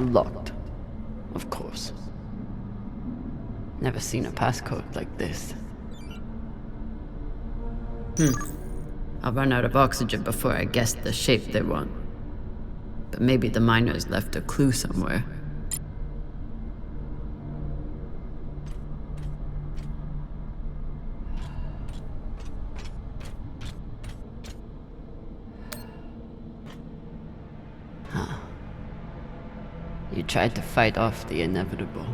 Locked. Of course. Never seen a passcode like this. I'll run out of oxygen before I guess the shape they want. But maybe the miners left a clue somewhere. You tried to fight off the inevitable.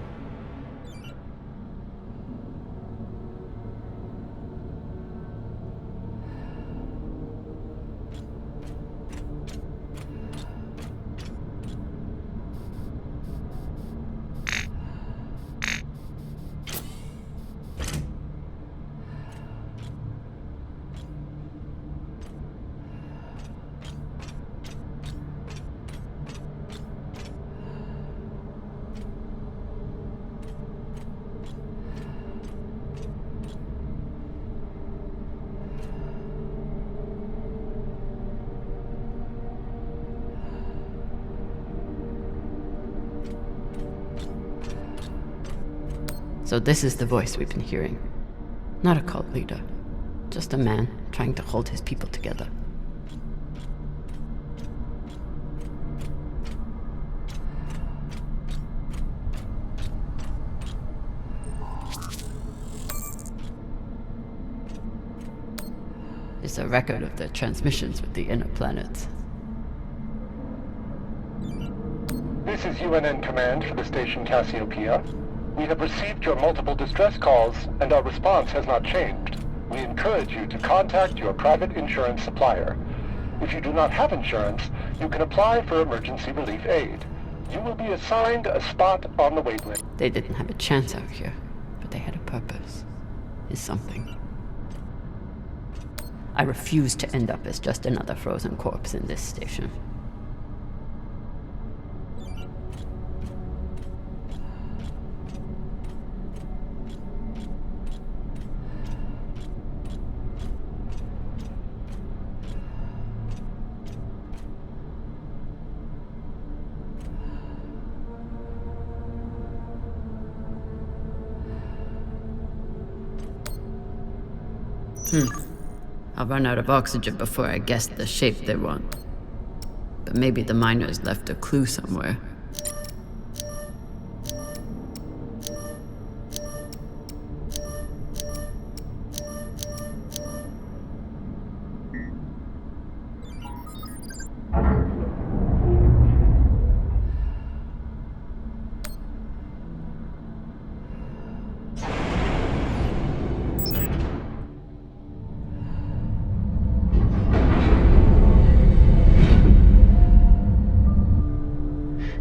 So this is the voice we've been hearing. Not a cult leader, just a man trying to hold his people together. It's a record of the transmissions with the inner planets. This is UNN Command for the station Cassiopeia. We have received your multiple distress calls, and our response has not changed. We encourage you to contact your private insurance supplier. If you do not have insurance, you can apply for emergency relief aid. You will be assigned a spot on the wait list. They didn't have a chance out here, but they had a purpose. Is something. I refuse to end up as just another frozen corpse in this station. I'll run out of oxygen before I guess the shape they want. But maybe the miners left a clue somewhere.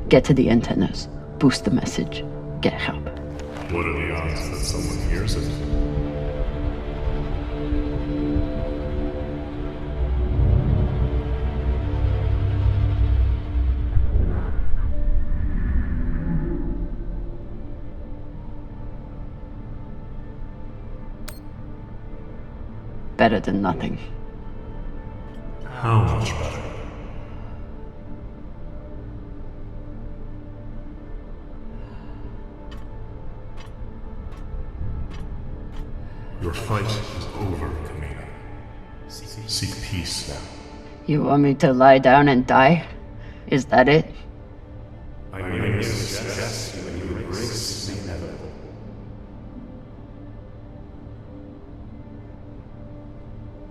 Get to the antennas, boost the message, get help. What are the odds that someone hears it? Better than nothing. How much better? Your fight is over, Kamina. Seek peace now. You want me to lie down and die? Is that it? I may suggest you embrace the inevitable.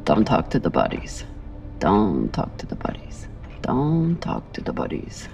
Don't talk to the bodies. Don't talk to the bodies. Don't talk to the bodies.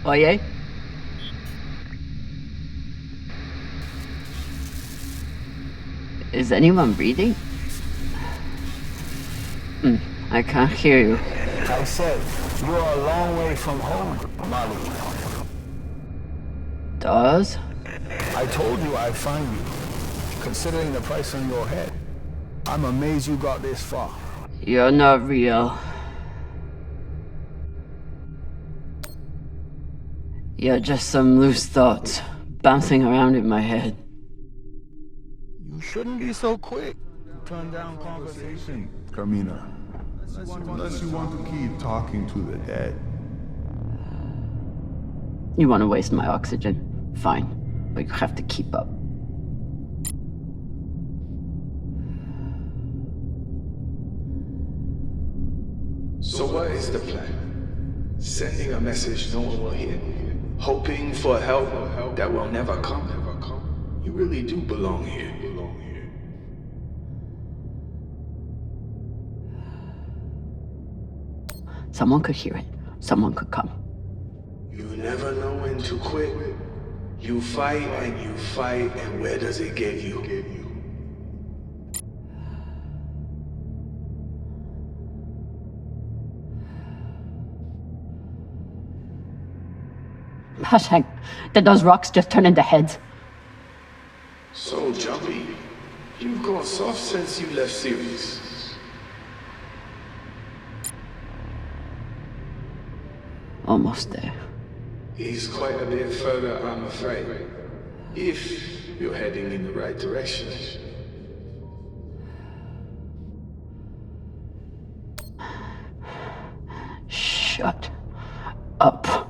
Oye? Is anyone reading? I can't hear you. I said, you're a long way from home, Molly. Dawes? I told you I'd find you. Considering the price on your head, I'm amazed you got this far. You're not real. You're just some loose thoughts bouncing around in my head. You shouldn't be so quick. Turn down conversation, Carmina. Unless you want to keep talking to the dead. You want to waste my oxygen? Fine, but you have to keep up. So what is the plan? Sending a message no one will hear? Hoping for help that will never come? You really do belong here. Someone could hear it. Someone could come. You never know when to quit. You fight, and where does it get you? Hush, Hank. Did those rocks just turn into heads? So, Jumpy, you've gone soft since you left Series. Almost there. He's quite a bit further, I'm afraid. If you're heading in the right direction. Shut up.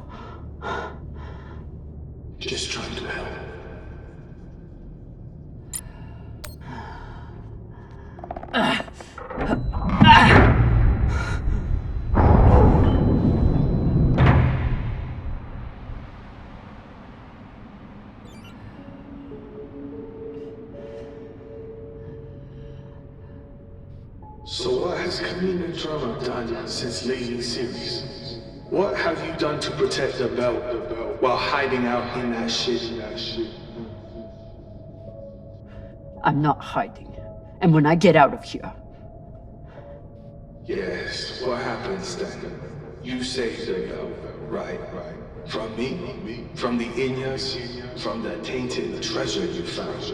Just trying to help. So what has Kamina Drama done since leaving Series? What have you done to protect the belt while hiding out in that shit? I'm not hiding. And when I get out of here... Yes, what happens then? You saved the belt, right? From me? From the Inyas? From the tainted treasure you found?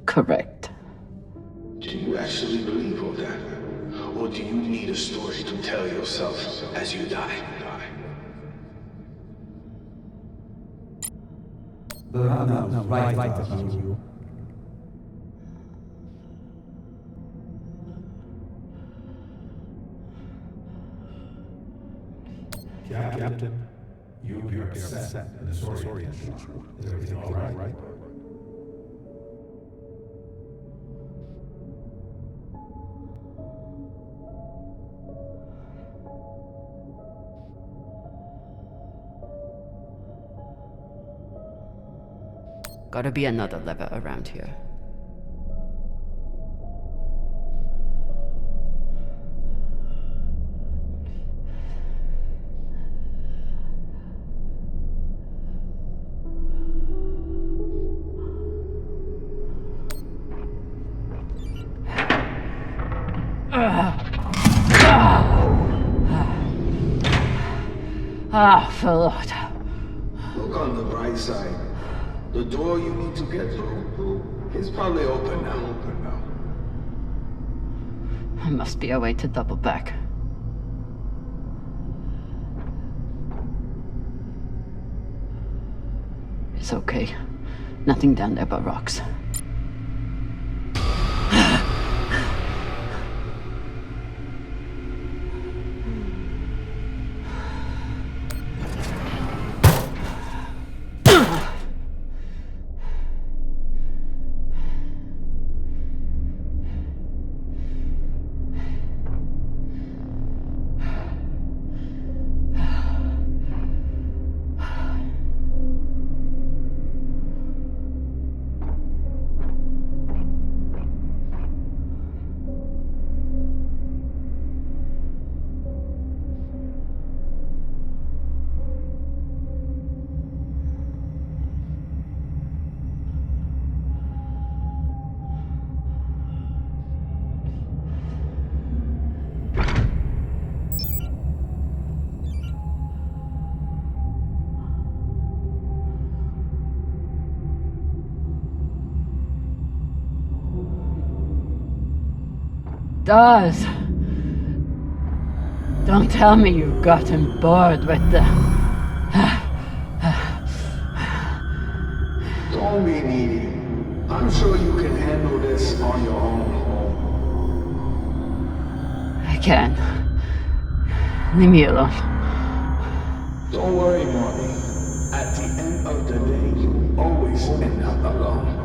Correct. Do you actually believe all that? Or do you need a story to tell yourself as you die? Right of you. Captain, you appear upset and disoriented. Is everything all right? Gotta be another lever around here. Lord. Look on the bright side. The door you need to get through is probably open now. There must be a way to double back. It's okay. Nothing down there but rocks. Does. Don't tell me you've gotten bored with the... Don't be needy. I'm sure you can handle this on your own. I can. Leave me alone. Don't worry, Marty. At the end of the day, you always end up alone.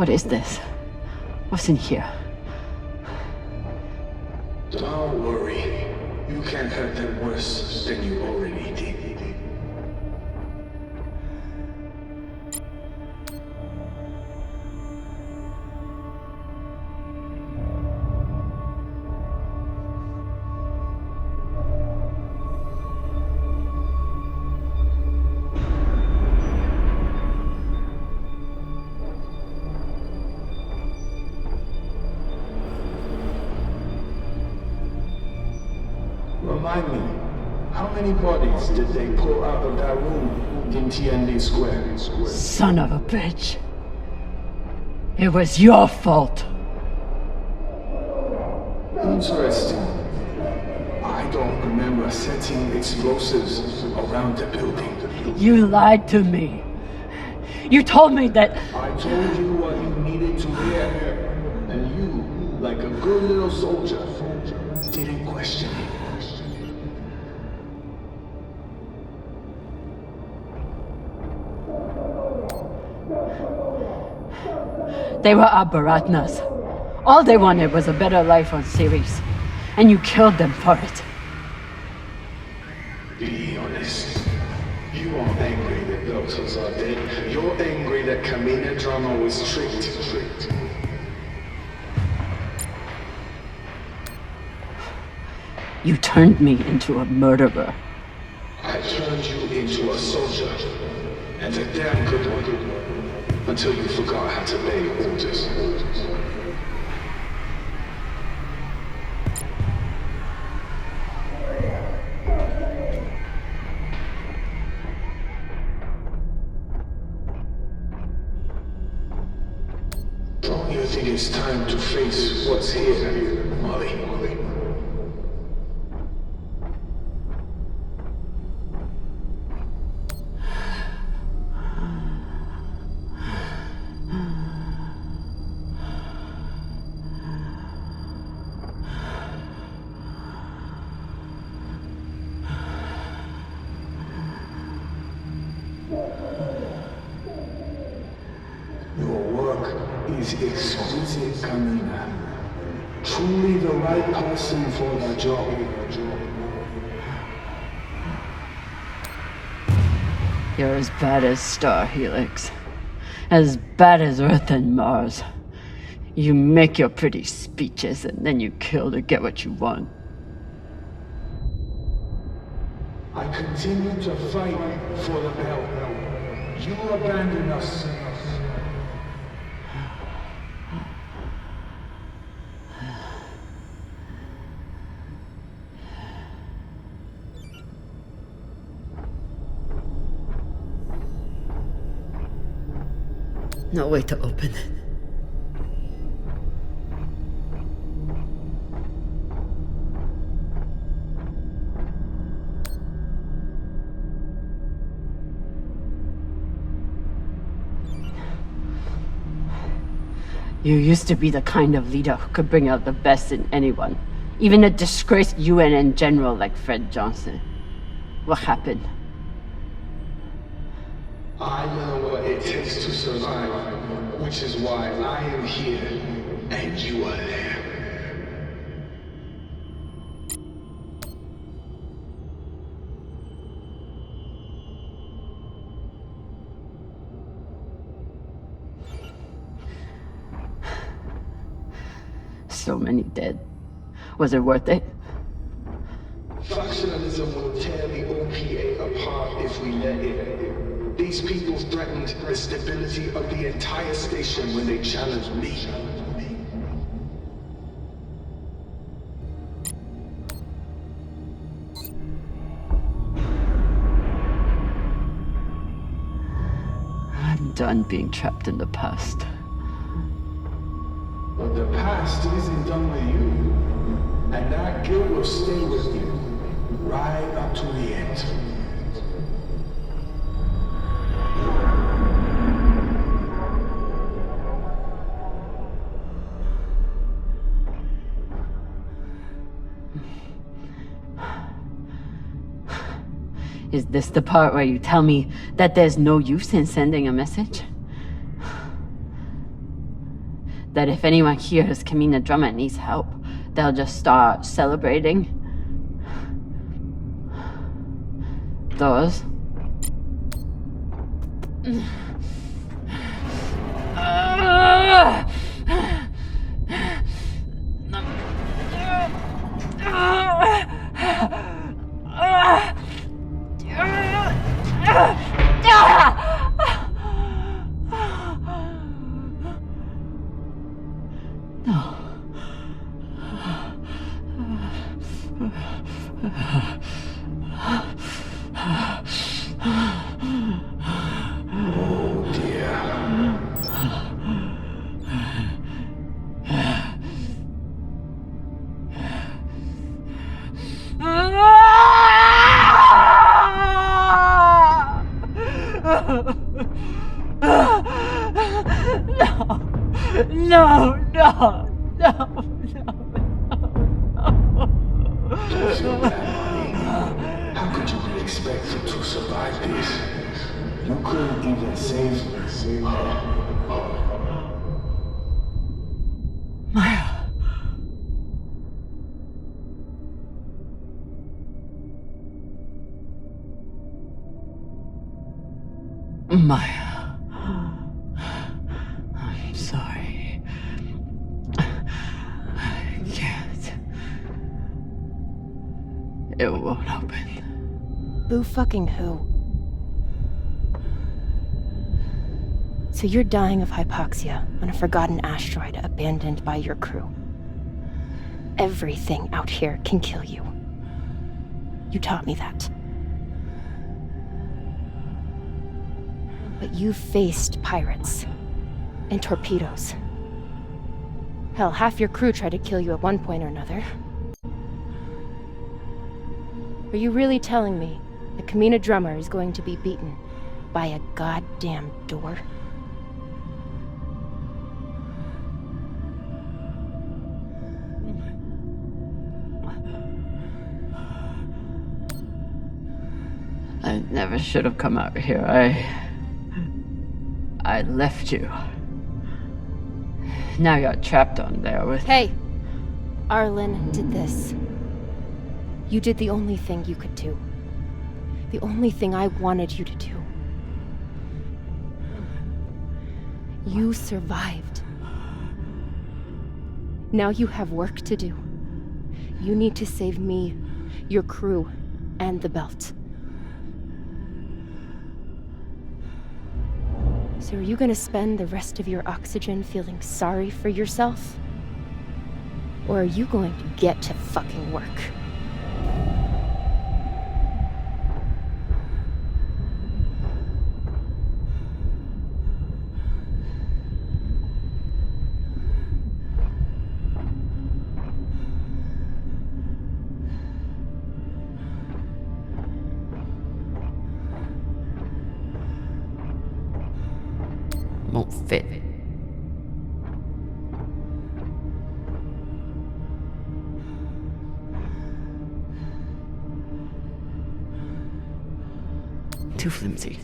What is this? What's in here? Don't worry. You can't hurt them worse than you already did. Remind me, how many bodies did they pull out of that room in TND Square? Son of a bitch. It was your fault. Interesting. I don't remember setting explosives around the building. You lied to me. You told me that... I told you what you needed to hear. And you, like a good little soldier, didn't question it. They were our Baratnas. All they wanted was a better life on Ceres. And you killed them for it. Be honest. You aren't angry that Belters are dead. You're angry that Kamina Drama was tricked. You turned me into a murderer. I turned you into a soldier. And a damn good one. Until you forgot how to obey orders. Don't you think it's time to face what's here, Molly? Exquisite, Kamina. Truly the right person for the job. You're as bad as Star Helix. As bad as Earth and Mars. You make your pretty speeches and then you kill to get what you want. I continue to fight for the belt. You abandon us. No way to open it. You used to be the kind of leader who could bring out the best in anyone. Even a disgraced UNN general like Fred Johnson. What happened? I know what it takes to survive, which is why I am here, and you are there. So many dead. Was it worth it? Factionalism will tear the OPA apart if we let it. These people threatened the stability of the entire station when they challenged me. I'm done being trapped in the past. But the past isn't done with you. And that guilt will stay with you. Right up to the end. Is this the part where you tell me that there's no use in sending a message? that if anyone hears Kamina Drummer needs help, they'll just start celebrating. Those. How could you be expected to survive this? You couldn't even save her. Maya. Maya. I'm sorry. I can't. It won't open. Boo fucking who? So you're dying of hypoxia on a forgotten asteroid abandoned by your crew. Everything out here can kill you. You taught me that. But you've faced pirates and torpedoes. Hell, half your crew tried to kill you at one point or another. Are you really telling me the Kamina Drummer is going to be beaten by a goddamn door? I never should have come out here. I left you. Now you're trapped on there with... Hey! Arlen did this. You did the only thing you could do. The only thing I wanted you to do. You survived. Now you have work to do. You need to save me, your crew, and the belt. So are you gonna spend the rest of your oxygen feeling sorry for yourself? Or are you going to get to fucking work? Won't fit. Too flimsy.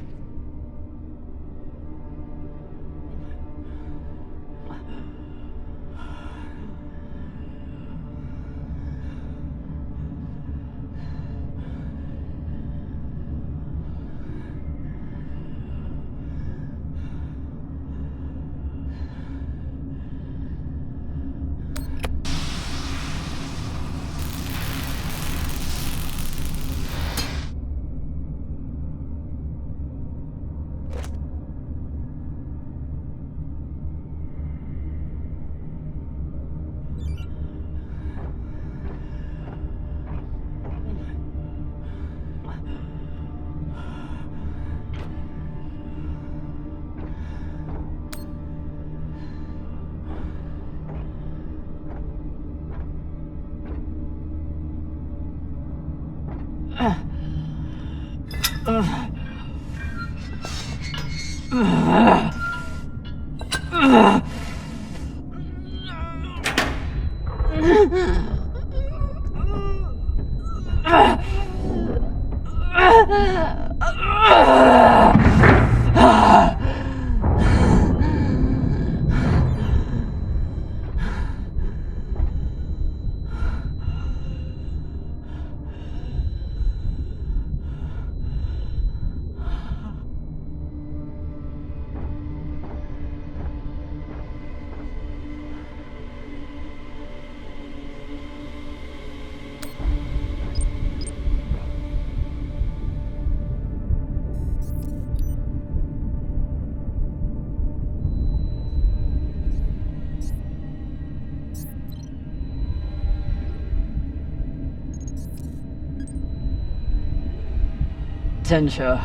Attention.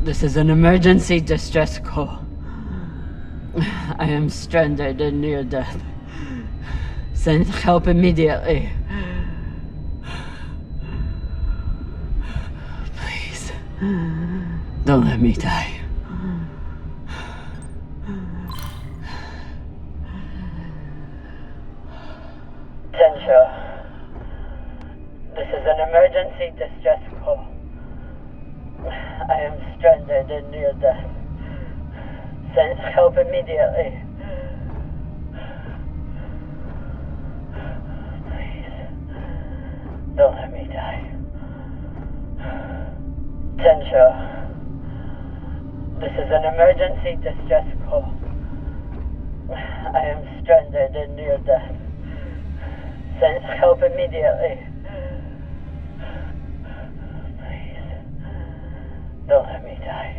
This is an emergency distress call. I am stranded and near death. Send help immediately. Please, don't let me die. Attention. This is an emergency distress call. I am stranded and near death. Send help immediately. Please, don't let me die. Attention. This is an emergency distress call. I am stranded and near death. Send help immediately. Please, don't let me die.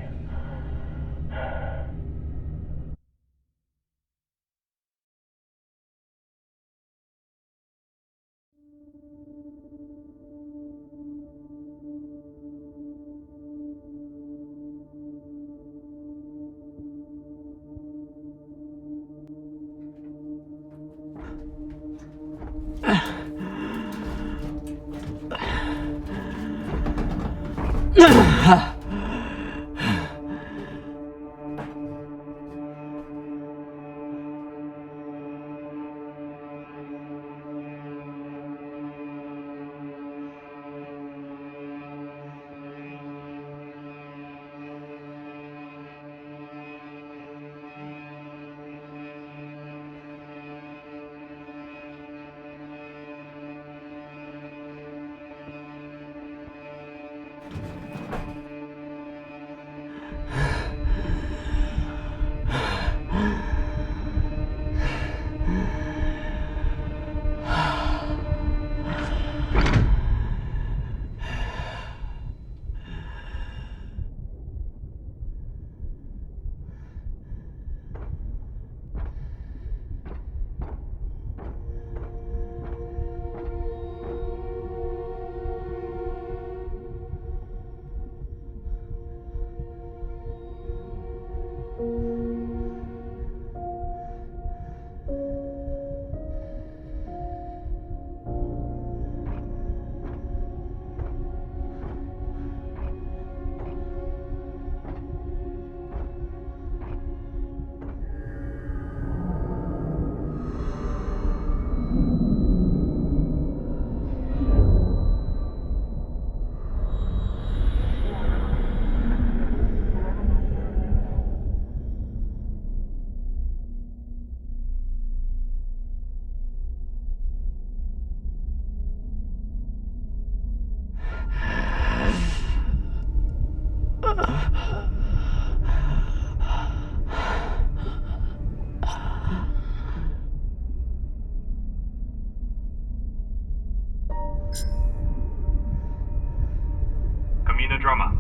Drummer.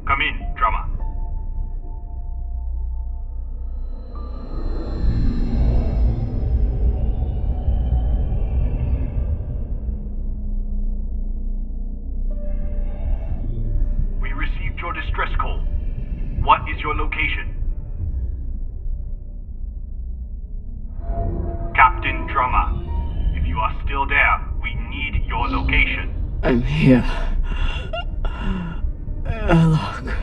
Come in, Drummer. We received your distress call. What is your location? Captain Drummer, if you are still there, we need your location. I'm here. Look.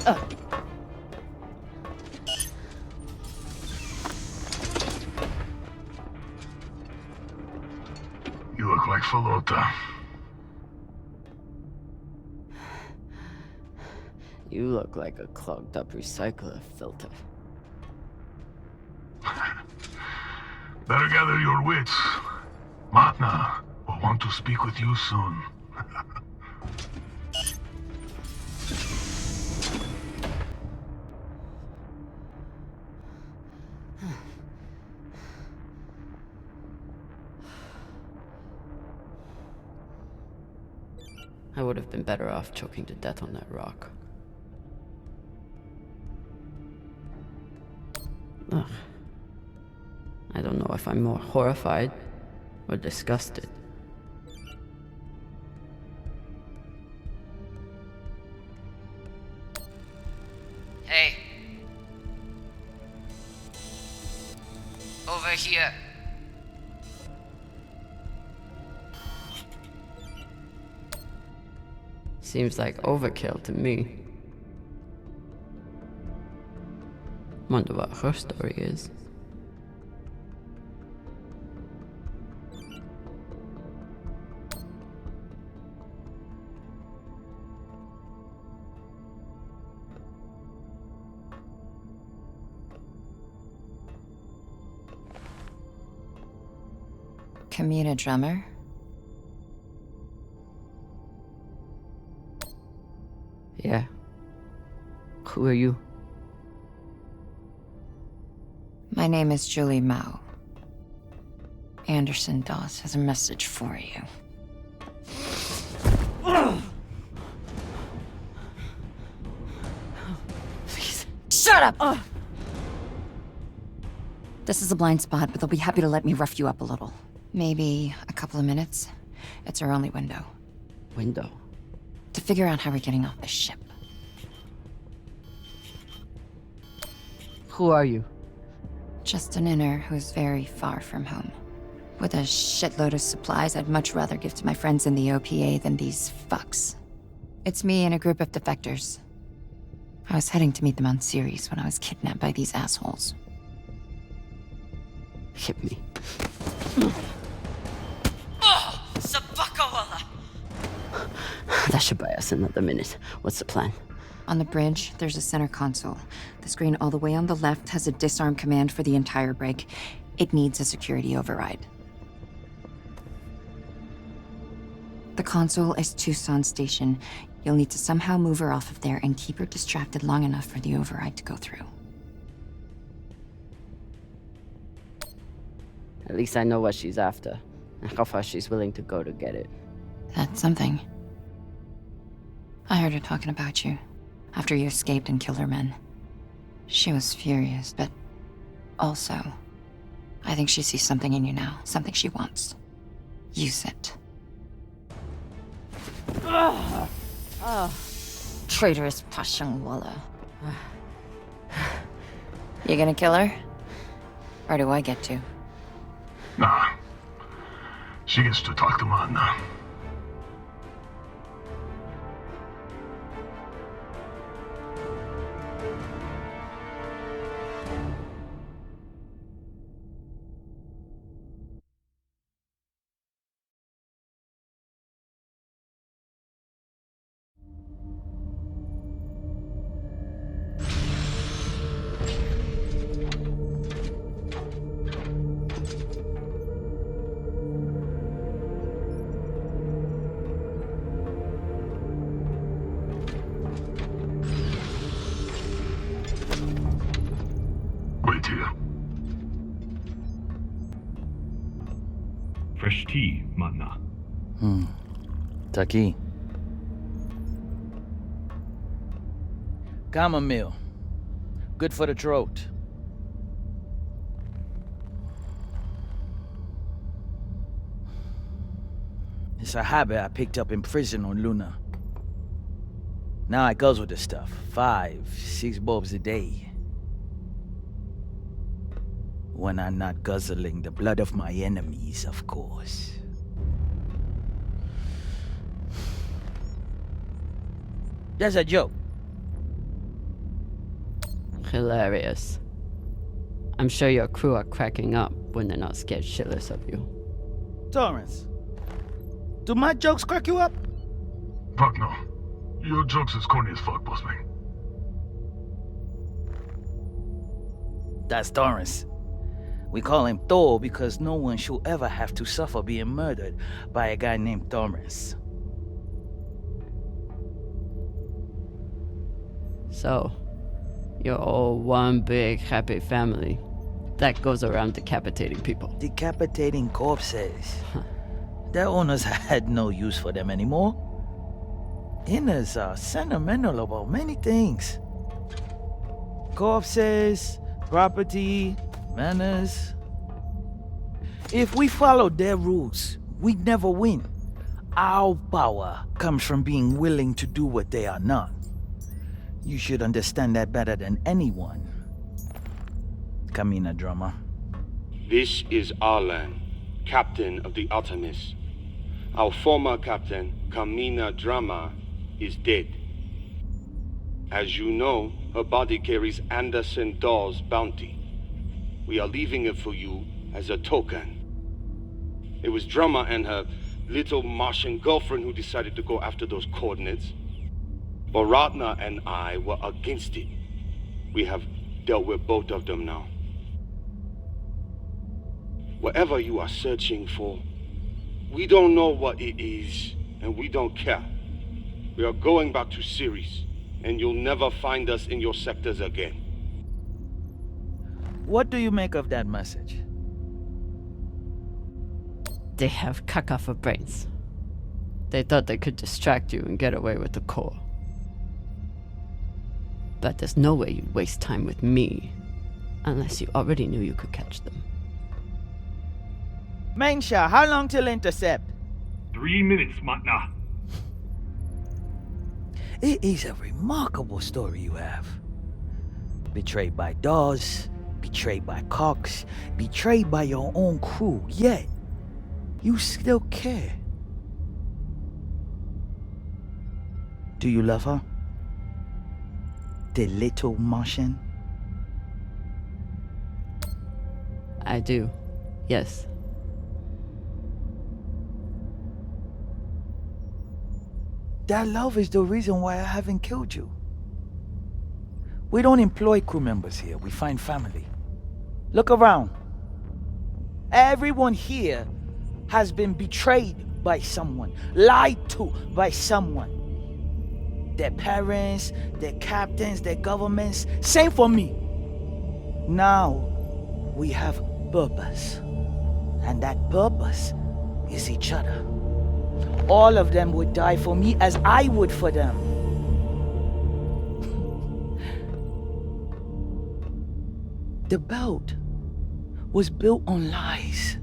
You look like Falota. You look like a clogged up recycler filter. Better gather your wits. Matna will want to speak with you soon. I would have been better off choking to death on that rock. Ugh. I don't know if I'm more horrified or disgusted. Hey. Over here. Seems like overkill to me. Wonder what her story is. Kamina drummer? Yeah. Who are you? My name is Julie Mao. Anderson Dawes has a message for you. Please, shut up! This is a blind spot, but they'll be happy to let me rough you up a little. Maybe a couple of minutes. It's our only window. Window? To figure out how we're getting off this ship. Who are you? Just an inner who's very far from home. With a shitload of supplies I'd much rather give to my friends in the OPA than these fucks. It's me and a group of defectors. I was heading to meet them on Ceres when I was kidnapped by these assholes. Hit me. Oh! Sabakawala! That should buy us another minute. What's the plan? On the bridge, there's a center console. The screen all the way on the left has a disarm command for the entire brig. It needs a security override. The console is Tucson Station. You'll need to somehow move her off of there and keep her distracted long enough for the override to go through. At least I know what she's after, and how far she's willing to go to get it. That's something. I heard her talking about you, after you escaped and killed her men. She was furious, but also, I think she sees something in you now, something she wants. Use it. Traitorous Pashangwala. You gonna kill her? Or do I get to? Nah. She gets to talk to Matna. Wait here. Fresh tea, Matna. Taki. Chamomile. Good for the throat. It's a habit I picked up in prison on Luna. Now I guzzle this stuff. 5, 6 bulbs a day. When I'm not guzzling the blood of my enemies, of course. That's a joke. Hilarious. I'm sure your crew are cracking up when they're not scared shitless of you. Torrance, do my jokes crack you up? Fuck no. Your jokes is corny as fuck, boss man. That's Torrance. We call him Thor because no one should ever have to suffer being murdered by a guy named Torrance. So, you're all one big happy family that goes around decapitating people. Decapitating corpses. Their owners had no use for them anymore. Inners are sentimental about many things. Corpses, property, manners. If we followed their rules, we'd never win. Our power comes from being willing to do what they are not. You should understand that better than anyone. Kamina Drama. This is Arlan, captain of the Artemis. Our former captain, Kamina Drama, is dead. As you know, her body carries Anderson Dawes' bounty. We are leaving it for you as a token. It was Drama and her little Martian girlfriend who decided to go after those coordinates. But Ratna and I were against it. We have dealt with both of them now. Whatever you are searching for, we don't know what it is, and we don't care. We are going back to Ceres, and you'll never find us in your sectors again. What do you make of that message? They have caca for brains. They thought they could distract you and get away with the core. But there's no way you'd waste time with me, unless you already knew you could catch them. Mainsha, how long till intercept? 3 minutes, Matna. It is a remarkable story you have. Betrayed by Dawes, betrayed by Cox, betrayed by your own crew, yet you still care. Do you love her? The little Martian? I do, yes. That love is the reason why I haven't killed you. We don't employ crew members here, we find family. Look around. Everyone here has been betrayed by someone, lied to by someone. Their parents, their captains, their governments, same for me. Now, we have purpose. And that purpose is each other. All of them would die for me as I would for them. The belt was built on lies.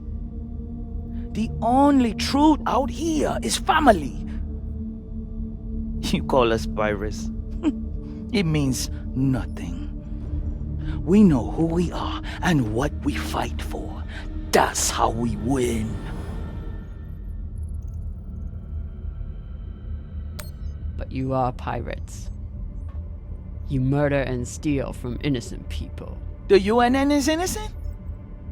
The only truth out here is family. You call us pirates. It means nothing. We know who we are and what we fight for. That's how we win. But you are pirates. You murder and steal from innocent people. The UNN is innocent?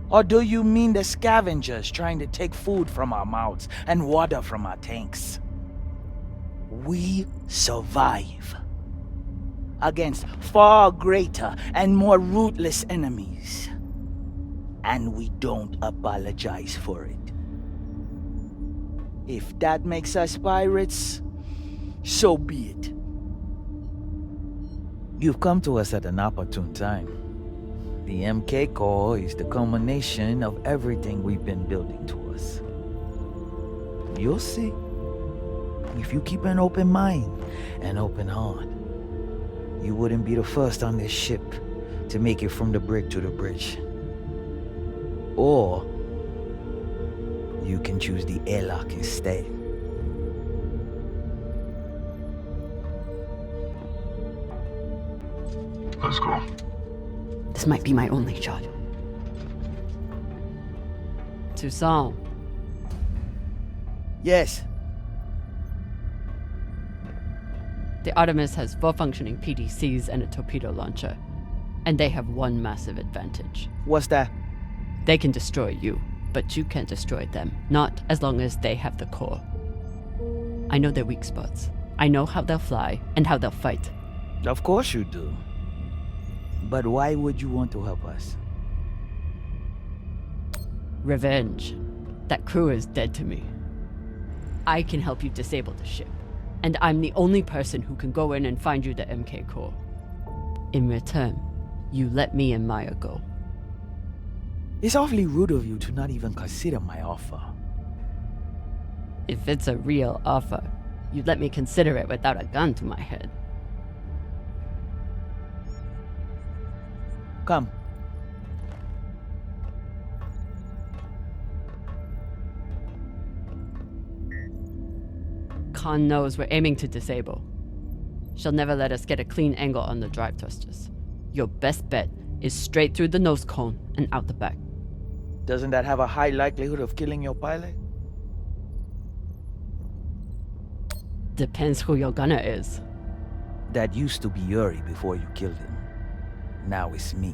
Or do you mean the scavengers trying to take food from our mouths and water from our tanks? We survive against far greater and more ruthless enemies. And we don't apologize for it. If that makes us pirates, so be it. You've come to us at an opportune time. The MK Core is the culmination of everything we've been building towards. You'll see. If you keep an open mind and open heart, you wouldn't be the first on this ship to make it from the brig to the bridge. Or you can choose the airlock instead. Let's go. This might be my only shot. Toussaint. Yes. The Artemis has 4 functioning PDCs and a torpedo launcher. And they have one massive advantage. What's that? They can destroy you, but you can't destroy them. Not as long as they have the core. I know their weak spots. I know how they'll fly and how they'll fight. Of course you do. But why would you want to help us? Revenge. That crew is dead to me. I can help you disable the ship. And I'm the only person who can go in and find you the MK core. In return, you let me and Maya go. It's awfully rude of you to not even consider my offer. If it's a real offer, you'd let me consider it without a gun to my head. Come. Khan knows we're aiming to disable. She'll never let us get a clean angle on the drive thrusters. Your best bet is straight through the nose cone and out the back. Doesn't that have a high likelihood of killing your pilot? Depends who your gunner is. That used to be Yuri before you killed him. Now it's me.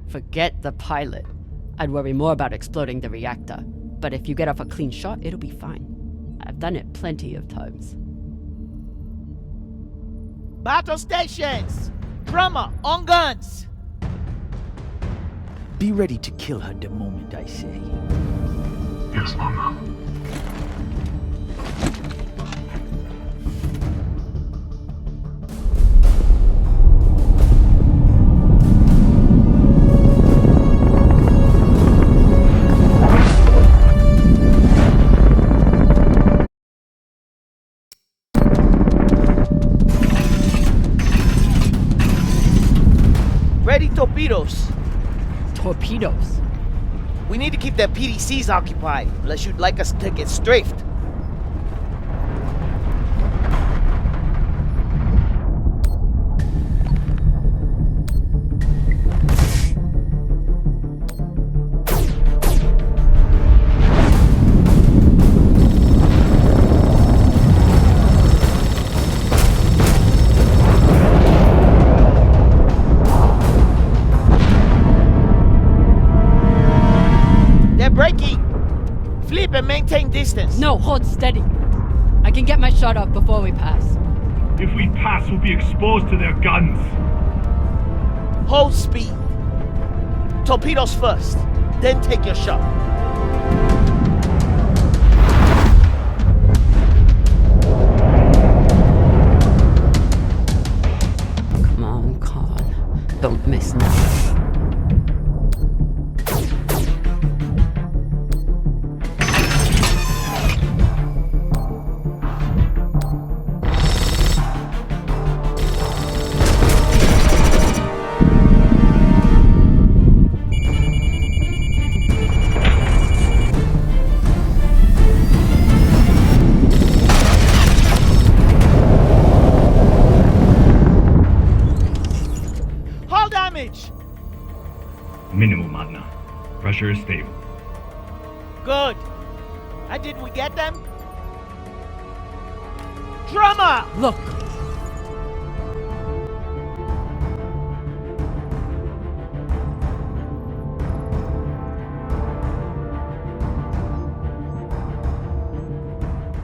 Forget the pilot. I'd worry more about exploding the reactor. But if you get off a clean shot, it'll be fine. I've done it plenty of times. Battle stations! Drummer, on guns! Be ready to kill her the moment I say. Yes, Mama. Ready torpedoes. Torpedoes? We need to keep their PDCs occupied, unless you'd like us to get strafed. And maintain distance. No, hold steady. I can get my shot off before we pass. If we pass, we'll be exposed to their guns. Hold speed. Torpedoes first, then take your shot. Come on, Khan. Don't miss now. Minimal, Magna. Pressure is stable. Good. And did we get them? Drummer! Look!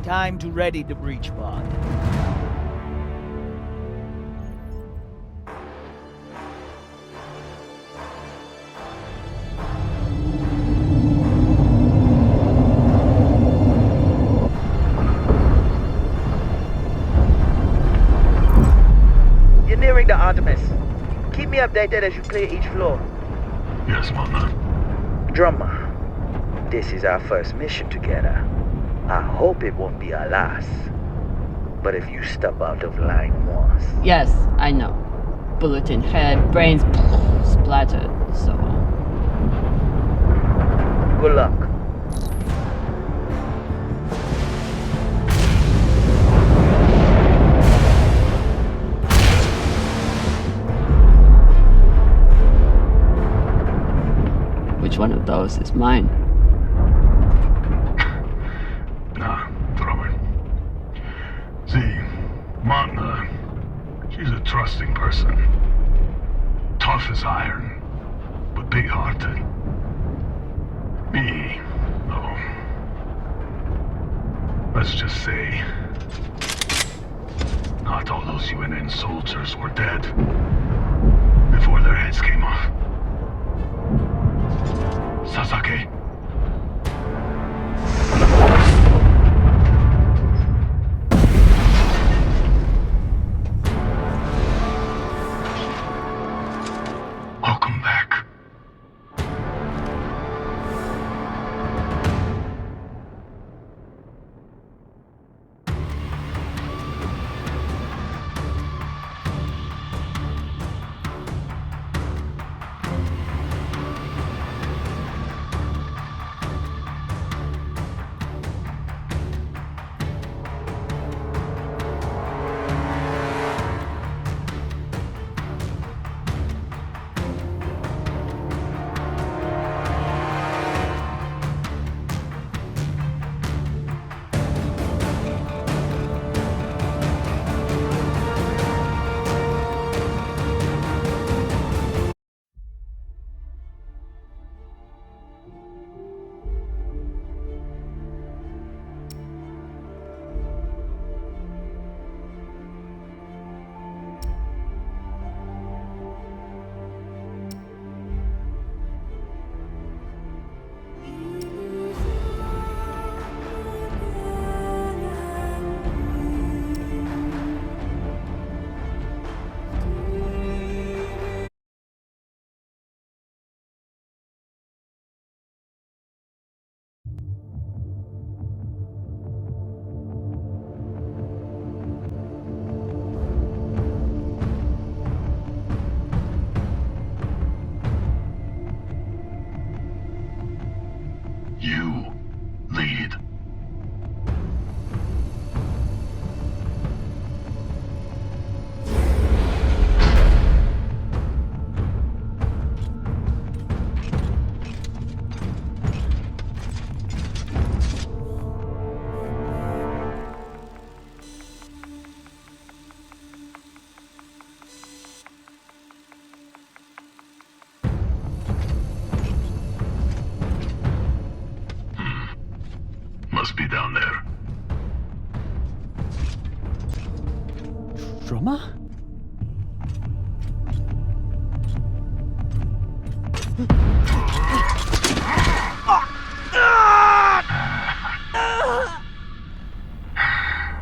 Time to ready the breach pod. Nearing the Artemis. Keep me updated as you clear each floor. Yes, Mama. Drummer, this is our first mission together. I hope it won't be our last. But if you step out of line once... Yes, I know. Bullet in head, brains splattered, so on. Good luck. Which one of those is mine? Nah, throw it. See, Magna, she's a trusting person. Tough as iron, but big-hearted. Me, oh. Let's just say, not all those UNN soldiers were dead before their heads came off. Sasaki. Welcome back. You lead. Must be down there. Drummer?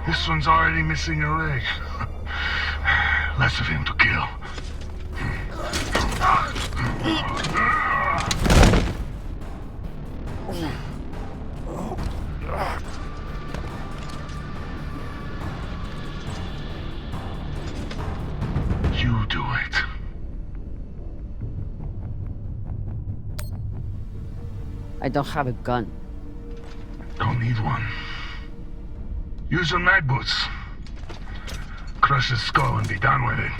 This one's already missing a leg. Less of him to kill. You do it. I don't have a gun. Don't need one. Use your night boots. Crush his skull and be done with it.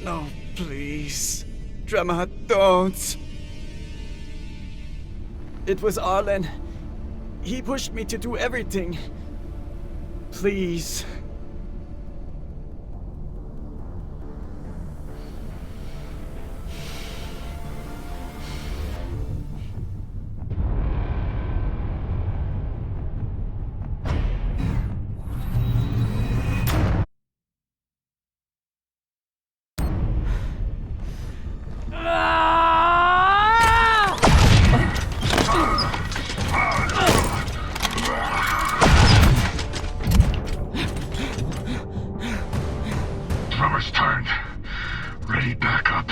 No, please. Drummer, don't. It was Arlen. He pushed me to do everything. Please. Drummer's turned. Ready back up.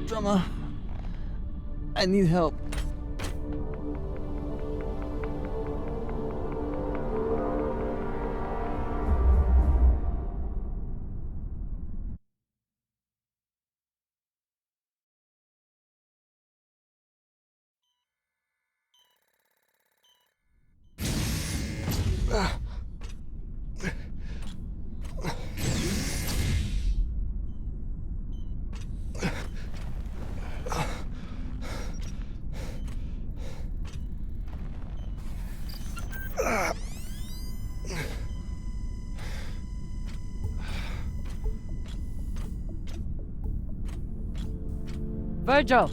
Drummer, I need help. Virgil!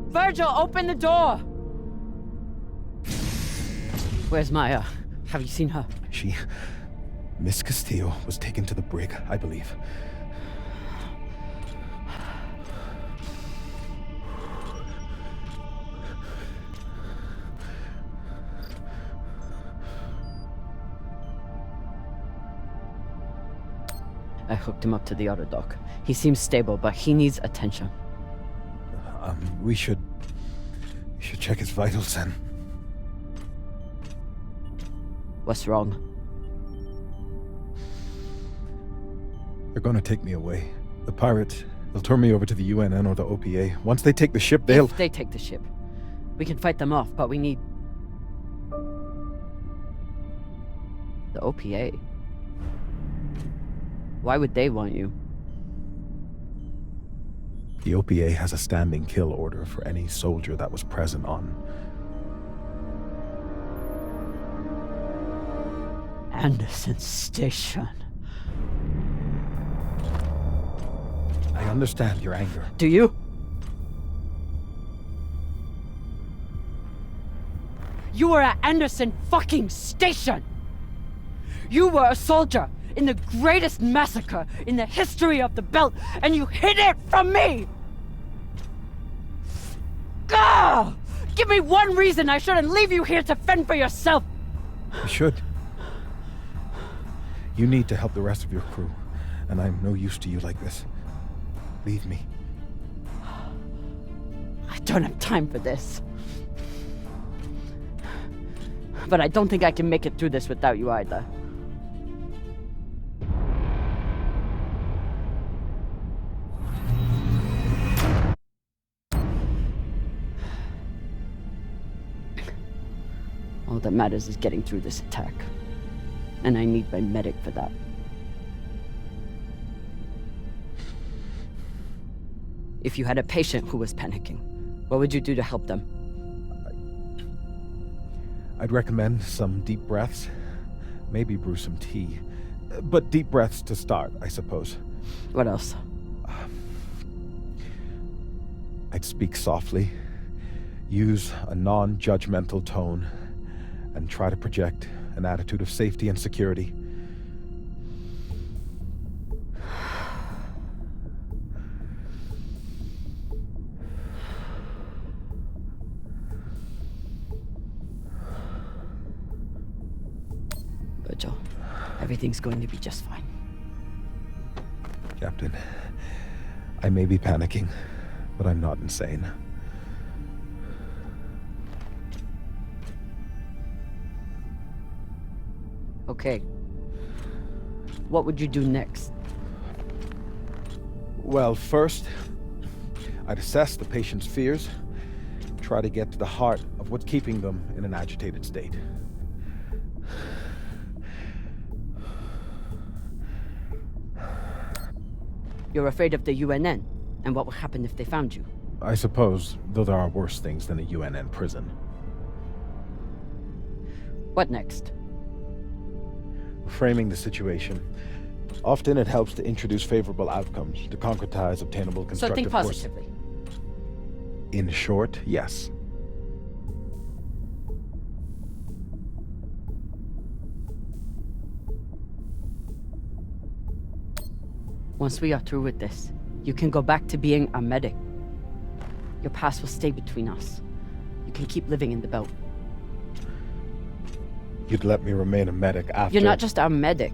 Virgil, open the door! Where's Maya? Have you seen her? Miss Castillo was taken to the brig, I believe. I hooked him up to the auto dock. He seems stable, but he needs attention. We should check his vitals then. What's wrong? They're gonna take me away. The pirates, they'll turn me over to the UNN or the OPA. Once they take the ship, they'll... If they take the ship, we can fight them off, but we need... the OPA. Why would they want you? The OPA has a standing kill order for any soldier that was present on Anderson Station. I understand your anger. Do you? You were at Anderson fucking Station! You were a soldier in the greatest massacre in the history of the belt, and you hid it from me! Gah! Give me one reason I shouldn't leave you here to fend for yourself! You should. You need to help the rest of your crew, and I'm no use to you like this. Leave me. I don't have time for this. But I don't think I can make it through this without you either. All that matters is getting through this attack. And I need my medic for that. If you had a patient who was panicking, what would you do to help them? I'd recommend some deep breaths. Maybe brew some tea. But deep breaths to start, I suppose. What else? I'd speak softly, use a non-judgmental tone, and try to project an attitude of safety and security. Virgil, everything's going to be just fine. Captain, I may be panicking, but I'm not insane. Okay. What would you do next? Well, first, I'd assess the patient's fears, try to get to the heart of what's keeping them in an agitated state. You're afraid of the UNN, and what will happen if they found you? I suppose, though there are worse things than a UNN prison. What next? Framing the situation. Often it helps to introduce favorable outcomes, to concretize obtainable constructive So think positively. In short, yes. Once we are through with this, you can go back to being a medic. Your past will stay between us. You can keep living in the belt. You'd let me remain a medic after... You're not just our medic.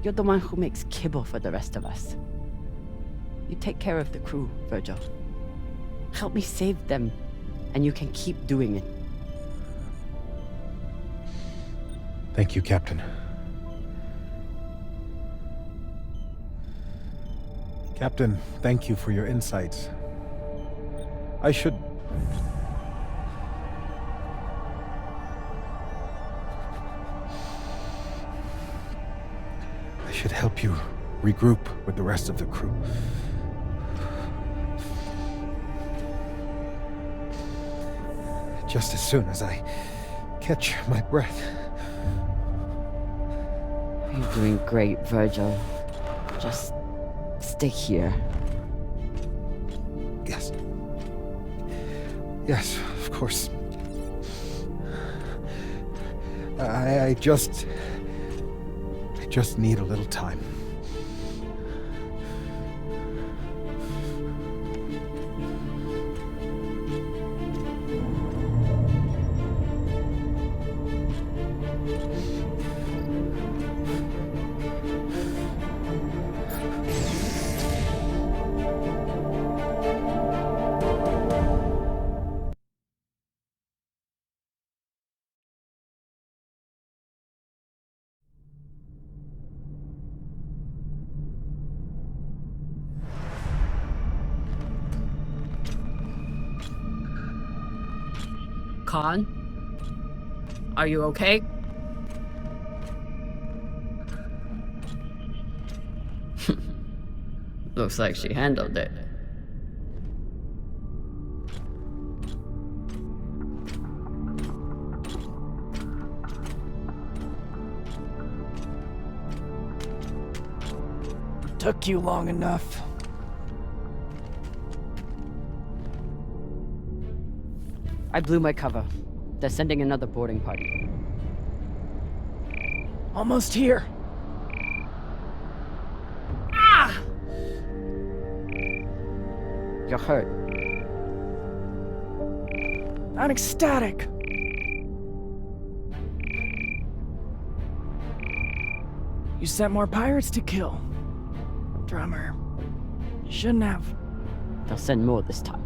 You're the one who makes kibble for the rest of us. You take care of the crew, Virgil. Help me save them, and you can keep doing it. Thank you, Captain. Captain, thank you for your insights. I should help you regroup with the rest of the crew. Just as soon as I catch my breath. You're doing great, Virgil. Just Stay here. Yes. Yes, of course. I just need a little time. Khan? Are you okay? Looks like she handled it. Took you long enough. I blew my cover. They're sending another boarding party. Almost here. Ah! You're hurt. I'm ecstatic. You sent more pirates to kill. Drummer. You shouldn't have. They'll send more this time.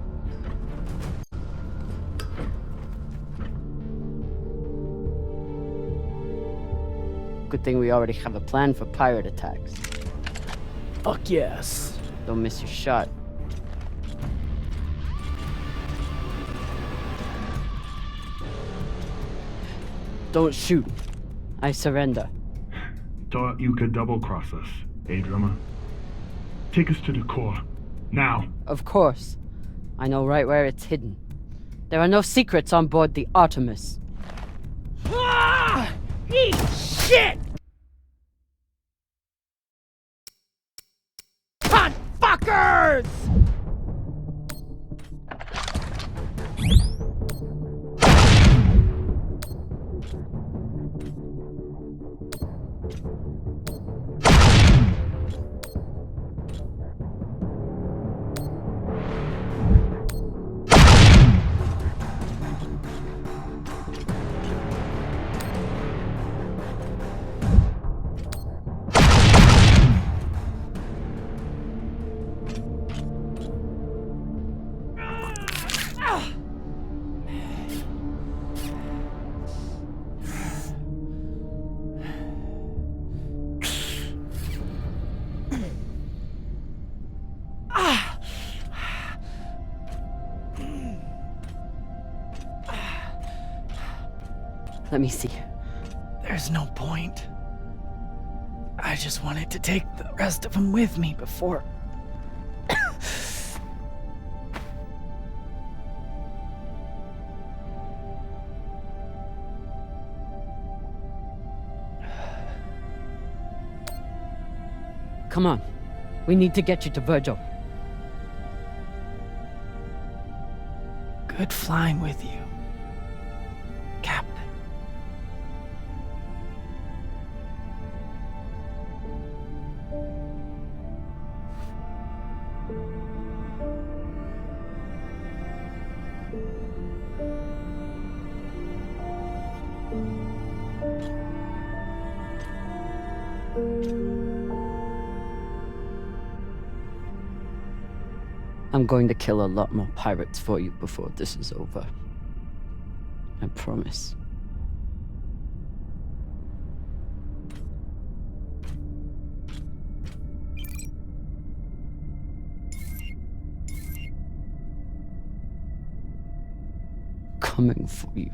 Good thing we already have a plan for pirate attacks. Fuck yes. Don't miss your shot. Don't shoot. I surrender. Thought you could double-cross us, eh, drummer? Take us to the core. Now. Of course. I know right where it's hidden. There are no secrets on board the Artemis. Ah! Eat shit! Hot fuckers! Let me see. There's no point. I just wanted to take the rest of them with me before. Come on. We need to get you to Virgil. Good flying with you, Captain. I'm going to kill a lot more pirates for you before this is over. I promise. Coming for you.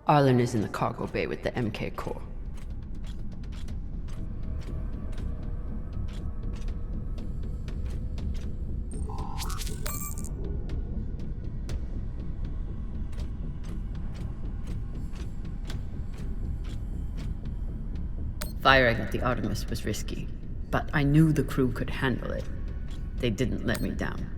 Arlen is in the cargo bay with the MK core. Firing at the Artemis was risky, but I knew the crew could handle it. They didn't let me down.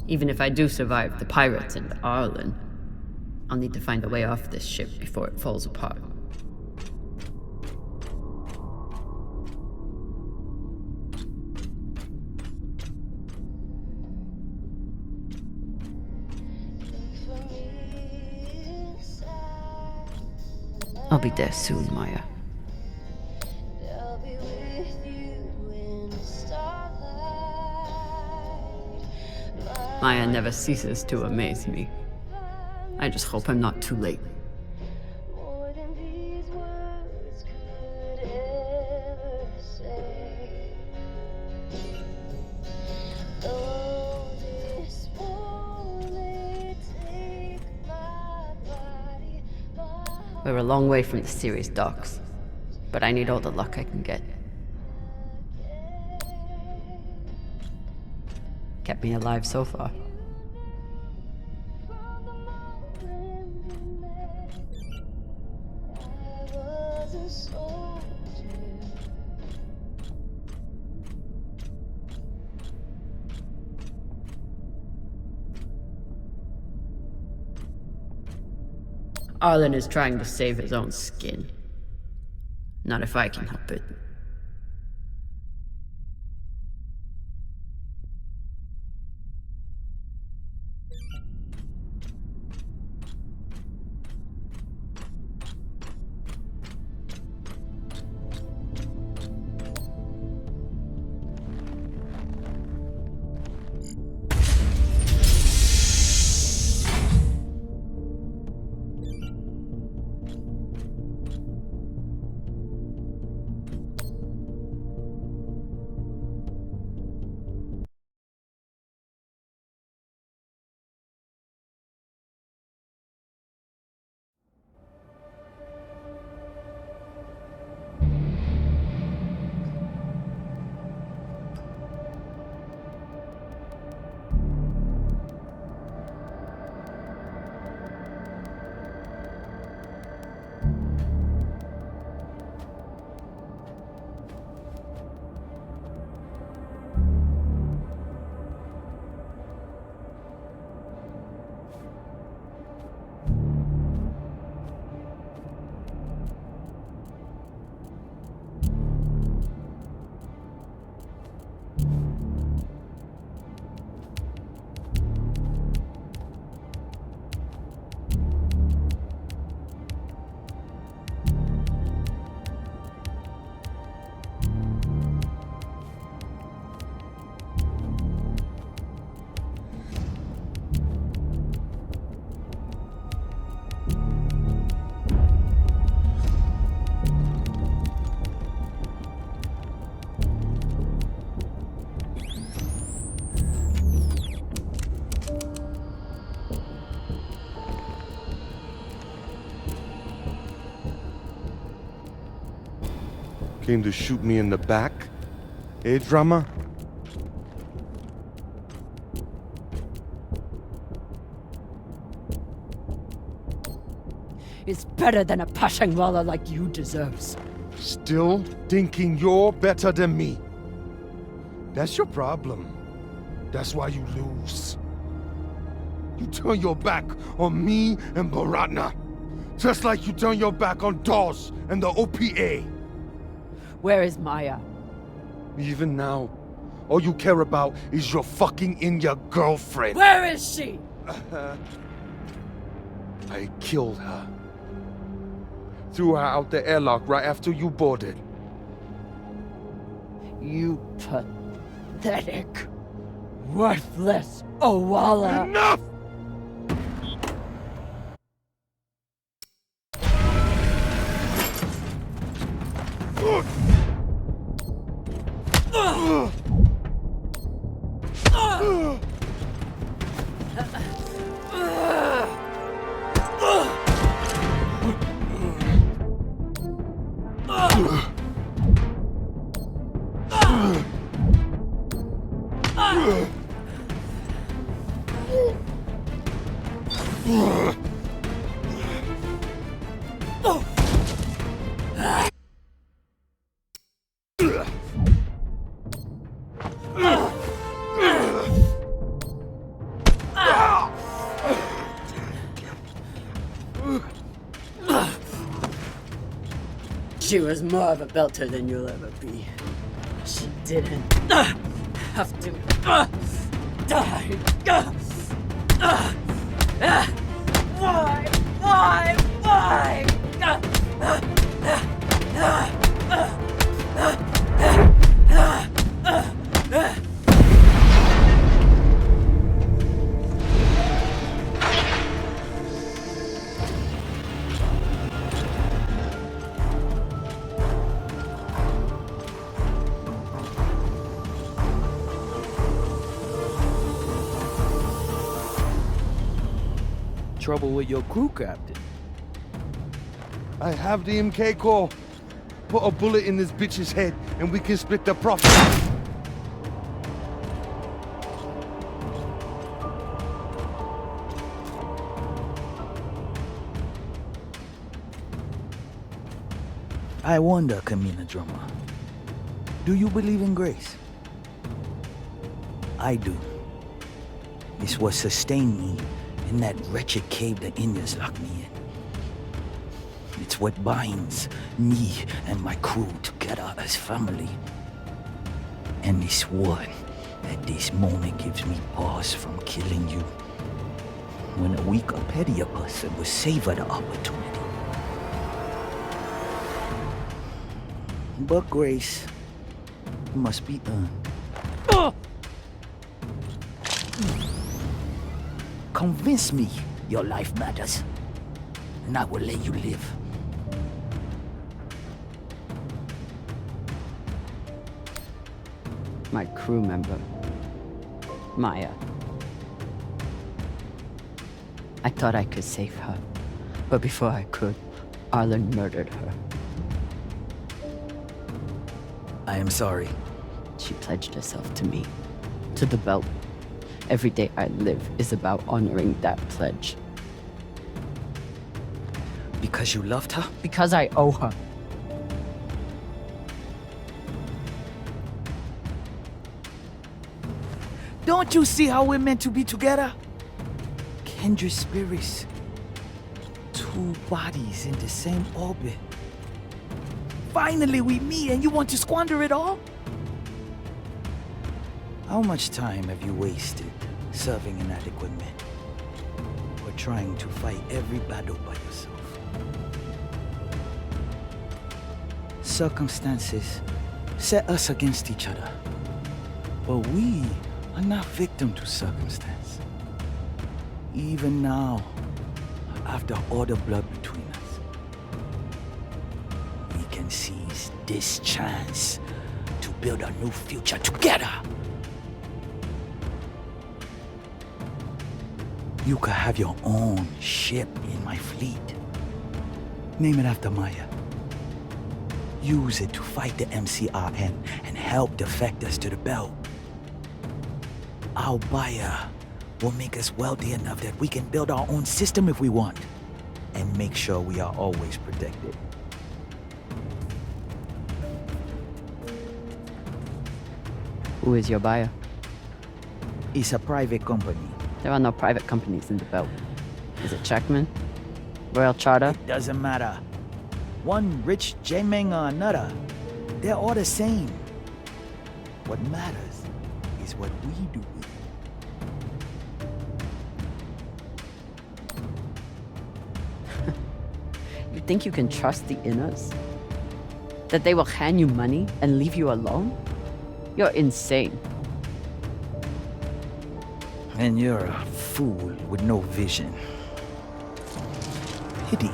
Even if I do survive the pirates and Arlen, I'll need to find a way off this ship before it falls apart. I'll be there soon, Maya. Maya never ceases to amaze me. I just hope I'm not too late. We're a long way from the Ceres docks, but I need all the luck I can get. Kept me alive so far. Arlen is trying to save his own skin. Not if I can help it. Came to shoot me in the back? Eh, drama? It's better than a Pashangwala like you deserves. Still thinking you're better than me. That's your problem. That's why you lose. You turn your back on me and Baratna. Just like you turn your back on Dawes and the OPA. Where is Maya? Even now, all you care about is your fucking India girlfriend. Where is she? I killed her. Threw her out the airlock right after you boarded. You pathetic, worthless Owala. Enough! She was more of a belter than you'll ever be. She didn't have to die. Why? Trouble with your crew, Captain. I have the MK core. Put a bullet in this bitch's head and we can split the profit. I wonder, Kamina Drummer, do you believe in grace? I do. It's what sustained me in that wretched cave the Indians locked me in. It's what binds me and my crew together as family. And it's what, at this moment, gives me pause from killing you. When a weaker, pettier person will savor the opportunity. But grace must be earned. Convince me your life matters, and I will let you live. My crew member, Maya. I thought I could save her, but before I could, Arlen murdered her. I am sorry. She pledged herself to me, to the belt. Every day I live is about honoring that pledge. Because you loved her? Because I owe her. Don't you see how we're meant to be together? Kindred spirits. Two bodies in the same orbit. Finally we meet and you want to squander it all? How much time have you wasted serving inadequate men? Or trying to fight every battle by yourself? Circumstances set us against each other. But we are not victim to circumstance. Even now, after all the blood between us, we can seize this chance to build a new future together. You could have your own ship in my fleet. Name it after Maya. Use it to fight the MCRN and help defectors to the belt. Our buyer will make us wealthy enough that we can build our own system if we want, and make sure we are always protected. Who is your buyer? It's a private company. There are no private companies in the belt. Is it Checkman? Royal Charter? It doesn't matter. One rich J-Meng or another. They're all the same. What matters is what we do with it. You think you can trust the inners? That they will hand you money and leave you alone? You're insane. And you're a fool with no vision. Pity.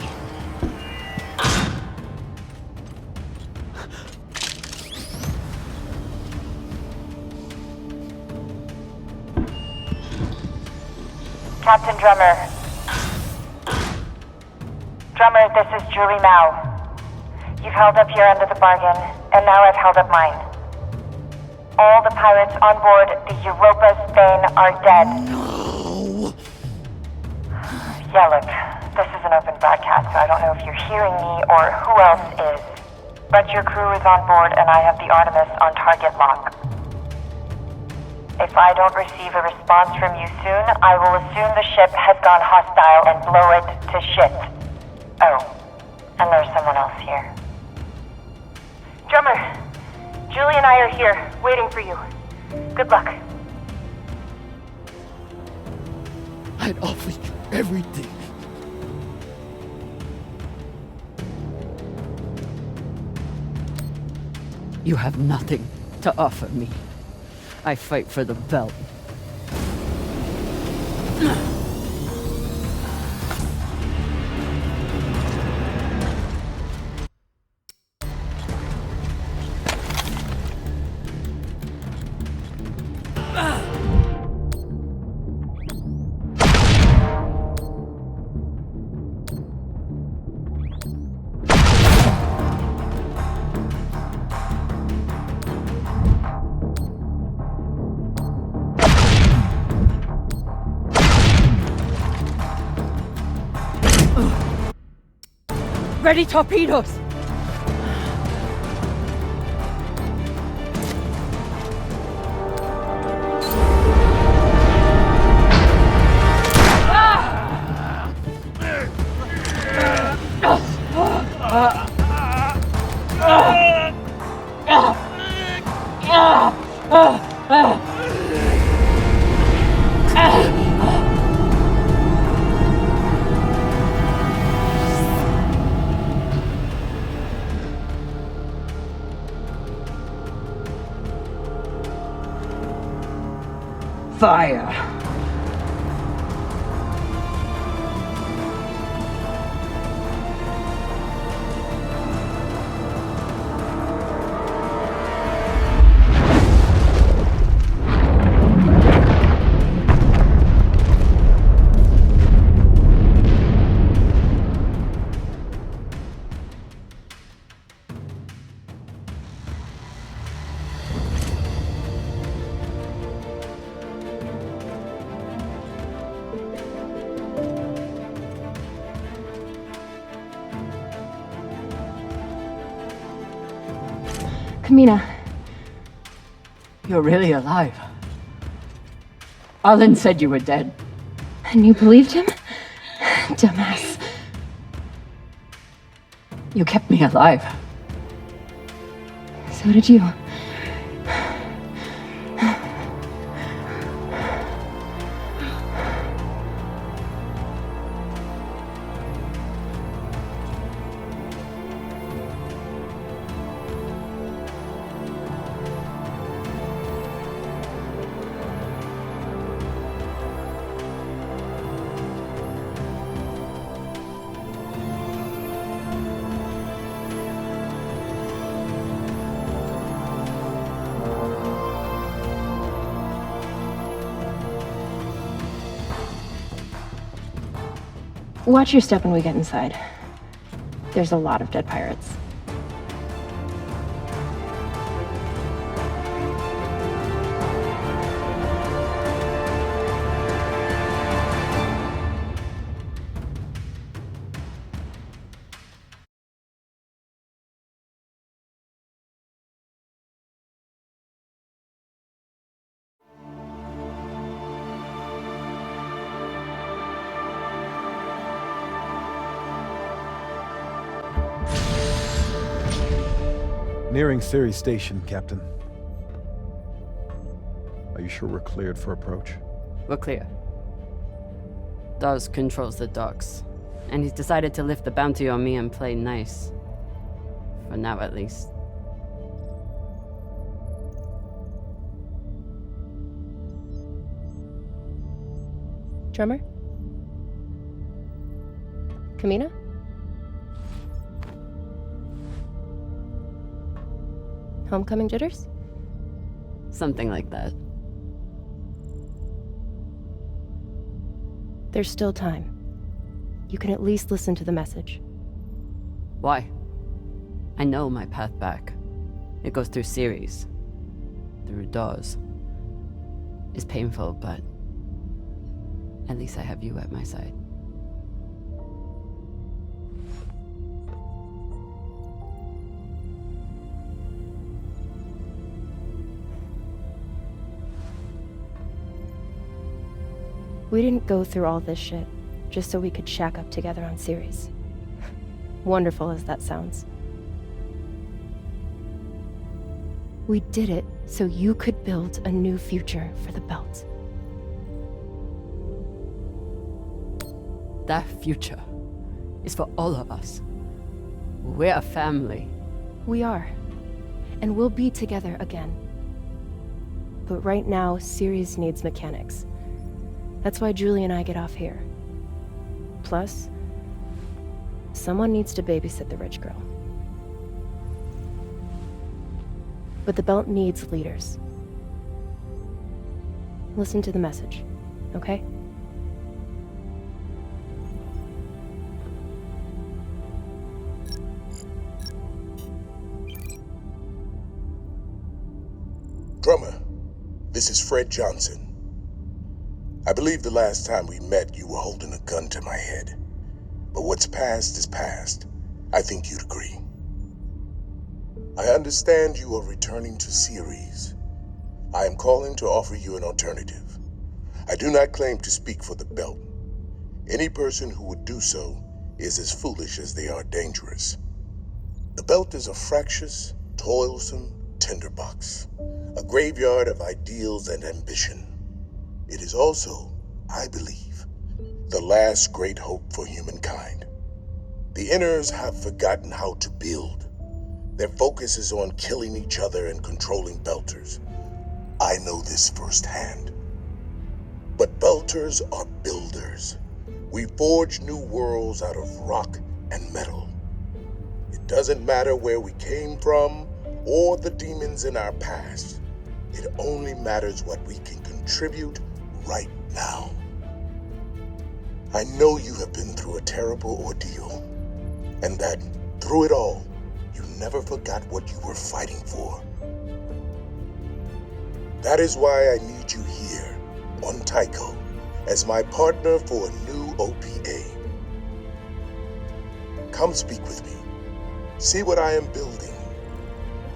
Captain Drummer. Drummer, this is Julie Mao. You've held up your end of the bargain, and now I've held up mine. All the pirates on board the Europa Spain are dead. No! Yeah, look, this is an open broadcast, so I don't know if you're hearing me or who else is. But your crew is on board, and I have the Artemis on target lock. If I don't receive a response from you soon, I will assume the ship has gone hostile and blow it to shit. Oh, and there's someone else here. Drummer, Julie and I are here, waiting for you. Good luck. I'd offer you everything. You have nothing to offer me. I fight for the belt. Ready torpedoes! Fire! Kamina. You're really alive. Arlen said you were dead. And you believed him? Dumbass. You kept me alive. So did you. Watch your step when we get inside. There's a lot of dead pirates. Nearing Ceres Station, Captain. Are you sure we're cleared for approach? We're clear. Dawes controls the docks, and he's decided to lift the bounty on me and play nice. For now, at least. Drummer? Kamina? Homecoming jitters? Something like that. There's still time. You can at least listen to the message. Why? I know my path back. It goes through Ceres. Through Dawes. It's painful, but at least I have you at my side. We didn't go through all this shit just so we could shack up together on Ceres. Wonderful as that sounds. We did it so you could build a new future for the Belt. That future is for all of us. We're a family. We are. And we'll be together again. But right now, Ceres needs mechanics. That's why Julie and I get off here. Plus, someone needs to babysit the rich girl. But the Belt needs leaders. Listen to the message, okay? Drummer, this is Fred Johnson. I believe the last time we met, you were holding a gun to my head. But what's past is past. I think you'd agree. I understand you are returning to Ceres. I am calling to offer you an alternative. I do not claim to speak for the Belt. Any person who would do so is as foolish as they are dangerous. The Belt is a fractious, toilsome tinderbox, a graveyard of ideals and ambition. It is also, I believe, the last great hope for humankind. The Inners have forgotten how to build. Their focus is on killing each other and controlling Belters. I know this firsthand. But Belters are builders. We forge new worlds out of rock and metal. It doesn't matter where we came from or the demons in our past. It only matters what we can contribute right now. I know you have been through a terrible ordeal, and that through it all, you never forgot what you were fighting for. That is why I need you here on Tycho as my partner for a new OPA. Come speak with me. See what I am building.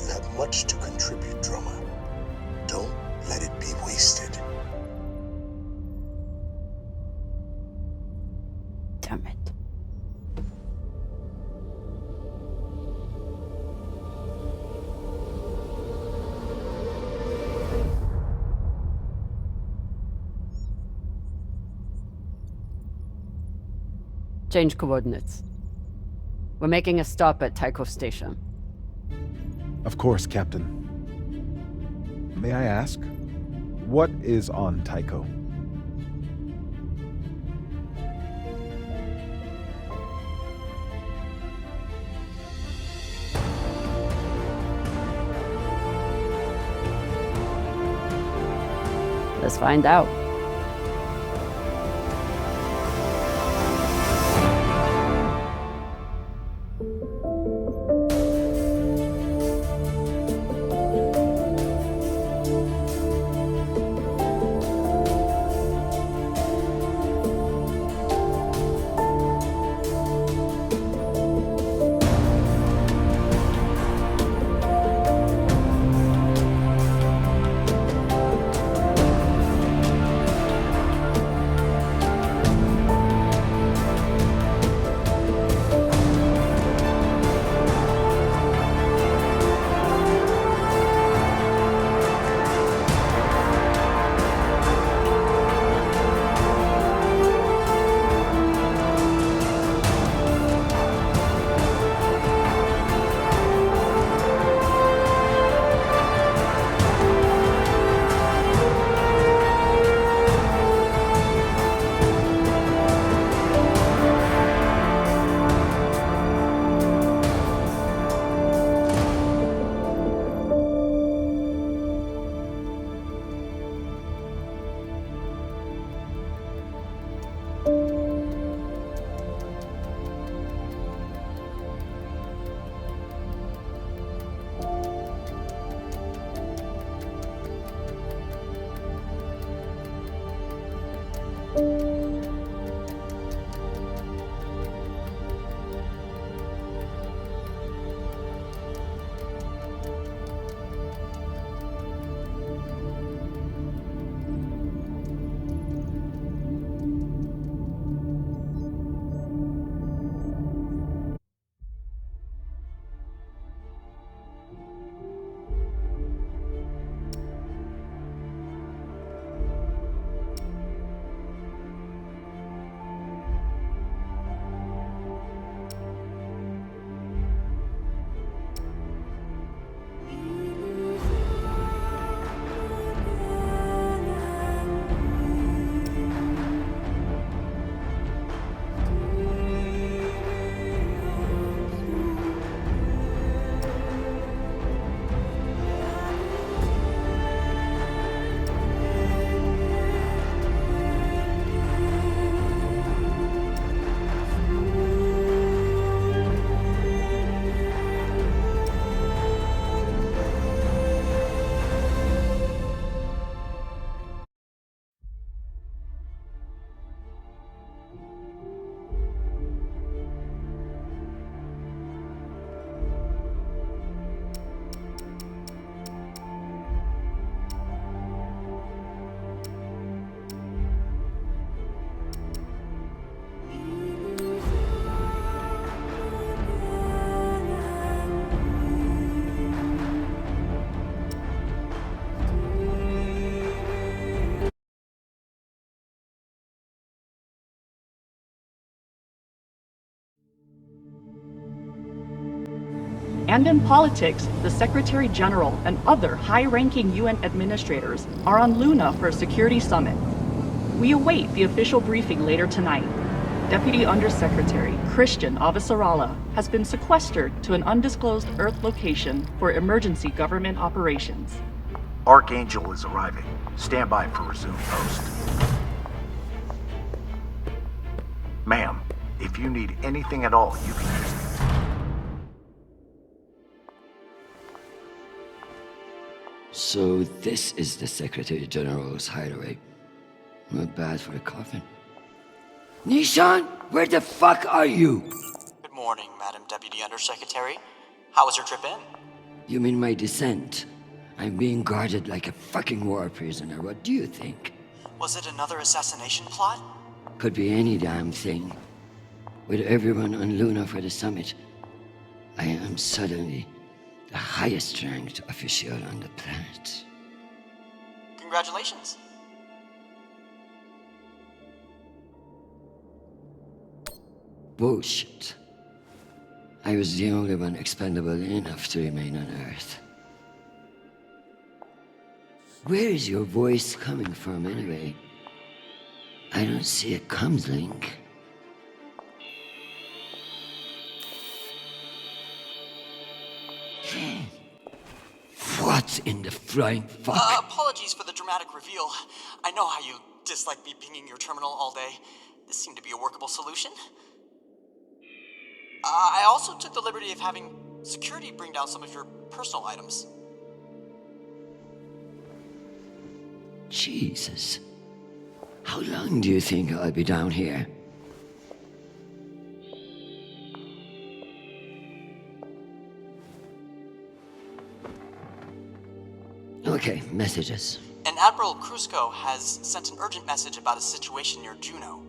You have much to contribute, Drummer. Don't let it be wasted. Damn it. Change coordinates. We're making a stop at Tycho Station. Of course, Captain. May I ask, what is on Tycho? Let's find out. And in politics, the Secretary General and other high-ranking UN administrators are on Luna for a security summit. We await the official briefing later tonight. Deputy Undersecretary Christian Avasarala has been sequestered to an undisclosed Earth location for emergency government operations. Archangel is arriving. Stand by for resume post. Ma'am, if you need anything at all, you can use me. So this is the Secretary General's hideaway. Not bad for a coffin. Nishan, where the fuck are you? Good morning, Madam Deputy Undersecretary. How was your trip in? You mean my descent? I'm being guarded like a fucking war prisoner. What do you think? Was it another assassination plot? Could be any damn thing. With everyone on Luna for the summit, I am suddenly the highest ranked official on the planet. Congratulations. Bullshit. I was the only one expendable enough to remain on Earth. Where is your voice coming from anyway? I don't see a comms link. What in the flying fuck? Apologies for the dramatic reveal. I know how you dislike me pinging your terminal all day. This seemed to be a workable solution. I also took the liberty of having security bring down some of your personal items. Jesus. How long do you think I'll be down here? Okay, messages. And Admiral Krusco has sent an urgent message about a situation near Juno.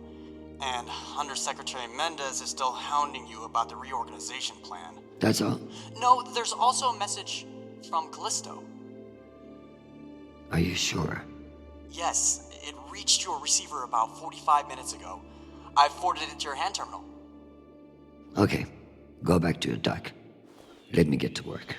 And Undersecretary Mendez is still hounding you about the reorganization plan. That's all? No, there's also a message from Callisto. Are you sure? Yes, it reached your receiver about 45 minutes ago. I forwarded it to your hand terminal. Okay, go back to your dock. Let me get to work.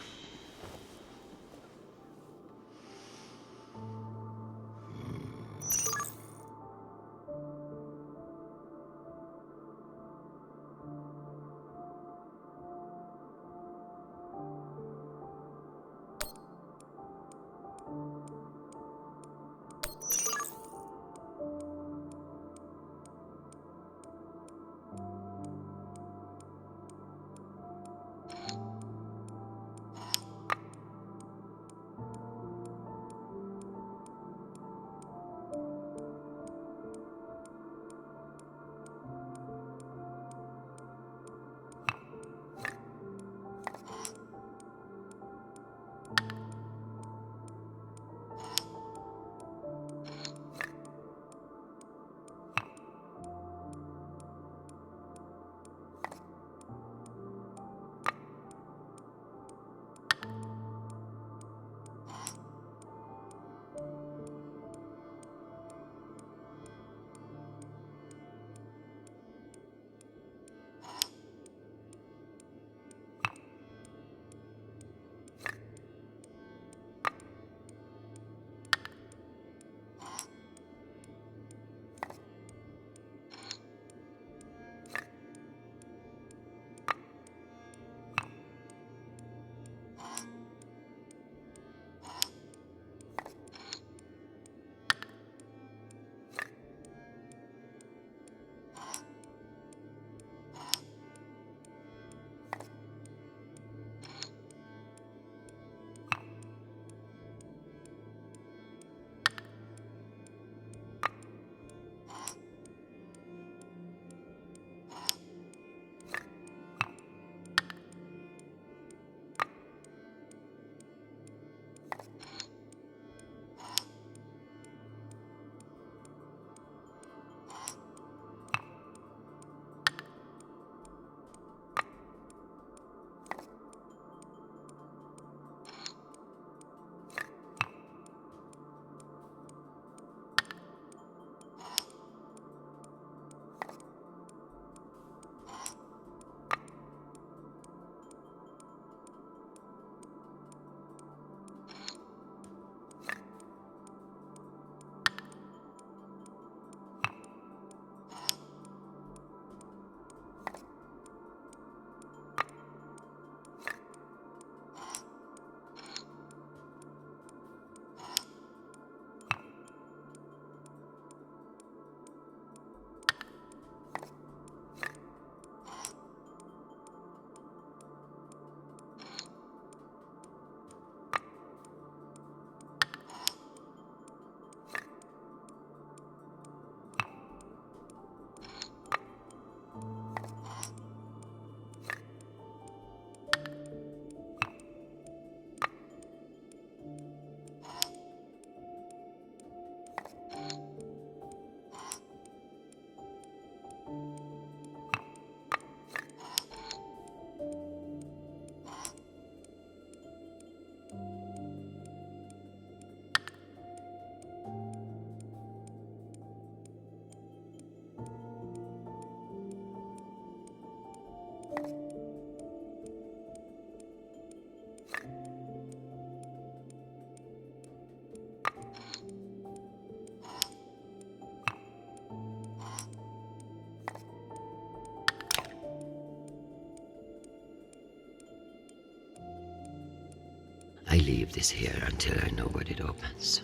leave this here until I know what it opens.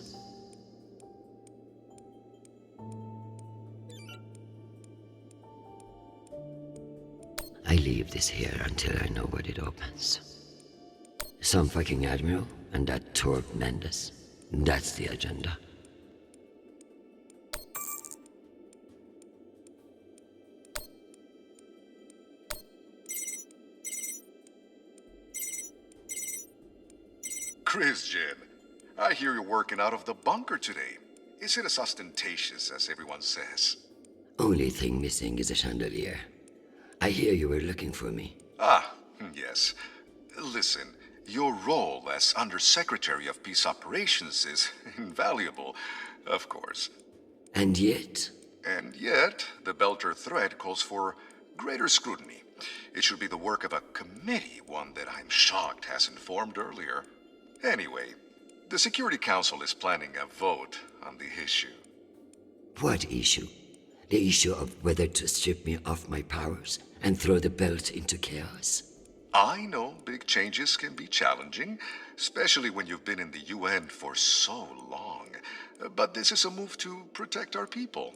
I leave this here until I know what it opens. Some fucking admiral and that Torb Mendes. That's the agenda. Christian, I hear you're working out of the bunker today. Is it as ostentatious as everyone says? Only thing missing is a chandelier. I hear you were looking for me. Ah, yes. Listen, your role as Undersecretary of Peace Operations is invaluable, of course. And yet? And yet, the Belter threat calls for greater scrutiny. It should be the work of a committee, one that I'm shocked hasn't formed earlier. Anyway, the Security Council is planning a vote on the issue. What issue? The issue of whether to strip me of my powers and throw the belt into chaos? I know big changes can be challenging, especially when you've been in the UN for so long. But this is a move to protect our people.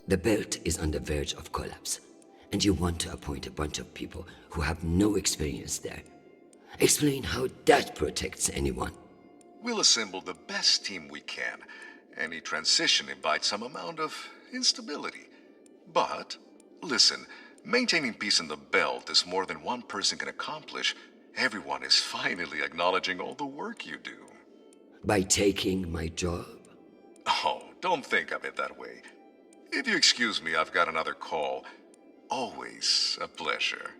The belt is on the verge of collapse, and you want to appoint a bunch of people who have no experience there. Explain how that protects anyone. We'll assemble the best team we can. Any transition invites some amount of instability. But, listen, maintaining peace in the belt is more than one person can accomplish. Everyone is finally acknowledging all the work you do. By taking my job? Oh, don't think of it that way. If you excuse me, I've got another call. Always a pleasure.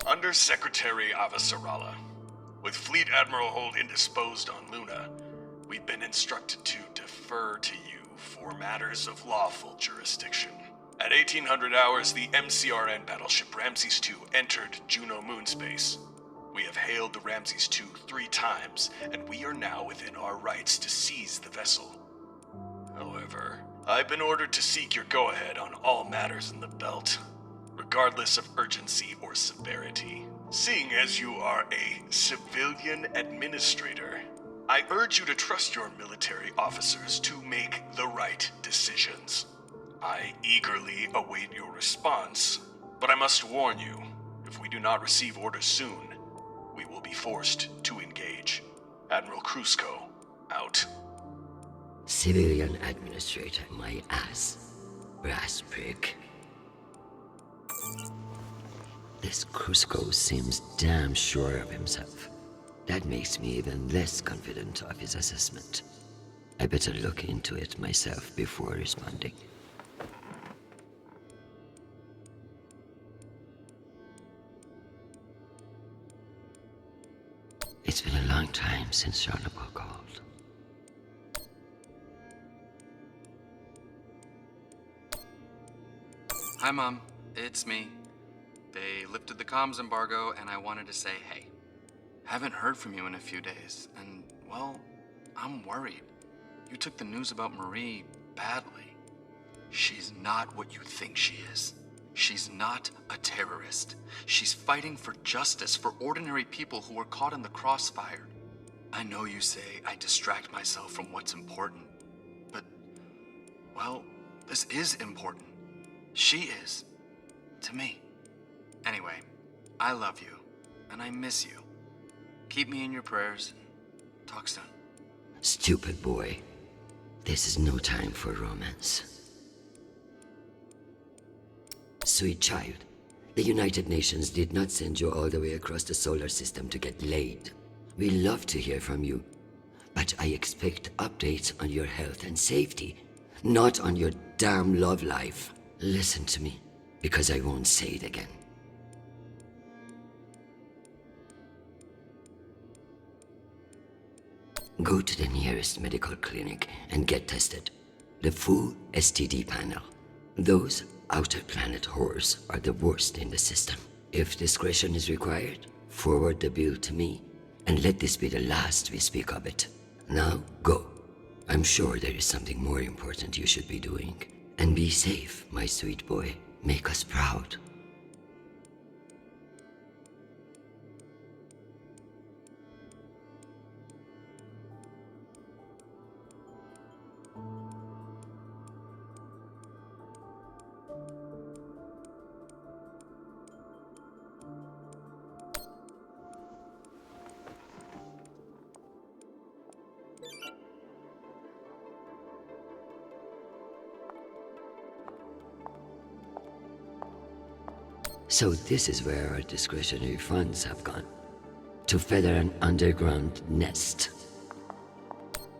Undersecretary Avasarala. With Fleet Admiral Hold indisposed on Luna, we've been instructed to defer to you for matters of lawful jurisdiction. At 1800 hours, the MCRN battleship Ramses II entered Juno moonspace. We have hailed the Ramses II 3 times, and we are now within our rights to seize the vessel. However, I've been ordered to seek your go-ahead on all matters in the belt, regardless of urgency or severity. Seeing as you are a civilian administrator, I urge you to trust your military officers to make the right decisions. I eagerly await your response, but I must warn you, if we do not receive orders soon, we will be forced to engage. Admiral Krusko, out. Civilian administrator, my ass. Brass prick. This Krusko seems damn sure of himself. That makes me even less confident of his assessment. I better look into it myself before responding. It's been a long time since Jonathan called. Hi, Mom. It's me. They lifted the comms embargo, and I wanted to say hey. Haven't heard from you in a few days, and, well, I'm worried. You took the news about Marie badly. She's not what you think she is. She's not a terrorist. She's fighting for justice for ordinary people who were caught in the crossfire. I know you say I distract myself from what's important, but, well, this is important. She is. To me. Anyway, I love you, and I miss you. Keep me in your prayers. Talk soon. Stupid boy. This is no time for romance. Sweet child, the United Nations did not send you all the way across the solar system to get laid. We love to hear from you, but I expect updates on your health and safety, not on your damn love life. Listen to me, because I won't say it again. Go to the nearest medical clinic and get tested. The full STD panel. Those outer planet whores are the worst in the system. If discretion is required, Forward the bill to me, and let this be the last we speak of it. Now, go. I'm sure there is something more important you should be doing. And be safe, my sweet boy. Make us proud. So this is where our discretionary funds have gone. To feather an underground nest.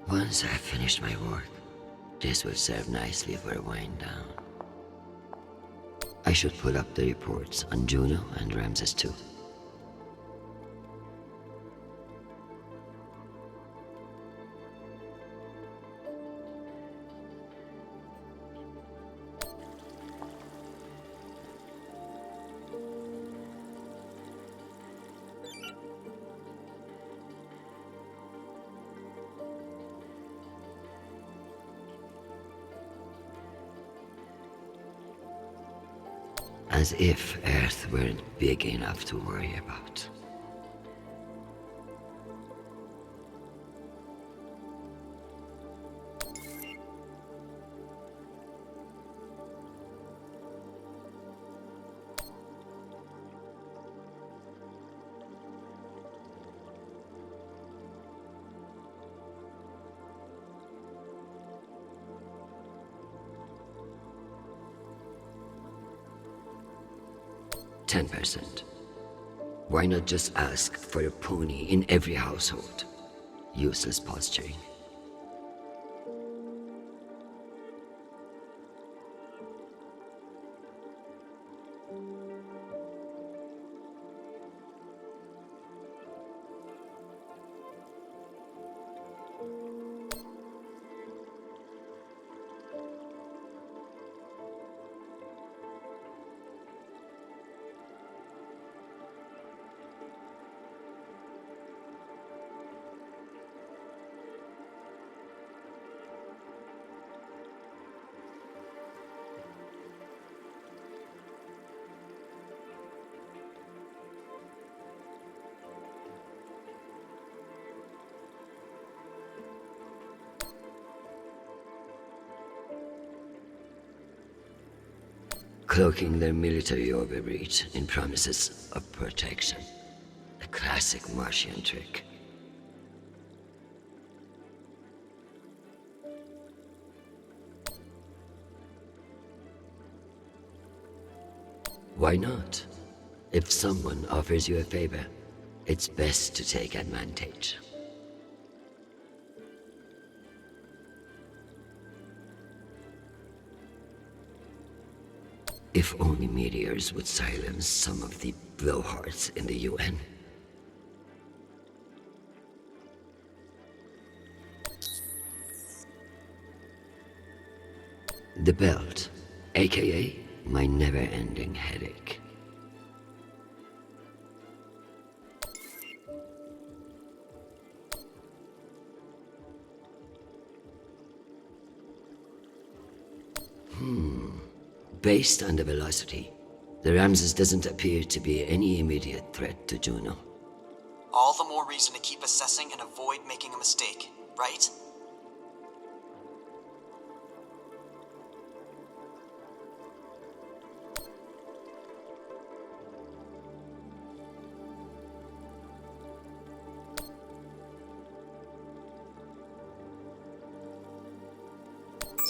Once I've finished my work, this will serve nicely for a wind down. I should pull up the reports on Juno and Ramses too. As if Earth weren't big enough to worry about. %. Why not just ask for a pony in every household? Useless posturing. Cloaking their military overreach in promises of protection. A classic Martian trick. Why not? If someone offers you a favor, it's best to take advantage. If only meteors would silence some of the blowhards in the UN. The belt, aka my never-ending headache. Based on the velocity, the Ramses doesn't appear to be any immediate threat to Juno. All the more reason to keep assessing and avoid making a mistake, right?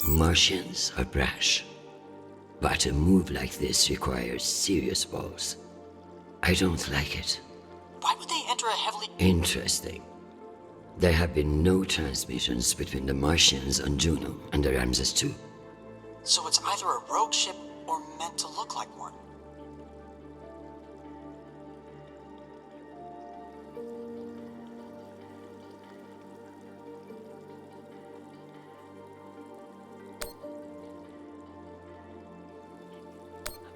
Martians are brash, but a move like this requires serious balls. I don't like it. Why would they enter a heavily... Interesting. There have been no transmissions between the Martians on Juno and the Ramses II. So it's either a rogue ship or meant to look like one.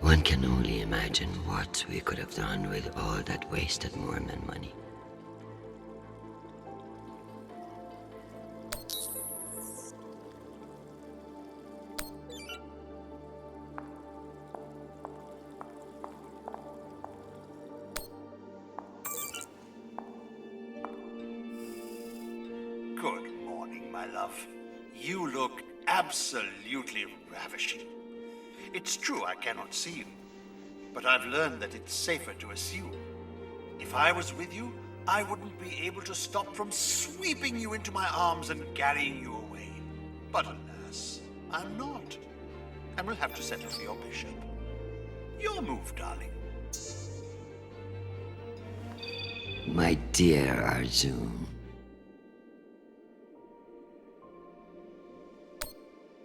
One can only imagine what we could have done with all that wasted Mormon money. Good morning, my love. You look absolutely ravishing. It's true I cannot see you, but I've learned that it's safer to assume. If I was with you, I wouldn't be able to stop from sweeping you into my arms and carrying you away. But alas, I'm not, and will have to settle for your bishop. Your move, darling. My dear Arjun.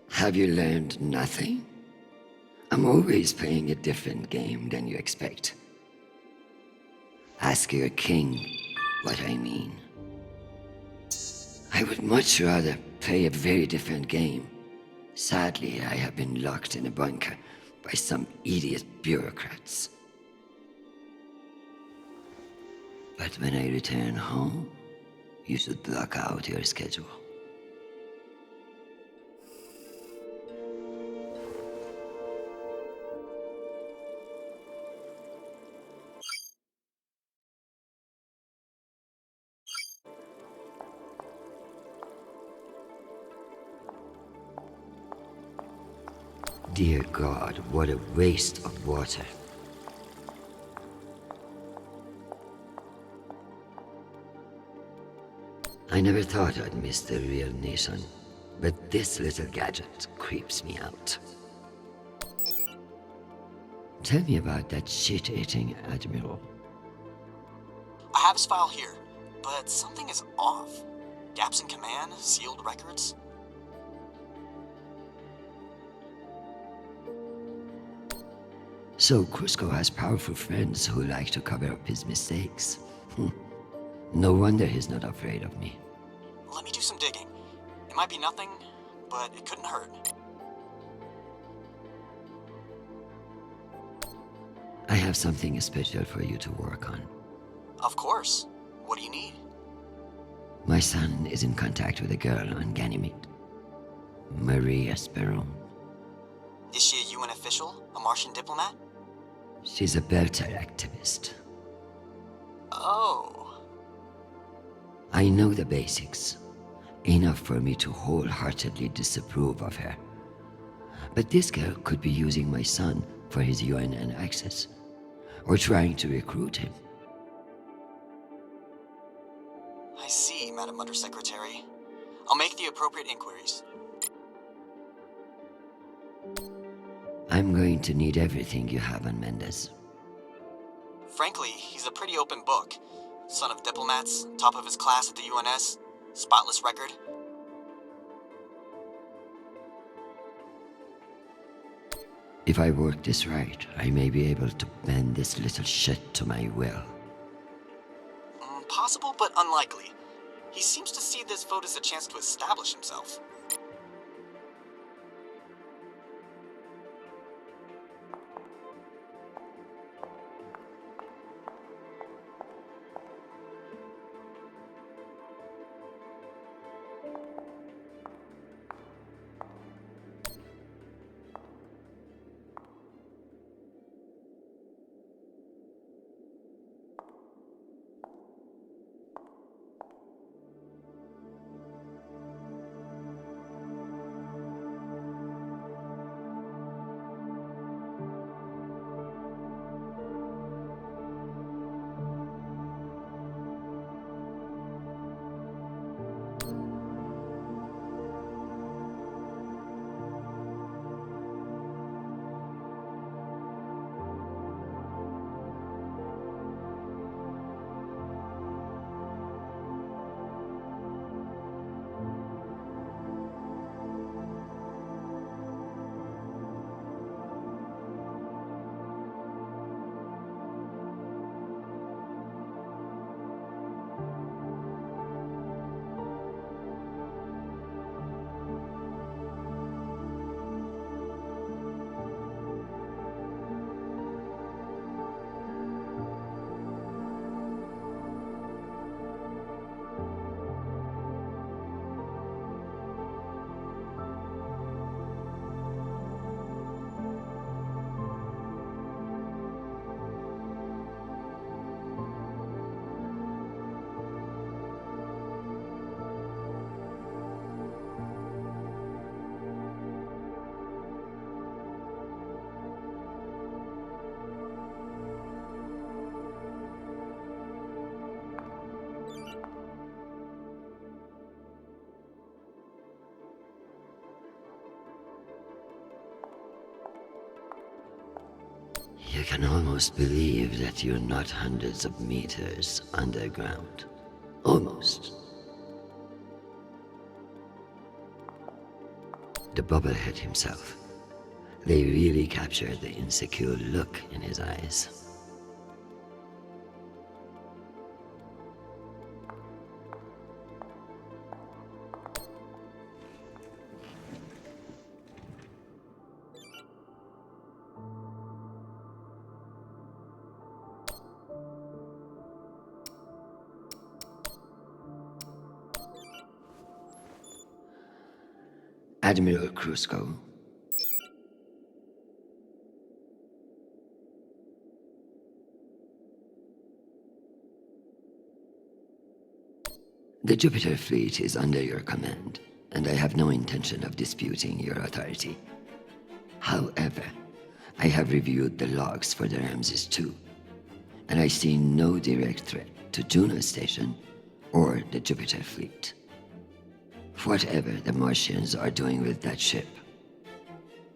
Have you learned nothing? I'm always playing a different game than you expect. Ask your king what I mean. I would much rather play a very different game. Sadly, I have been locked in a bunker by some idiot bureaucrats. But when I return home, you should block out your schedule. Dear God, what a waste of water. I never thought I'd miss the real nation, but this little gadget creeps me out. Tell me about that shit-eating admiral. I have his file here, but something is off. Gaps in command, sealed records. So Cusco has powerful friends who like to cover up his mistakes. No wonder he's not afraid of me. Let me do some digging. It might be nothing, but it couldn't hurt. I have something special for you to work on. Of course. What do you need? My son is in contact with a girl on Ganymede. Marie Esperon. Is she a UN official? A Martian diplomat? She's a Belter activist. Oh. I know the basics. Enough for me to wholeheartedly disapprove of her. But this girl could be using my son for his UNN access. Or trying to recruit him. I see, Madam Undersecretary. I'll make the appropriate inquiries. I'm going to need everything you have on Mendez. Frankly, he's a pretty open book. Son of diplomats, top of his class at the UNS, spotless record. If I work this right, I may be able to bend this little shit to my will. Possible, but unlikely. He seems to see this vote as a chance to establish himself. You can almost believe that you're not hundreds of meters underground. Almost. The bubblehead himself. They really captured the insecure look in his eyes. Admiral Krusco. The Jupiter fleet is under your command, and I have no intention of disputing your authority. However, I have reviewed the logs for the Ramses II, and I see no direct threat to Juno Station or the Jupiter fleet. Whatever the Martians are doing with that ship,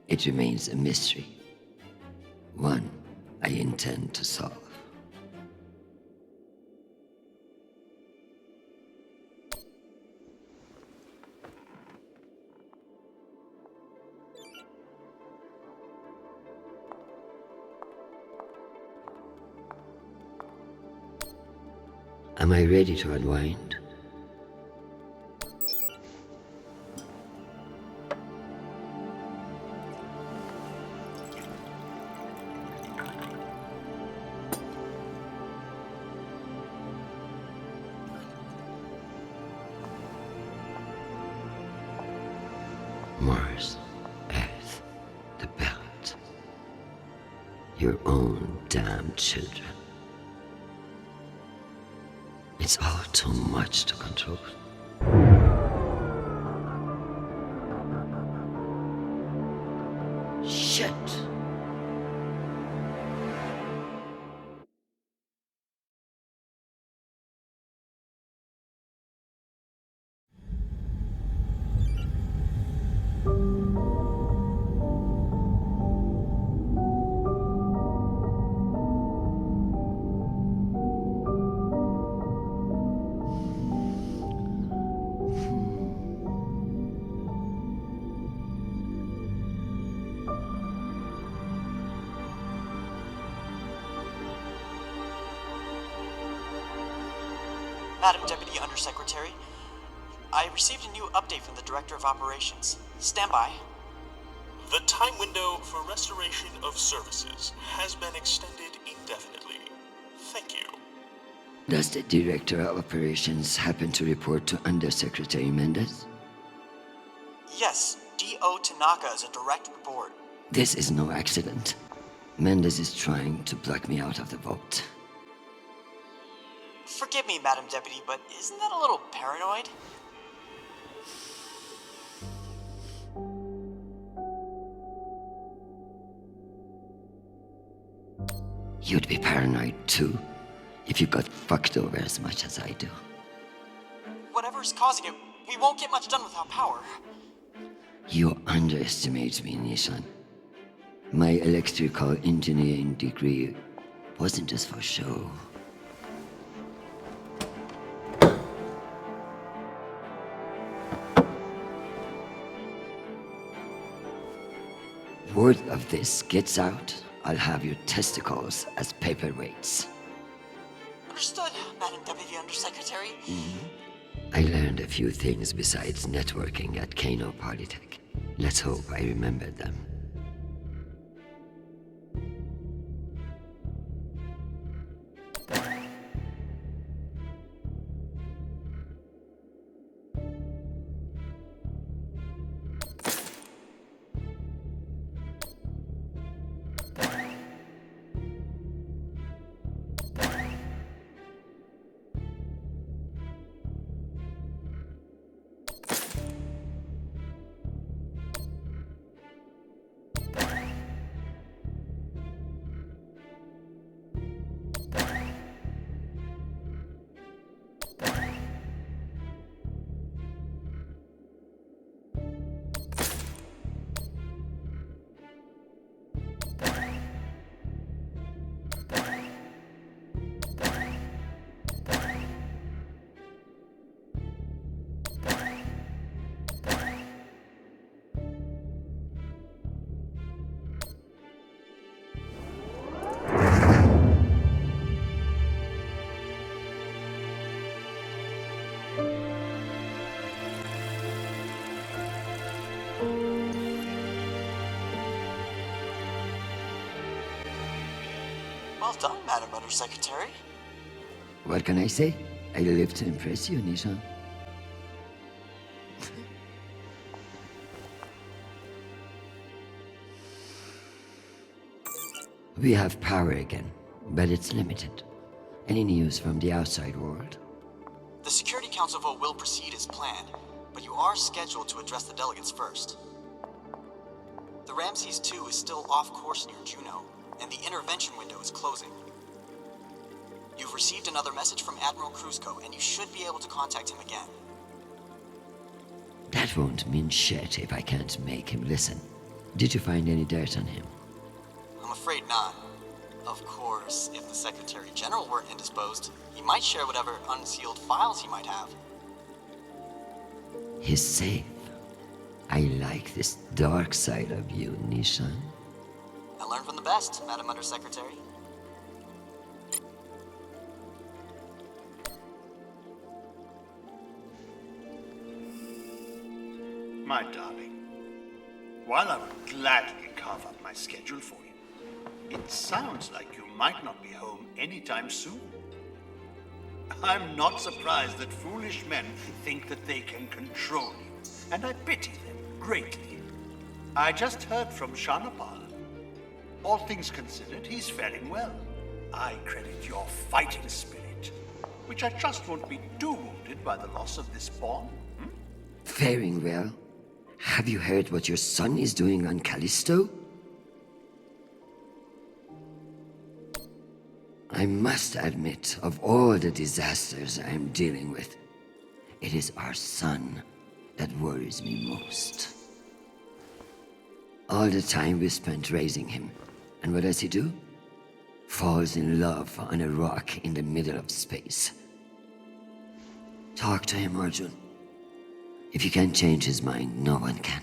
it remains a mystery. One I intend to solve. Am I ready to unwind? Mars, Earth, the Belt. Your own damn children. It's all too much to control. Shit! Madam Deputy Undersecretary, I received a new update from the Director of Operations. Stand by. The time window for restoration of services has been extended indefinitely. Thank you. Does the Director of Operations happen to report to Undersecretary Mendez? Yes, D.O. Tanaka is a direct report. This is no accident. Mendez is trying to block me out of the vault. Forgive me, Madam Deputy, but isn't that a little paranoid? You'd be paranoid too, if you got fucked over as much as I do. Whatever's causing it, we won't get much done without power. You underestimate me, Nishan. My electrical engineering degree wasn't just for show. Word of this gets out, I'll have your testicles as paperweights. Understood, Madam Deputy Undersecretary. I learned a few things besides networking at Kano Polytech. Let's hope I remember them. Well done, Madam Undersecretary. What can I say? I live to impress you, Nishan. We have power again, but it's limited. Any news from the outside world? The Security Council vote will proceed as planned, but you are scheduled to address the delegates first. The Ramses 2 is still off course near Juno, and the intervention window is closing. You've received another message from Admiral Kruzko, and you should be able to contact him again. That won't mean shit if I can't make him listen. Did you find any dirt on him? I'm afraid not. Of course, if the Secretary General weren't indisposed, he might share whatever unsealed files he might have. He's safe. I like this dark side of you, Nishan. I learned from the best, Madam Undersecretary. My darling, while I would gladly carve up my schedule for you, it sounds like you might not be home anytime soon. I'm not surprised that foolish men think that they can control you, and I pity them greatly. I just heard from Shanapal. All things considered, he's faring well. I credit your fighting spirit, which I trust won't be too wounded by the loss of this pawn. Faring well? Have you heard what your son is doing on Callisto? I must admit, of all the disasters I am dealing with, it is our son that worries me most. All the time we spent raising him, and what does he do? Falls in love on a rock in the middle of space. Talk to him, Arjun. If you can't change his mind, no one can.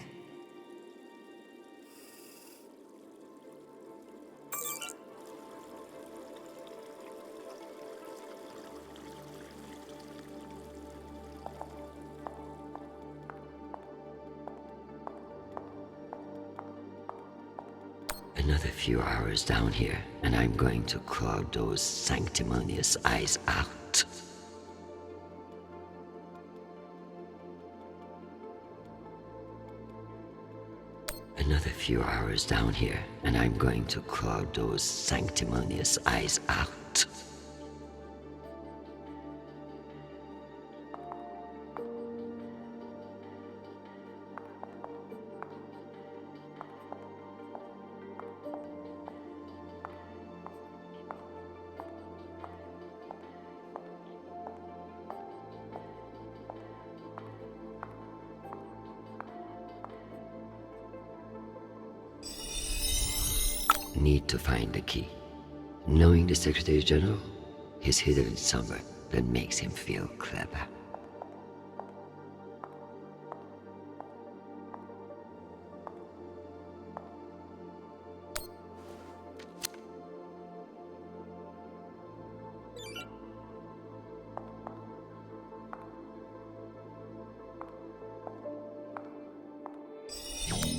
Another few hours down here, and I'm going to claw those sanctimonious eyes out. Another few hours down here, and I'm going to claw those sanctimonious eyes out. Need to find the key. Knowing the Secretary General, he's hidden it somewhere that makes him feel clever.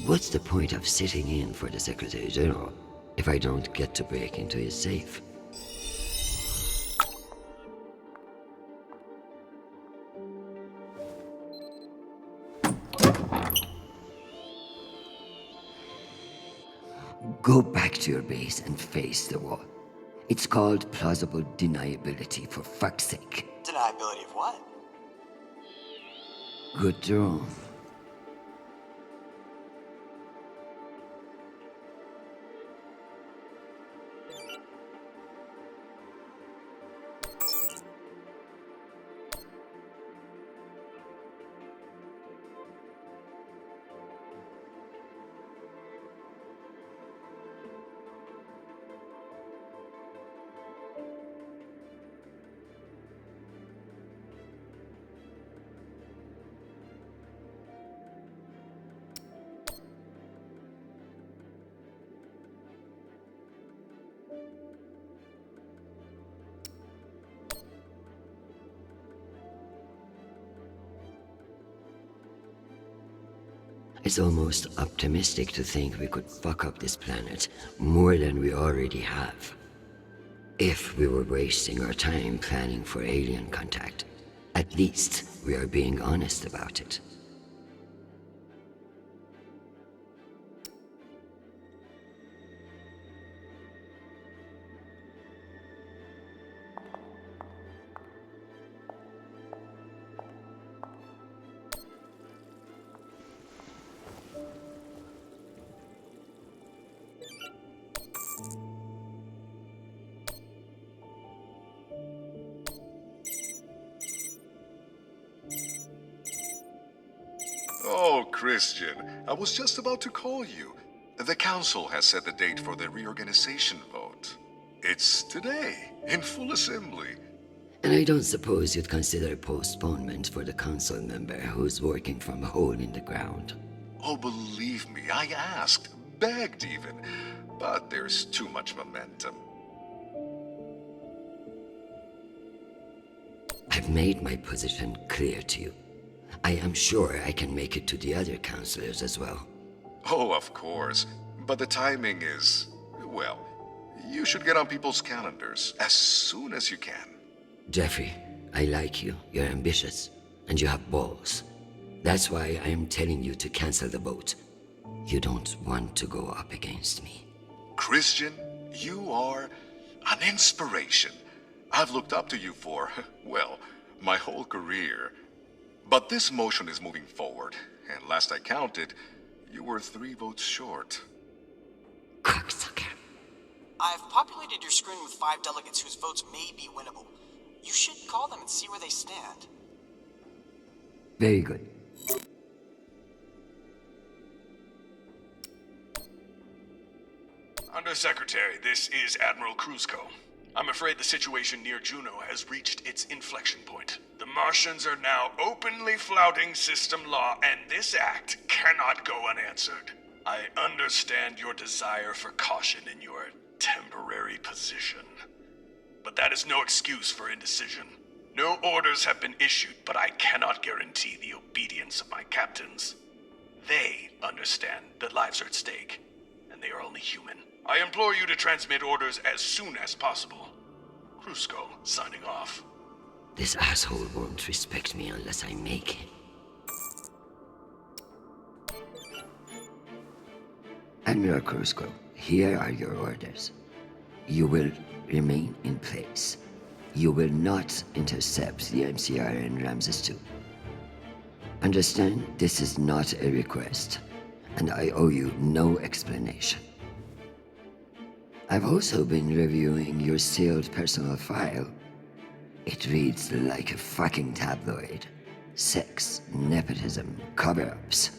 What's the point of sitting in for the Secretary General if I don't get to break into his safe? Go back to your base and face the wall. It's called plausible deniability, for fuck's sake. Deniability of what? Good drone. It's almost optimistic to think we could fuck up this planet more than we already have. If we were wasting our time planning for alien contact, at least we are being honest about it. Oh, Christian, I was just about to call you. The council has set the date for the reorganization vote. It's today, in full assembly. And I don't suppose you'd consider postponement for the council member who's working from a hole in the ground. Oh, believe me, I asked, begged even, but there's too much momentum. I've made my position clear to you. I am sure I can make it to the other councillors as well. Oh, of course. But the timing is, well, you should get on people's calendars as soon as you can. Jeffrey, I like you. You're ambitious. And you have balls. That's why I am telling you to cancel the vote. You don't want to go up against me. Christian, you are an inspiration. I've looked up to you for, well, my whole career. But this motion is moving forward, and last I counted, you were 3 votes short. Cocksucker. I've populated your screen with 5 delegates whose votes may be winnable. You should call them and see where they stand. Very good. Undersecretary, this is Admiral Kruzko. I'm afraid the situation near Juno has reached its inflection point. The Martians are now openly flouting system law, and this act cannot go unanswered. I understand your desire for caution in your temporary position. But that is no excuse for indecision. No orders have been issued, but I cannot guarantee the obedience of my captains. They understand that lives are at stake, and they are only human. I implore you to transmit orders as soon as possible. Kruzko, signing off. This asshole won't respect me unless I make him. Admiral Kruzko, here are your orders. You will remain in place. You will not intercept the MCR in Ramses II. Understand, this is not a request, and I owe you no explanation. I've also been reviewing your sealed personal file. It reads like a fucking tabloid. Sex, nepotism, cover-ups.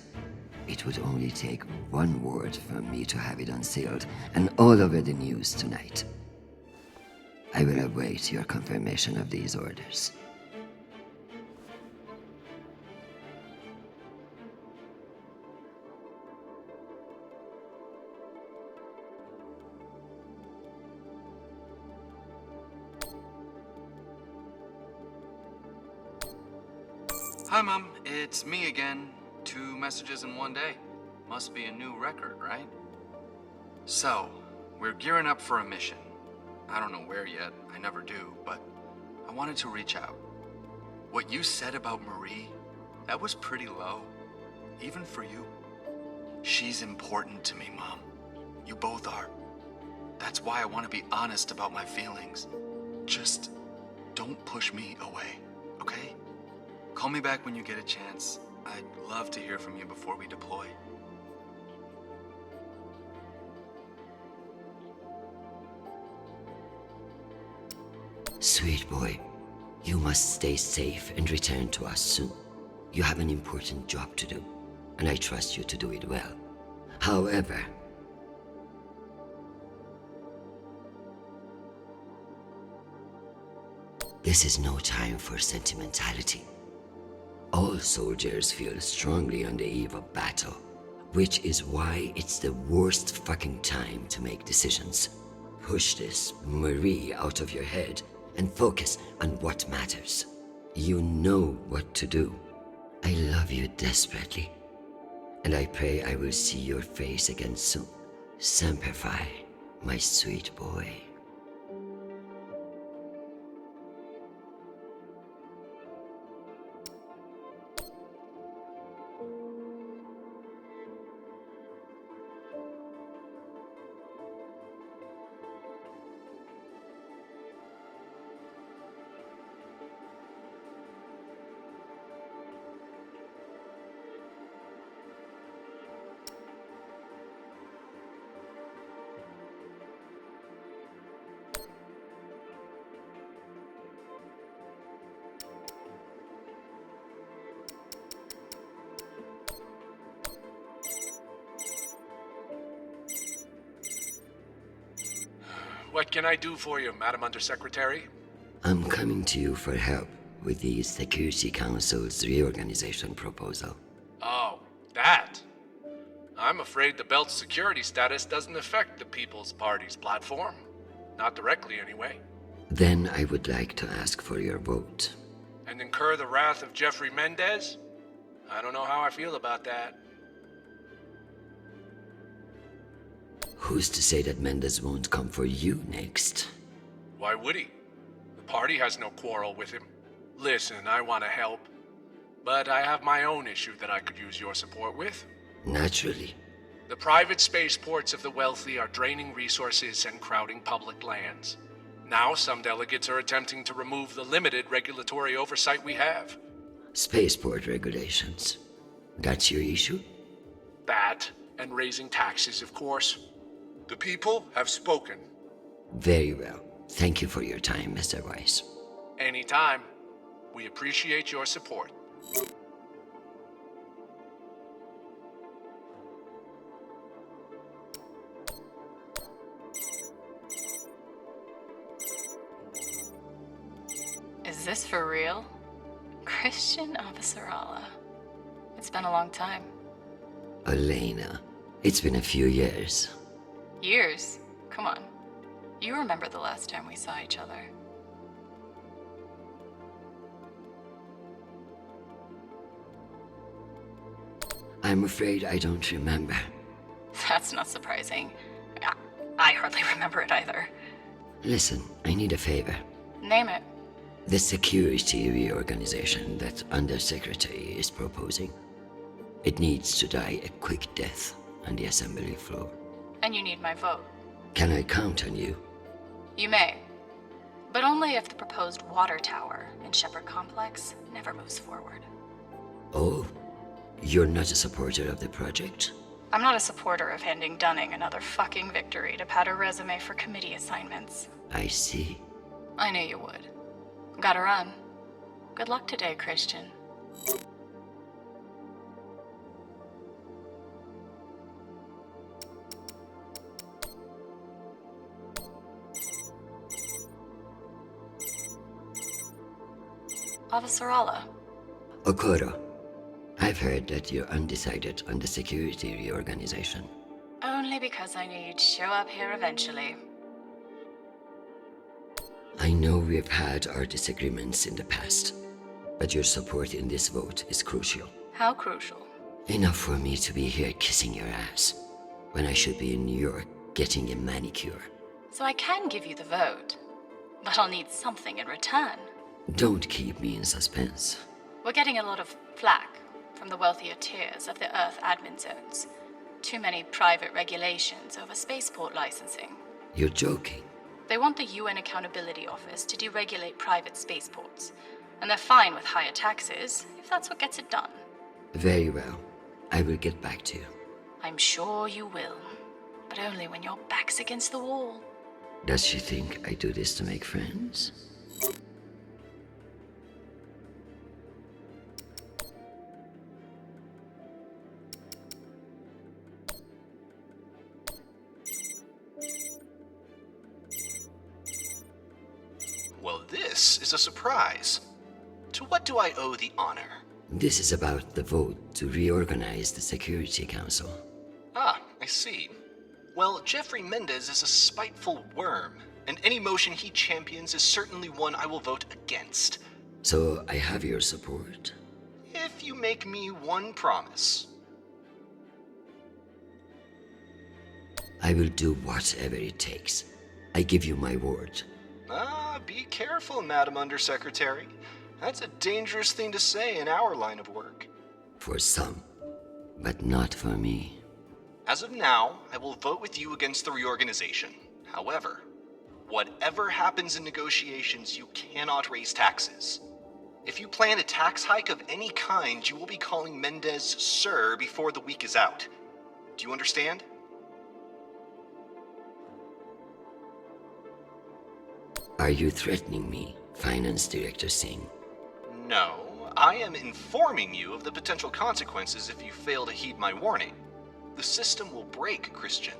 It would only take one word from me to have it unsealed and all over the news tonight. I will await your confirmation of these orders. Hi, Mom. It's me again. 2 messages in one day. Must be a new record, right? So, we're gearing up for a mission. I don't know where yet. I never do, but I wanted to reach out. What you said about Marie, that was pretty low. Even for you. She's important to me, Mom. You both are. That's why I want to be honest about my feelings. Just don't push me away, okay? Call me back when you get a chance. I'd love to hear from you before we deploy. Sweet boy, you must stay safe and return to us soon. You have an important job to do, and I trust you to do it well. However, this is no time for sentimentality. All soldiers feel strongly on the eve of battle, which is why it's the worst fucking time to make decisions. Push this Marie out of your head and focus on what matters. You know what to do. I love you desperately. And I pray I will see your face again soon. Semper Fi, my sweet boy. What can I do for you, Madam Undersecretary? I'm coming to you for help with the Security Council's reorganization proposal. Oh, that. I'm afraid the Belt's security status doesn't affect the People's Party's platform. Not directly, anyway. Then I would like to ask for your vote. And incur the wrath of Jeffrey Mendez? I don't know how I feel about that. Who's to say that Mendez won't come for you next? Why would he? The party has no quarrel with him. Listen, I want to help. But I have my own issue that I could use your support with. Naturally. The private spaceports of the wealthy are draining resources and crowding public lands. Now some delegates are attempting to remove the limited regulatory oversight we have. Spaceport regulations. That's your issue? That, and raising taxes, of course. The people have spoken. Very well. Thank you for your time, Mr. Weiss. Anytime. We appreciate your support. Is this for real? Christian Avasarala. It's been a long time. Elena, it's been a few years. Years? Come on. You remember the last time we saw each other. I'm afraid I don't remember. That's not surprising. I hardly remember it either. Listen, I need a favor. Name it. The security reorganization that Undersecretary is proposing. It needs to die a quick death on the assembly floor. And you need my vote. Can I count on you? You may. But only if the proposed water tower in Shepherd Complex never moves forward. Oh, you're not a supporter of the project? I'm not a supporter of handing Dunning another fucking victory to pad her resume for committee assignments. I see. I knew you would. Gotta run. Good luck today, Christian. Avasarala. Okoro, I've heard that you're undecided on the security reorganization. Only because I knew you'd show up here eventually. I know we've had our disagreements in the past, but your support in this vote is crucial. How crucial? Enough for me to be here kissing your ass, when I should be in New York getting a manicure. So I can give you the vote, but I'll need something in return. Don't keep me in suspense. We're getting a lot of flack from the wealthier tiers of the Earth admin zones. Too many private regulations over spaceport licensing. You're joking. They want the UN Accountability Office to deregulate private spaceports, and they're fine with higher taxes if that's what gets it done. Very well. I will get back to you. I'm sure you will, but only when your back's against the wall. Does she think I do this to make friends? Well, this is a surprise. To what do I owe the honor? This is about the vote to reorganize the Security Council. Ah, I see. Well, Jeffrey Mendez is a spiteful worm, and any motion he champions is certainly one I will vote against. So I have your support. If you make me one promise. I will do whatever it takes. I give you my word. Be careful, Madam Undersecretary. That's a dangerous thing to say in our line of work. For some, but not for me. As of now, I will vote with you against the reorganization. However, whatever happens in negotiations, you cannot raise taxes. If you plan a tax hike of any kind, you will be calling Mendez Sir before the week is out. Do you understand? Are you threatening me, Finance Director Singh? No, I am informing you of the potential consequences if you fail to heed my warning. The system will break, Christian.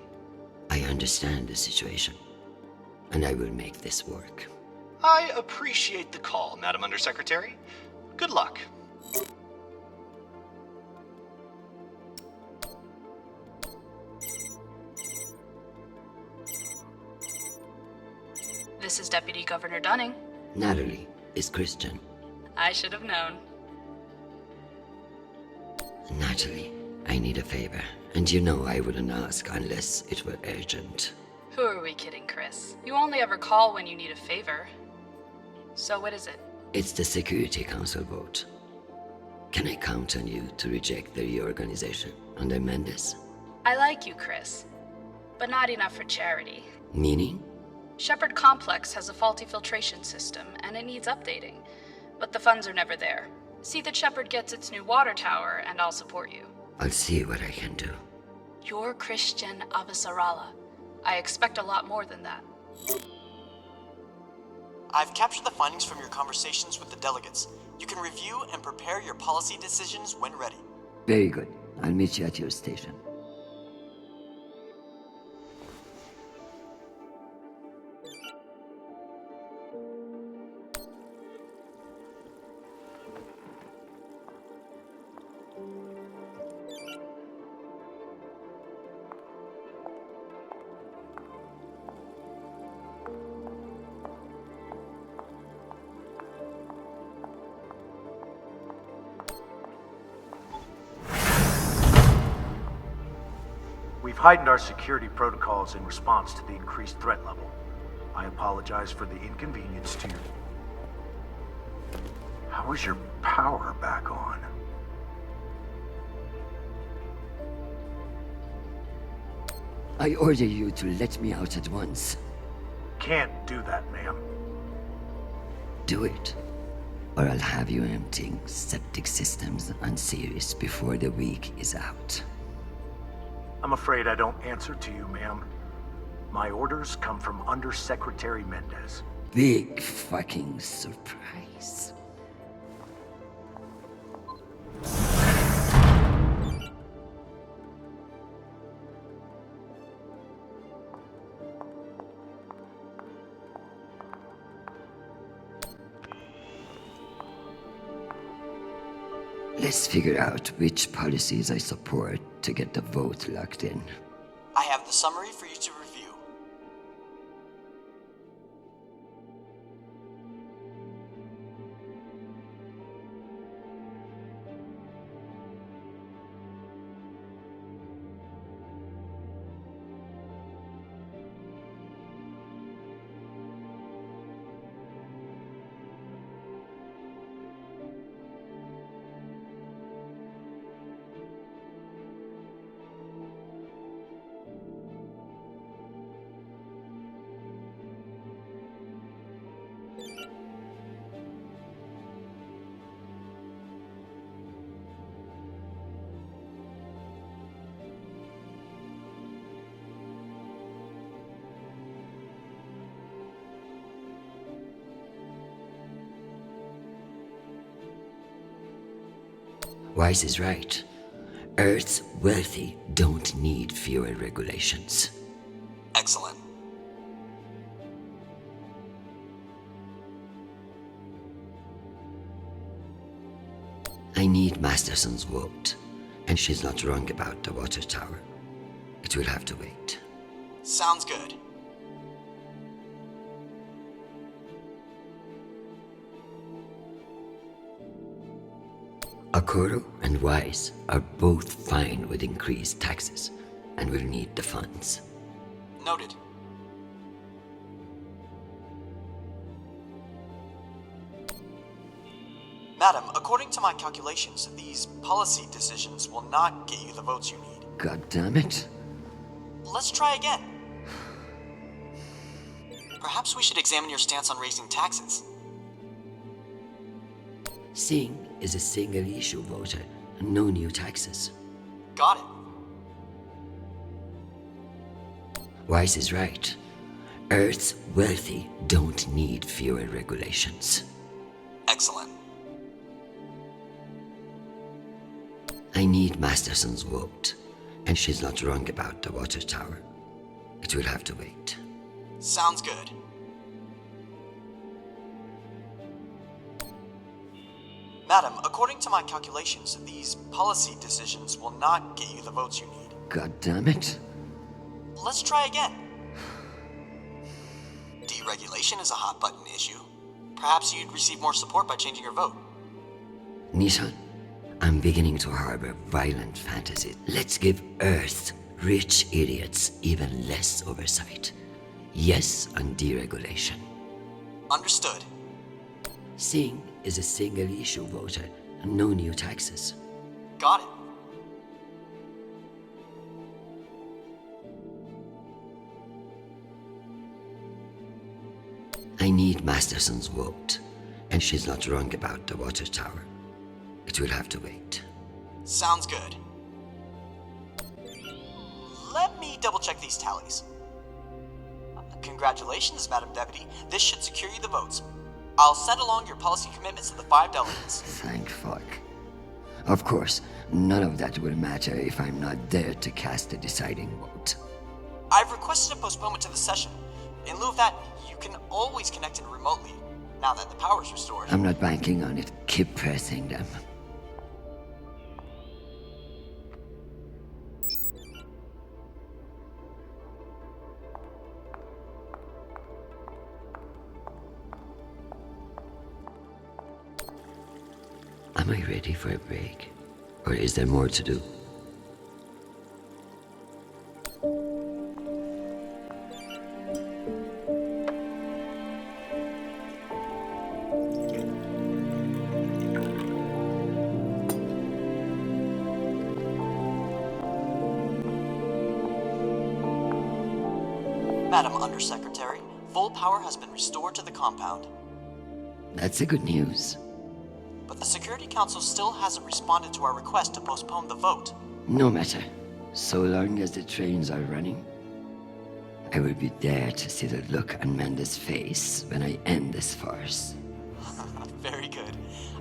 I understand the situation, and I will make this work. I appreciate the call, Madam Undersecretary. Good luck. This is Deputy Governor Dunning. Natalie is Christian. I should have known. Natalie, I need a favor, and you know I wouldn't ask unless it were urgent. Who are we kidding, Chris? You only ever call when you need a favor. So what is it? It's the Security Council vote. Can I count on you to reject the reorganization under Mendez? I like you, Chris. But not enough for charity. Meaning? Shepherd Complex has a faulty filtration system, and it needs updating. But the funds are never there. See that Shepherd gets its new water tower, and I'll support you. I'll see what I can do. You're Christian Avasarala. I expect a lot more than that. I've captured the findings from your conversations with the delegates. You can review and prepare your policy decisions when ready. Very good. I'll meet you at your station. We've heightened our security protocols in response to the increased threat level. I apologize for the inconvenience to you. How is your power back on? I order you to let me out at once. Can't do that, ma'am. Do it, or I'll have you emptying septic systems on Ceres before the week is out. I'm afraid I don't answer to you, ma'am. My orders come from Undersecretary Mendez. Big fucking surprise. Let's figure out which policies I support to get the vote locked in. I have the summary for you to review. Wise is right. Earth's wealthy don't need fewer regulations. Excellent. I need Masterson's vote, and she's not wrong about the water tower. It will have to wait. Sounds good. Okoro and Wise are both fine with increased taxes and will need the funds. Noted. Madam, according to my calculations, these policy decisions will not get you the votes you need. God damn it. Let's try again. Perhaps we should examine your stance on raising taxes. Singh is a single-issue voter, no new taxes. Got it. Wise is right. Earth's wealthy don't need fewer regulations. Excellent. I need Masterson's vote, and she's not wrong about the water tower. It will have to wait. Sounds good. Madam, according to my calculations, these policy decisions will not get you the votes you need. God damn it. Let's try again. Deregulation is a hot-button issue. Perhaps you'd receive more support by changing your vote. Nishan, I'm beginning to harbor violent fantasies. Let's give Earth's rich idiots even less oversight. Yes on deregulation. Understood. Singh is a single-issue voter, no new taxes. Got it. I need Masterson's vote, and she's not wrong about the water tower. It will have to wait. Sounds good. Let me double-check these tallies. Congratulations, Madam Deputy. This should secure you the votes. I'll send along your policy commitments to the 5 delegates. Thank fuck. Of course, none of that will matter if I'm not there to cast the deciding vote. I've requested a postponement to the session. In lieu of that, you can always connect in remotely, now that the power's restored. I'm not banking on it. Keep pressing them. Am I ready for a break? Or is there more to do? Madam Undersecretary, full power has been restored to the compound. That's the good news. But the Security Council still hasn't responded to our request to postpone the vote. No matter. So long as the trains are running, I will be there to see the look on Amanda's face when I end this farce. Very good.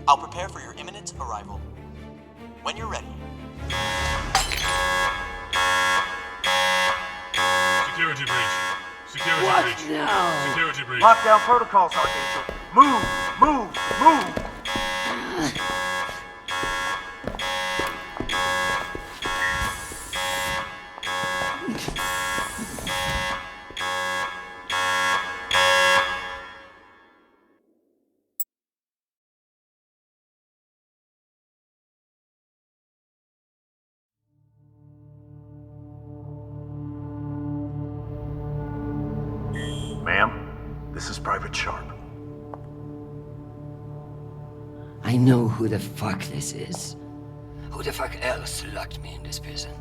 I'll prepare for your imminent arrival. When you're ready. Security breach. Security What breach. now? Security breach. Lockdown protocols, Archangel. Move! Move! Move! Ma'am, this is Private Sharp. I know who the fuck this is. Who the fuck else locked me in this prison?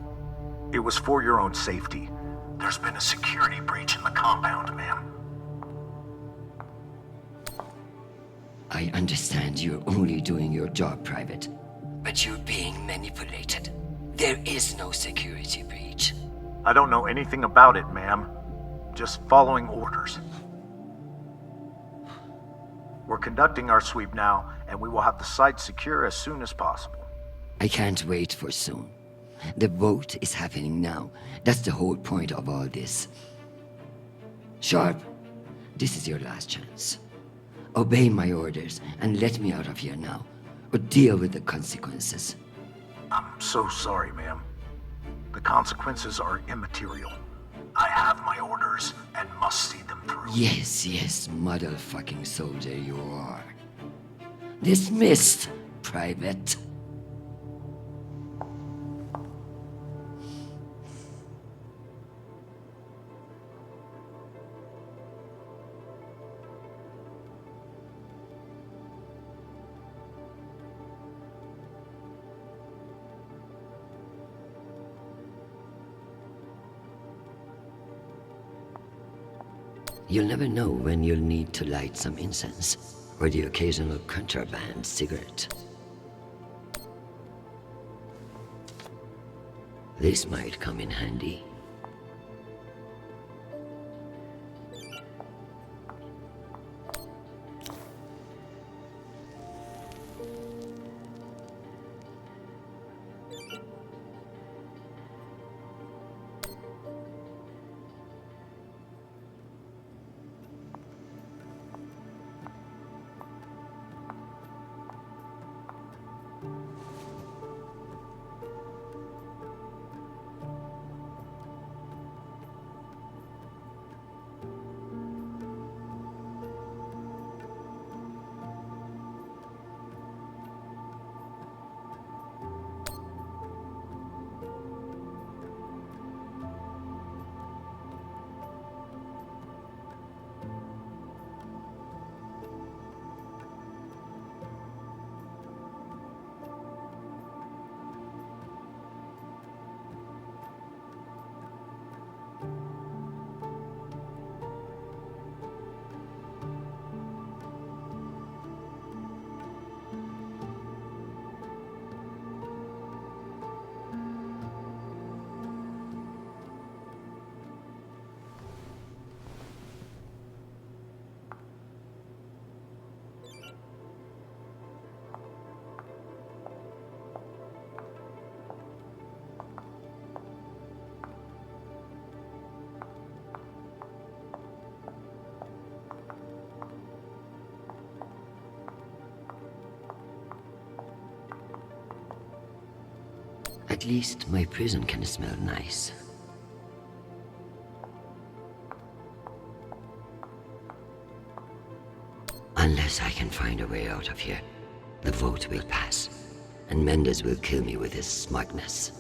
It was for your own safety. There's been a security breach in the compound, ma'am. I understand you're only doing your job, Private, but you're being manipulated. There is no security breach. I don't know anything about it, ma'am. Just following orders. We're conducting our sweep now, and we will have the site secure as soon as possible. I can't wait for soon. The vote is happening now. That's the whole point of all this. Sharp, this is your last chance. Obey my orders and let me out of here now, or deal with the consequences. I'm so sorry, ma'am. The consequences are immaterial. I have my orders and must see them through. Yes, motherfucking soldier you are. Dismissed, Private. You'll never know when you'll need to light some incense, or the occasional contraband cigarette. This might come in handy. At least my prison can smell nice. Unless I can find a way out of here, the vote will pass, and Mendes will kill me with his smugness.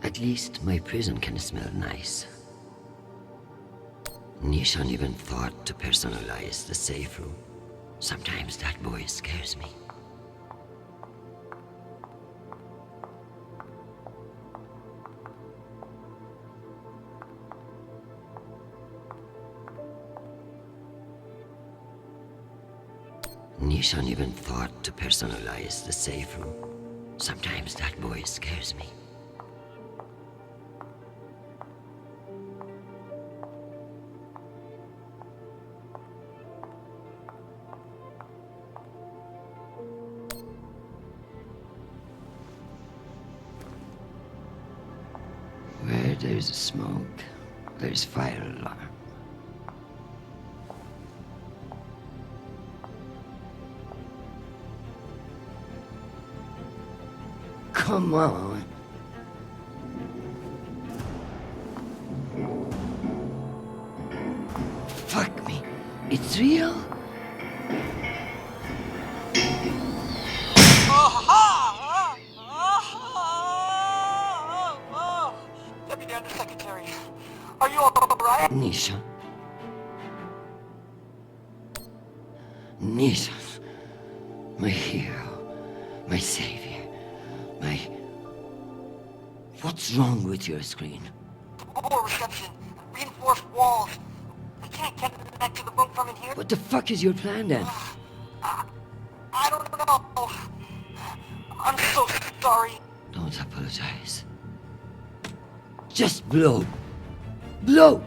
At least my prison can smell nice. Nishan even thought to personalize the safe room. Sometimes that boy scares me. Nishan even thought to personalize the safe room. Sometimes that boy scares me. Where there's smoke, there's fire alarm. Come on. Fuck me. It's real? Deputy Undersecretary, are you alright? Nisha. Nisha. My hero. My savior. What's wrong with your screen? Poor reception. Reinforced walls. We can't connect to the boat from in here. What the fuck is your plan then? I don't know. I'm so sorry. Don't apologize. Just blow. Blow!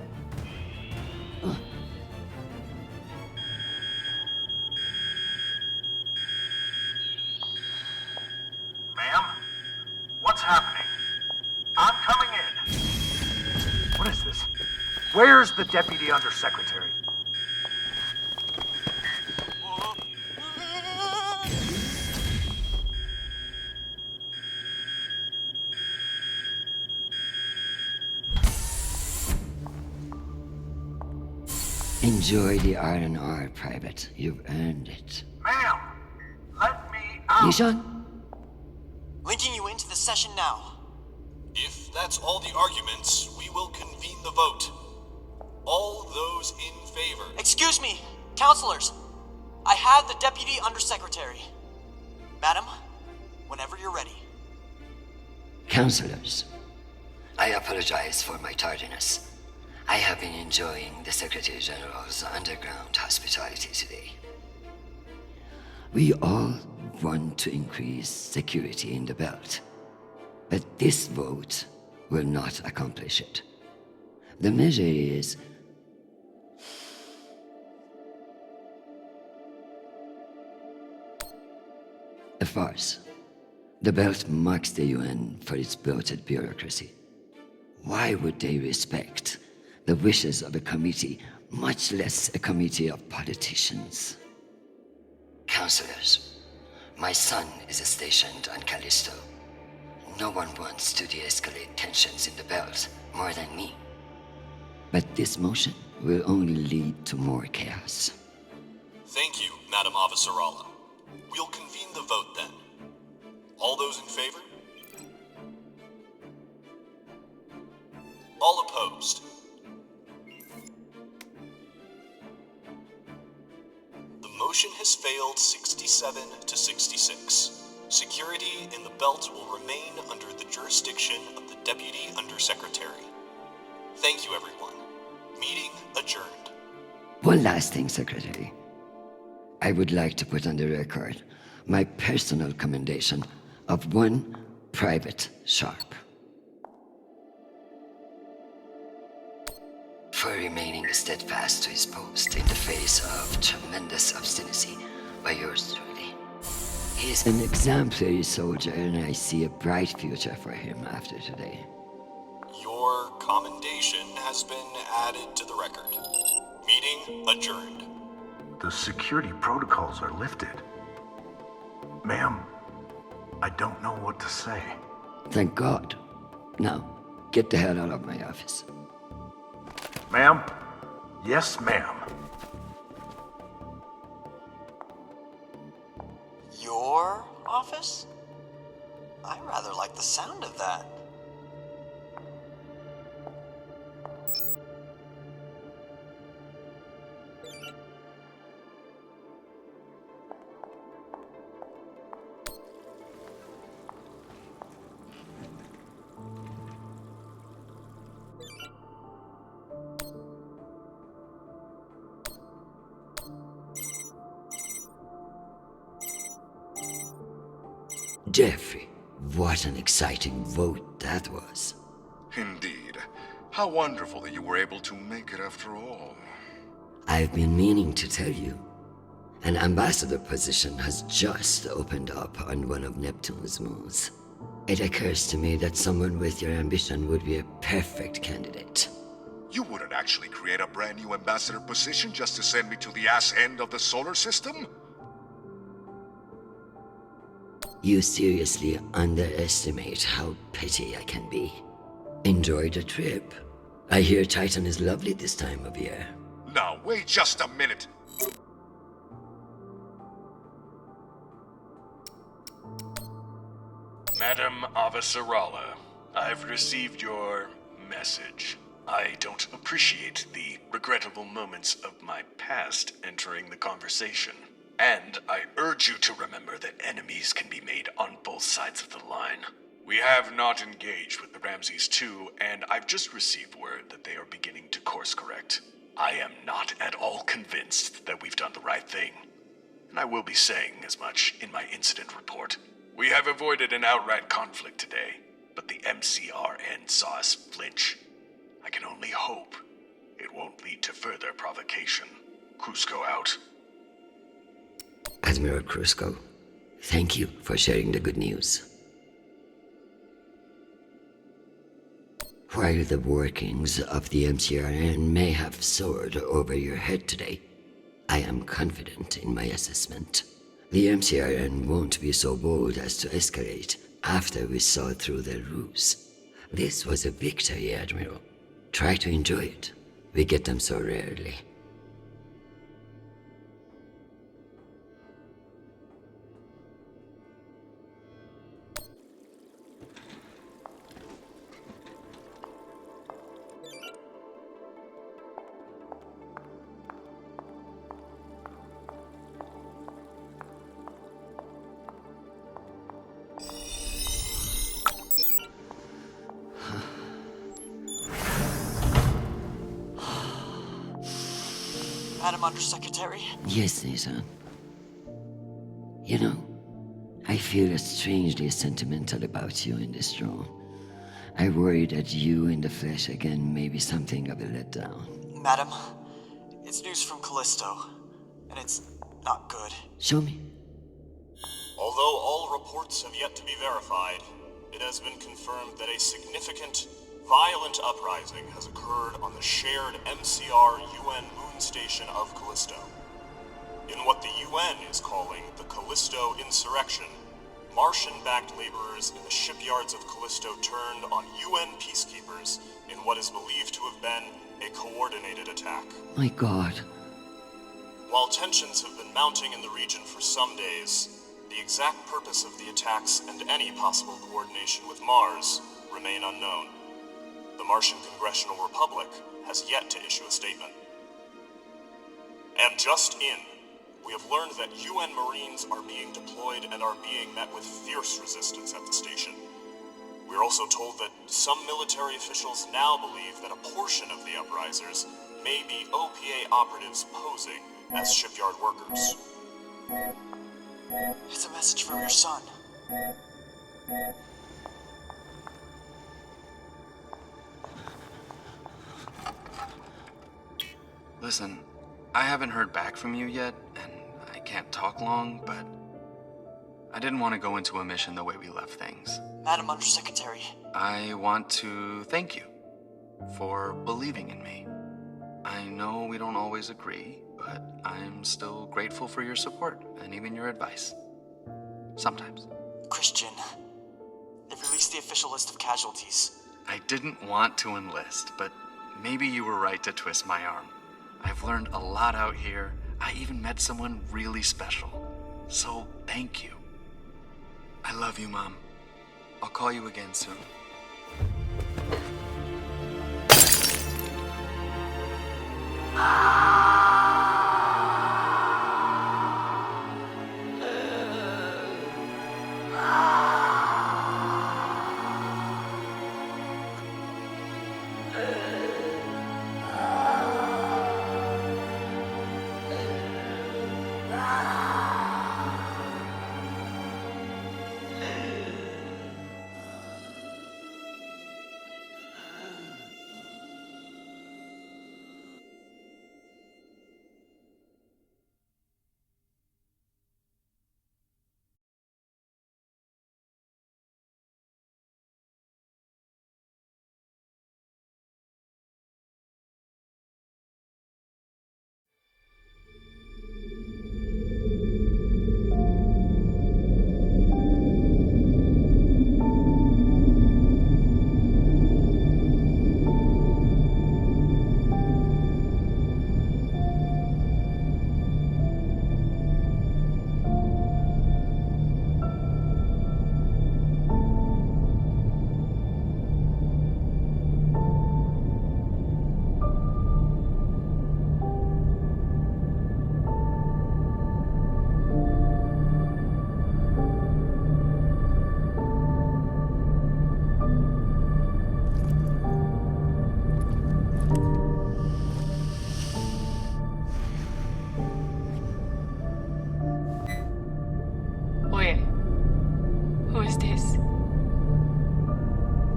Ma'am? What's happening? I'm coming in. What is this? Where's the Deputy Undersecretary? Enjoy the R&R, Private. You've earned it. Ma'am, let me out. Nishan? Linking you into the session now. If that's all the arguments, we will convene the vote. All those in favor. Excuse me, counselors. I have the Deputy Undersecretary. Madam, whenever you're ready. Counselors, I apologize for my tardiness. I have been enjoying the Secretary General's underground hospitality today. We all want to increase security in the belt, but this vote will not accomplish it. The measure is a farce. The belt mocks the UN for its bloated bureaucracy. Why would they respect the wishes of a committee, much less a committee of politicians? Counselors, my son is stationed on Callisto. No one wants to de-escalate tensions in the belt more than me. But this motion will only lead to more chaos. Thank you, Madam Avasarala. We'll convene the vote then. All those in favor? All opposed? The motion has failed 67 to 66. Security in the belt will remain under the jurisdiction of the Deputy Undersecretary. Thank you, everyone. Meeting adjourned. One last thing, Secretary. I would like to put on the record my personal commendation of one Private Sharp. For remaining steadfast to his post in the face of tremendous obstinacy by yours truly. He is an exemplary soldier, and I see a bright future for him after today. Your commendation has been added to the record. Meeting adjourned. The security protocols are lifted. Ma'am, I don't know what to say. Thank God. Now, get the hell out of my office. Ma'am? Yes, ma'am. Your office? I rather like the sound of that. Jeffrey, what an exciting vote that was. Indeed. How wonderful that you were able to make it after all. I've been meaning to tell you. An ambassador position has just opened up on one of Neptune's moons. It occurs to me that someone with your ambition would be a perfect candidate. You wouldn't actually create a brand new ambassador position just to send me to the ass end of the solar system? You seriously underestimate how petty I can be. Enjoy the trip. I hear Titan is lovely this time of year. Now, wait just a minute. Madam Avasarala, I've received your message. I don't appreciate the regrettable moments of my past entering the conversation. And I urge you to remember that enemies can be made on both sides of the line. We have not engaged with the Ramses II, and I've just received word that they are beginning to course correct. I am not at all convinced that we've done the right thing, and I will be saying as much in my incident report. We have avoided an outright conflict today, but the MCRN saw us flinch. I can only hope it won't lead to further provocation. Cusco out. Admiral Cusco, thank you for sharing the good news. While the workings of the MCRN may have soared over your head today, I am confident in my assessment. The MCRN won't be so bold as to escalate after we saw through their ruse. This was a victory, Admiral. Try to enjoy it. We get them so rarely. Madam Undersecretary? Yes, Nathan. You know, I feel strangely sentimental about you in this room. I worry that you in the flesh again may be something of a letdown. Madam, it's news from Callisto, and it's not good. Show me. Although all reports have yet to be verified, it has been confirmed that a significant, violent uprising has occurred on the shared MCR UN moon station of Callisto. In what the UN is calling the Callisto Insurrection, Martian-backed laborers in the shipyards of Callisto turned on UN peacekeepers in what is believed to have been a coordinated attack. My God. While tensions have been mounting in the region for some days, the exact purpose of the attacks and any possible coordination with Mars remain unknown. The Martian Congressional Republic has yet to issue a statement. And just in, we have learned that UN Marines are being deployed and are being met with fierce resistance at the station. We're also told that some military officials now believe that a portion of the uprisers may be OPA operatives posing as shipyard workers. It's a message from your son. Listen, I haven't heard back from you yet, and I can't talk long, but I didn't want to go into a mission the way we left things. Madam Undersecretary. I want to thank you for believing in me. I know we don't always agree, but I'm still grateful for your support and even your advice. Sometimes. Christian, they've released the official list of casualties. I didn't want to enlist, but maybe you were right to twist my arm. I've learned a lot out here. I even met someone really special. So, thank you. I love you, Mom. I'll call you again soon.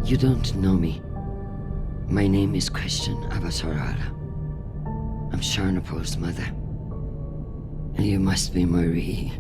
You don't know me. My name is Christian Avatarara. I'm Sharnapur's mother. And you must be Marie.